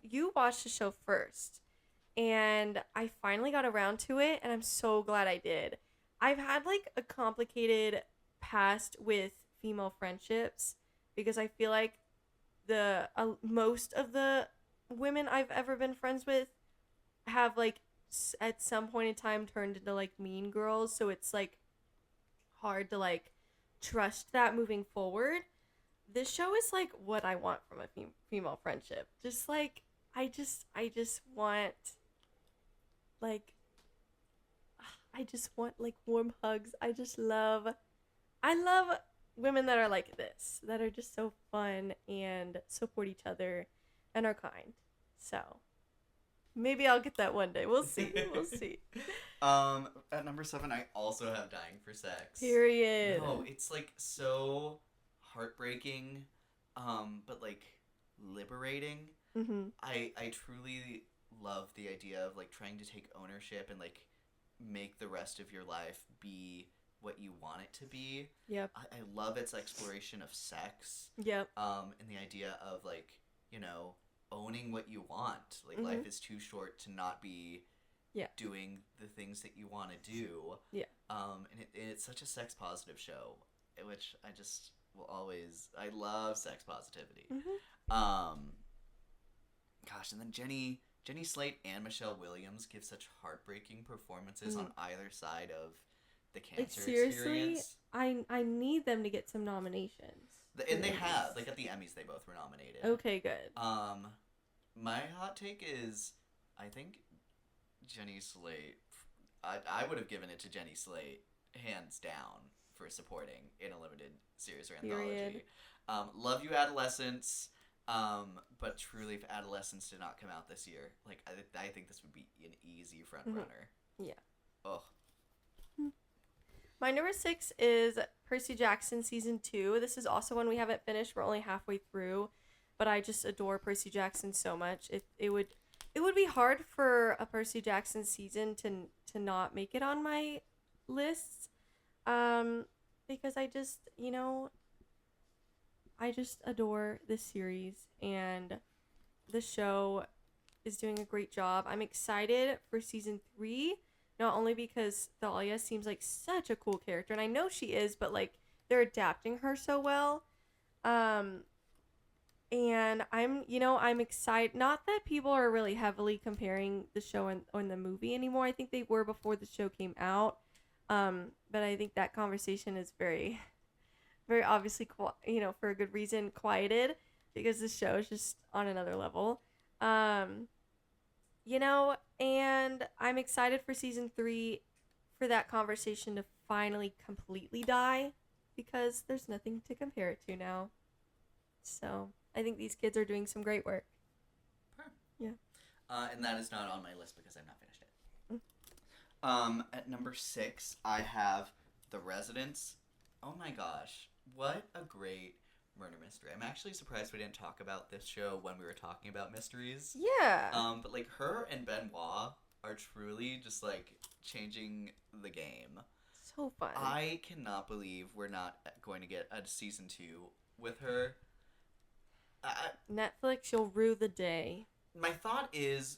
you watched the show first, and I finally got around to it, and I'm so glad I did. I've had like a complicated past with female friendships because I feel like the most of the women I've ever been friends with have like at some point in time turned into like mean girls, so it's like hard to like trust that moving forward. This show is like what I want from a female friendship. Just like I just want like warm hugs. I love women that are like this, that are just so fun and support each other and are kind. So maybe I'll get that one day. We'll see. We'll see. At number 7, I also have Dying for Sex. Period. No, it's like so heartbreaking, but like liberating. Mm-hmm. I truly love the idea of like trying to take ownership and like make the rest of your life be what you want it to be. Yep. I love its exploration of sex. Yep. And the idea of like, owning what you want. Like life is too short to not be doing the things that you want to do. Yeah. And it's such a sex positive show, which I just will always, I love sex positivity. Gosh, and then Jenny Slate and Michelle Williams give such heartbreaking performances on either side of the cancer seriously, experience. I need them to get some nominations. And they have, like at the Emmys, they both were nominated. Okay, good. My hot take is, I think Jenny Slate, I would have given it to Jenny Slate, hands down, for supporting in a limited series or anthology. Period. Love you, Adolescence. But truly, if Adolescence did not come out this year, like I think this would be an easy front runner. Yeah. Oh. My number 6 is Percy Jackson Season 2. This is also one we haven't finished. We're only halfway through, but I just adore Percy Jackson so much. It would be hard for a Percy Jackson season to not make it on my list, because I just adore this series, and the show is doing a great job. I'm excited for Season 3. Not only because Thalia seems like such a cool character, and I know she is, but like they're adapting her so well. And I'm excited. Not that people are really heavily comparing the show and the movie anymore. I think they were before the show came out. But I think that conversation is very, very obviously, for a good reason, quieted, because the show is just on another level. And I'm excited for Season 3 for that conversation to finally completely die, because there's nothing to compare it to now. So I think these kids are doing some great work. Yeah. And that is not on my list because I've not finished it. At number 6, I have The Residence. Oh my gosh, what a great murder mystery. I'm actually surprised we didn't talk about this show when we were talking about mysteries. Yeah. But like her and Benoit are truly just like changing the game. So fun. I cannot believe we're not going to get a season 2 with her. Netflix, you'll rue the day. My thought is,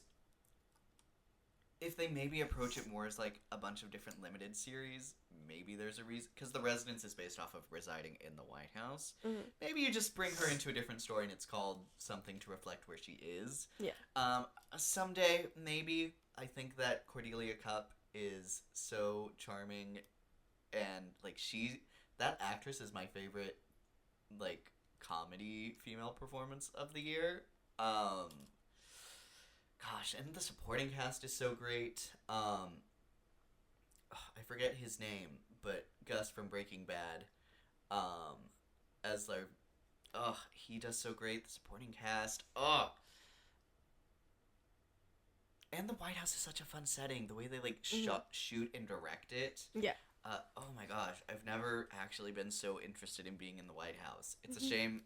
if they maybe approach it more as like a bunch of different limited series, maybe there's a reason. Because The Residence is based off of residing in the White House. Mhm. Maybe you just bring her into a different story and it's called something to reflect where she is. Yeah. Someday, maybe. I think that Cordelia Cup is so charming, and like that actress is my favorite, like, comedy female performance of the year. Gosh, and the supporting cast is so great. I forget his name, but Gus from Breaking Bad, as their, he does so great. The supporting cast, and the White House is such a fun setting. The way they like shoot and direct it. Yeah. Oh my gosh, I've never actually been so interested in being in the White House. It's a shame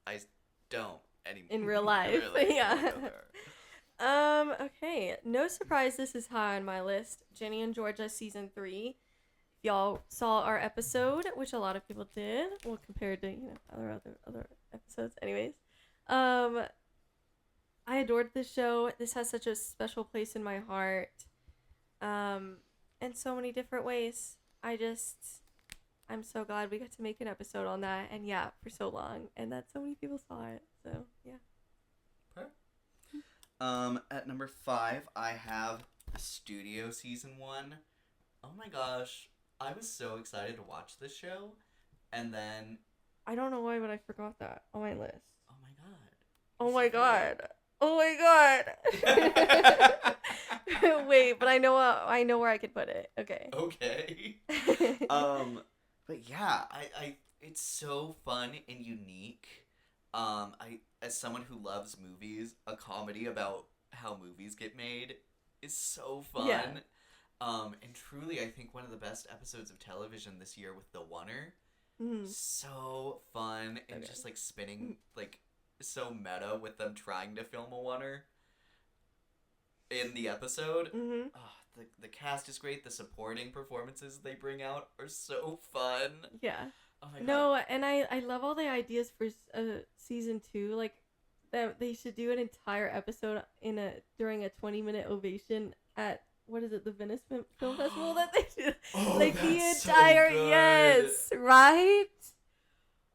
I don't anymore. In real life, Really, yeah. over. Okay. No surprise this is high on my list. Jenny and Georgia season 3. If y'all saw our episode, which a lot of people did, well, compared to, other episodes. Anyways. I adored this show. This has such a special place in my heart. In so many different ways. I'm so glad we got to make an episode on that. And yeah, for so long. And that so many people saw it. So, yeah. At number 5, I have The Studio season 1. Oh my gosh, I was so excited to watch this show, and then I don't know why, but I forgot that on my list. oh my god. Oh my god. Oh my god. Wait, but I know where I could put it. Okay. Okay. But yeah, I it's so fun and unique. As someone who loves movies, a comedy about how movies get made is so fun. Yeah. And truly, I think one of the best episodes of television this year with The Oneer. Mhm. So fun and Okay. just like spinning, like so meta with them trying to film a Oneer in the episode. Mhm. Oh, the cast is great. The supporting performances they bring out are so fun. Yeah. Oh my god. No, and I love all the ideas for season 2. Like that they should do an entire episode during a 20-minute ovation at what is it, the Venice Film Festival that they do. Oh, like the that's so entire good. yes, right?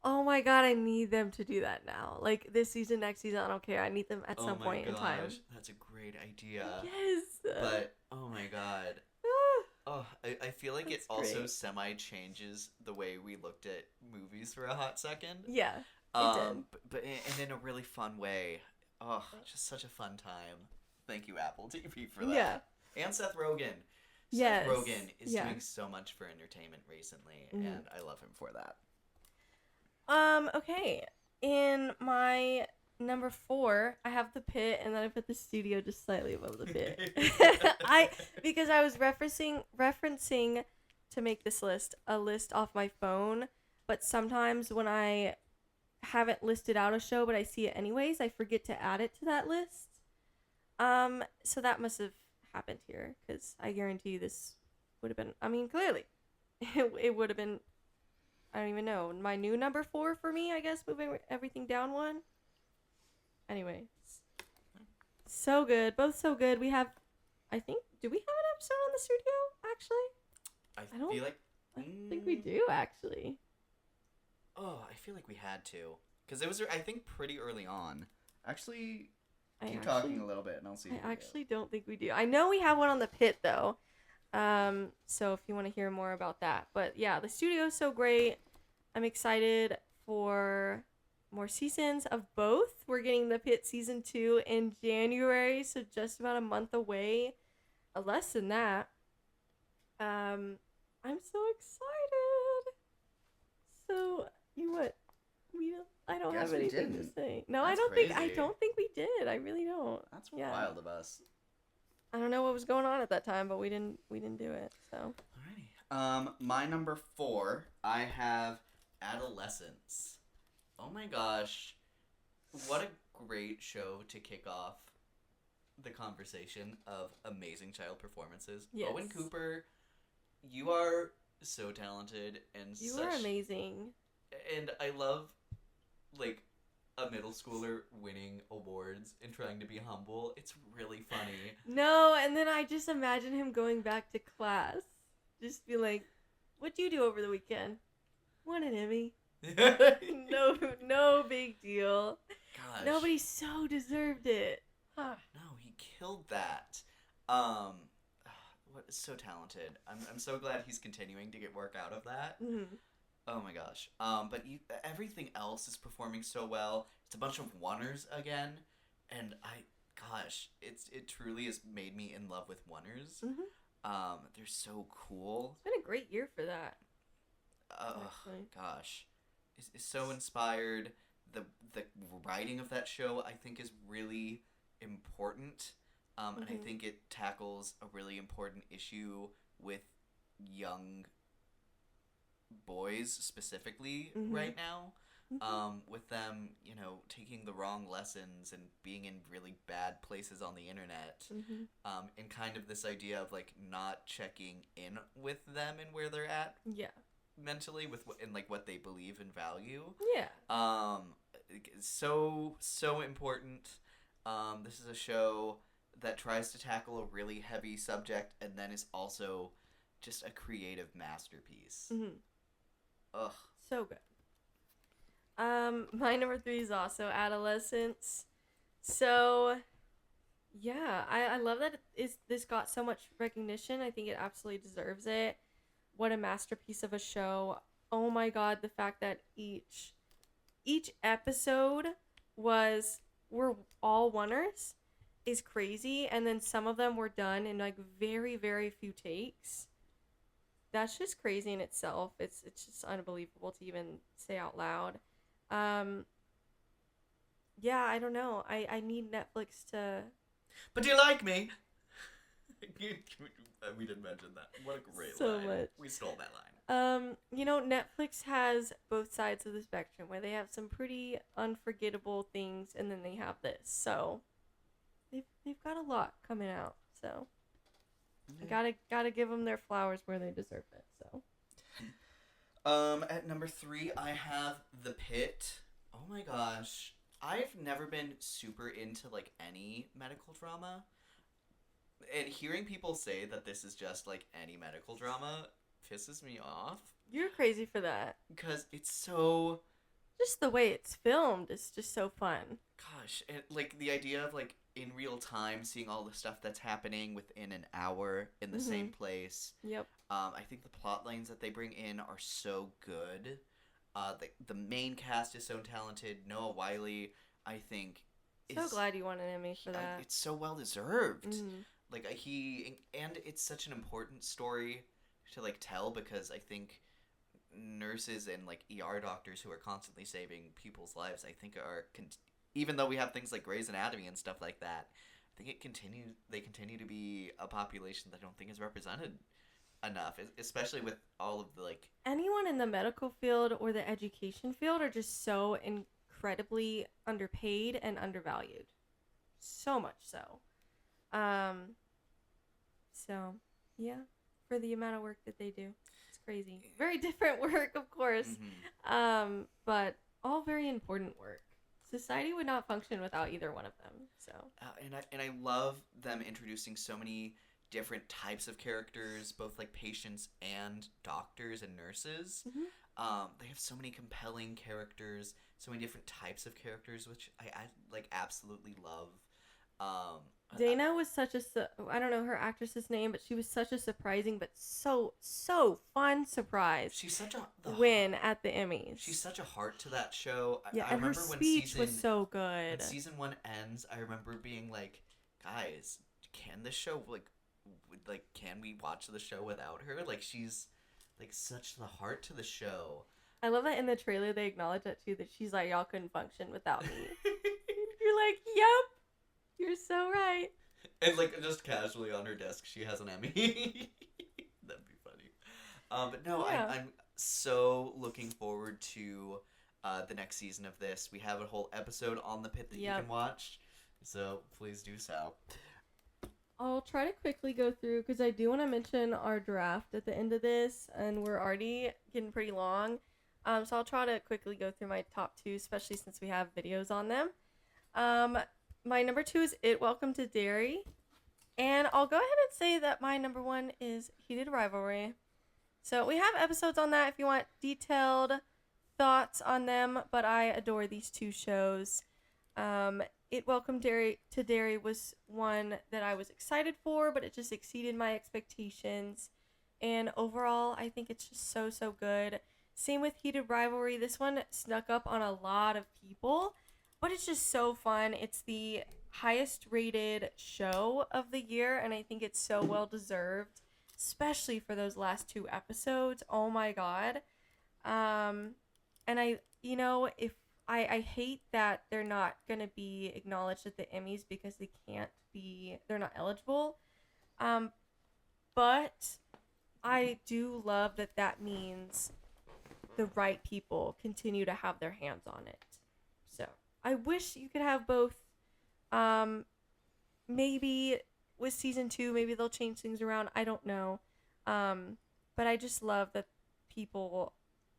Oh my god, I need them to do that now. Like this season, next season, I don't care. I need them at some point in time. That's a great idea. Yes. But oh my god. Ah, Oh, I feel like it That's also great. semi-changes the way we looked at movies for a hot second. yeah. did. But and in a really fun way. Oh, just such a fun time. Thank you, Apple TV, for that. Yeah. And Seth Rogen. Yes. Seth Rogen is Yeah. doing so much for entertainment recently, Mhm. and I love him for that. Okay. In my number 4, I have The Pit, and then I put The Studio just slightly above The Pit. Because I was referencing to make this list a list off my phone, but sometimes when I haven't listed out a show but I see it anyways, I forget to add it to that list. So that must have happened here, because I guarantee you this would have been, I mean, clearly it would have been, I don't even know, my new number 4 for me, I guess, moving everything down one. Anyway, so good, both so good. We have, I think, do we have an episode on The Studio, actually? I don't- feel like I think we do, actually. Oh, I feel like we had to, because it was, I think, pretty early on. Actually, I keep actually- talking a little bit, and I'll see. I if we do. actually don't think we do. I know we have one on The Pit, though. So if you want to hear more about that. But yeah, The Studio is so great. I'm excited for more seasons of both. We're getting The Pit season 2 in January, so just about a month away. Less than that. I'm so excited. So you what? I don't Guess have we anything to didn't. say. No, That's I crazy. don't think we did. I really don't. That's Yeah. wild of us. I don't know what was going on at that time, but we didn't do it. So Alrighty. My number 4, I have Adolescence. Oh my gosh, what a great show to kick off the conversation of amazing child performances. Yes. Owen Cooper, you are so talented and You such... were amazing. And I love, like, a middle schooler winning awards and trying to be humble. It's really funny. No, and then I just imagine him going back to class. Just be like, what'd you do over the weekend? Won an Emmy. No big deal. Gosh. Nobody so deserved it. Huh. No, he killed that. What is so talented. I'm so glad he's continuing to get work out of that. Mhm. Oh my gosh. But everything else is performing so well. It's a bunch of oneers again, and it truly has made me in love with oneers. Mhm. They're so cool. It's been a great year for that. Oh Actually. gosh, it's so inspired. The writing of that show I think is really important. And I Mhm. think it tackles a really important issue with young boys specifically Mhm. right now. Mhm. With them, taking the wrong lessons and being in really bad places on the internet. Mhm. And kind of this idea of like not checking in with them and where they're at Yeah. mentally and like what they believe and value. Yeah. So important. This is a show that tries to tackle a really heavy subject and then is also just a creative masterpiece. Mhm. Ugh. So good. My number 3 is also Adolescence. So, yeah, I love that this got so much recognition. I think it absolutely deserves it. What a masterpiece of a show. Oh my god, the fact that each episode were all oneers is crazy, and then some of them were done in like very, very few takes. That's just crazy in itself. It's just unbelievable to even say out loud. Yeah, I don't know. I need Netflix to... But do you like me? We didn't mention that. What a great So line. much. We stole that line. Netflix has both sides of the spectrum where they have some pretty unforgettable things, and then they have this. So they've got a lot coming out. So I gotta give them their flowers where they deserve it. So. At number 3, I have The Pit. Oh my gosh. I've never been super into, like, any medical drama. And hearing people say that this is just, like, any medical drama pisses me off. You're crazy for that. Because it's so... Just the way it's filmed is just so fun. Gosh, and, like, the idea of, like, in real time seeing all the stuff that's happening within an hour in the same place. Yep. I think the plot lines that they bring in are so good. The main cast is so talented. Noah Wyle, I think, So glad you won an Emmy for that. it's so well deserved. Mhm. Like and it's such an important story to like tell because I think nurses and like ER doctors who are constantly saving people's lives, I think even though we have things like Grey's Anatomy and stuff like that, I think they continue to be a population that I don't think is represented enough, especially with all of the like Anyone in the medical field or the education field are just so incredibly underpaid and undervalued. So much so. So, yeah, for the amount of work that they do. It's crazy. Very different work, of course. But all very important work. Society would not function without either one of them. So, and I love them introducing so many different types of characters, both like patients and doctors and nurses. They have so many compelling characters, so many different types of characters, which I like absolutely love. Dana was such I don't know her actress's name, but she was such a surprising but so fun surprise. She's such a win at the Emmys. She's such a heart to that show. Yeah, I and her remember speech was so good. When season 1 ends, I remember being like, guys, can this show like can we watch the show without her? Like she's like such the heart to the show. I love that in the trailer they acknowledge that too, that she's like, y'all couldn't function without me. You're like, yep, you're so right. And like just casually on her desk, she has an Emmy. That'd be funny. But no, Yeah. I'm so looking forward to the next season of this. We have a whole episode on The Pit that you can watch, so please do so. I'll try to quickly go through because I do want to mention our draft at the end of this, and we're already getting pretty long. So I'll try to quickly go through my top 2, especially since we have videos on them. My number 2 is It Welcome to Derry. And I'll go ahead and say that my number 1 is Heated Rivalry. So we have episodes on that if you want detailed thoughts on them, but I adore these 2 shows. It Welcome to Derry was one that I was excited for, but it just exceeded my expectations. And overall, I think it's just so, so good. Same with Heated Rivalry. This one snuck up on a lot of people, but it's just so fun. It's the highest rated show of the year, and I think it's so well deserved, especially for those last 2 episodes. Oh my god. And I hate that they're not going to be acknowledged at the Emmys because they're not eligible. But I do love that means the right people continue to have their hands on it. So I wish you could have both. Maybe with season 2, maybe they'll change things around. I don't know. But I just love that people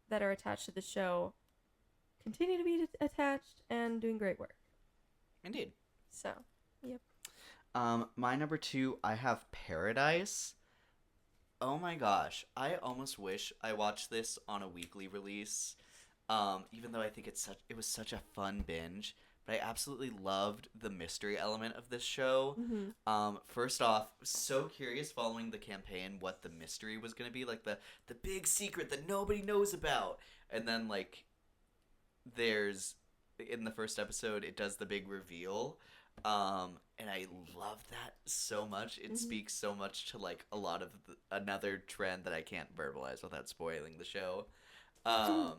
that are attached to the show continue to be attached and doing great work. Indeed. So, yep. My number 2, I have Paradise. Oh my gosh, I almost wish I watched this on a weekly release. Even though I think it was such a fun binge, but I absolutely loved the mystery element of this show. Mm-hmm. First off, so curious following the campaign what the mystery was going to be, like the big secret that nobody knows about. And then there's in the first episode it does the big reveal. And I love that so much. It speaks so much to a lot of another trend that I can't verbalize without spoiling the show. And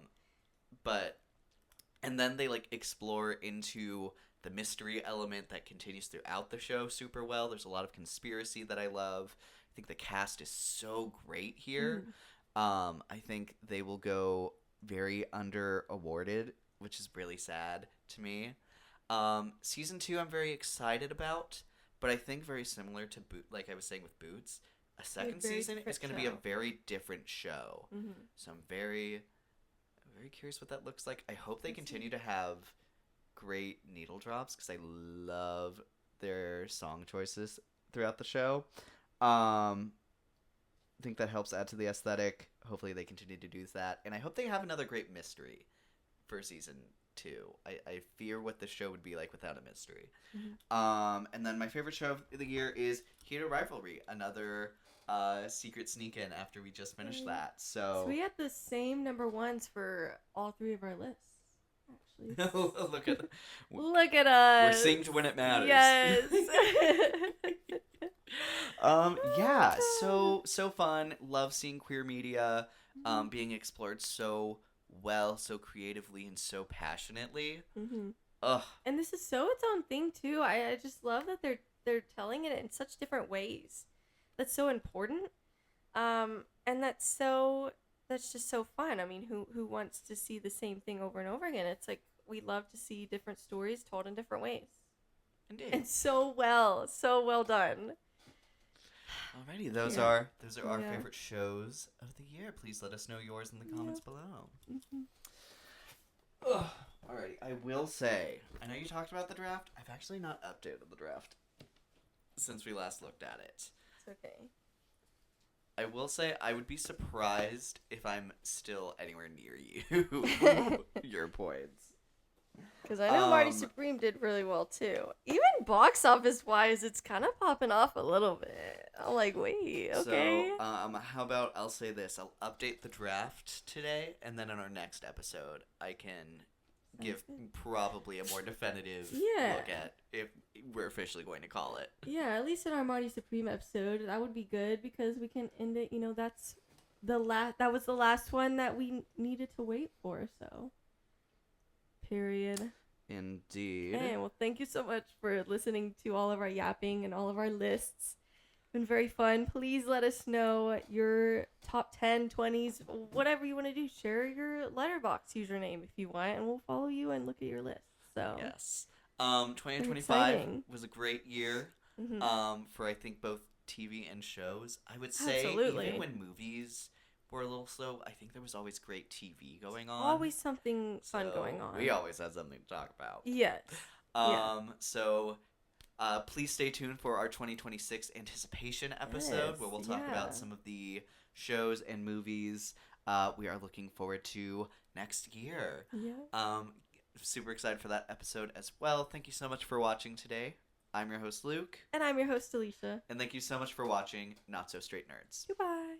then they explore into the mystery element that continues throughout the show super well. There's a lot of conspiracy that I love. I think the cast is so great here. I think they will go very under awarded, which is really sad to me. Season 2 I'm very excited about, but I think very similar to like I was saying with Boots, a second season is going to be a very different show. So I'm very curious what that looks like. I hope they continue to have great needle drops because I love their song choices throughout the show. I think that helps add to the aesthetic. Hopefully they continue to do that, and I hope they have another great mystery for season 2. I fear what the show would be like without a mystery. And then my favorite show of the year is Heated Rivalry, another secret sneak in after we just finished that. So we had the same number 1s for all 3 of our lists, actually. Look at us. We're synced when it matters. Yes. Yeah, so fun. Love seeing queer media being explored so well, so creatively, and so passionately. Ugh. And this is so its own thing too. I just love that they're telling it in such different ways. That's so important. And that's just so fun. I mean, who wants to see the same thing over and over again? It's we love to see different stories told in different ways. Indeed. And so well done. Alrighty, those are our favorite shows of the year. Please let us know yours in the comments below. Alrighty, I will say, I know you talked about the draft. I've actually not updated the draft since we last looked at it. It's okay. I will say I would be surprised if I'm still anywhere near you. Your points. Because I know Marty Supreme did really well too. Even box office wise, it's kind of popping off a little bit. I'm like, wait, okay. So, how about I'll say this: I'll update the draft today, and then in our next episode, I can give probably a more definitive look at if we're officially going to call it. Yeah, at least in our Marty Supreme episode, that would be good because we can end it. That's that was the last one that we needed to wait for. So. Period. Indeed. Okay, well, thank you so much for listening to all of our yapping and all of our lists. It's been very fun. Please let us know your top 10, 20s, whatever you want to do. Share your Letterboxd username if you want, and we'll follow you and look at your list. So yes. 2025 was a great year. for I think both TV and shows. I would say Absolutely. even when movies were a little slow, I think there was always great TV going on. Always something fun So going on. We always had something to talk about. Yes. So please stay tuned for our 2026 anticipation episode Yes, where we'll talk yeah. about some of the shows and movies we are looking forward to next year. Yeah. Super excited for that episode as well. Thank you so much for watching today. I'm your host, Luke. And I'm your host, Alicia. And thank you so much for watching Not So Straight Nerds. Goodbye.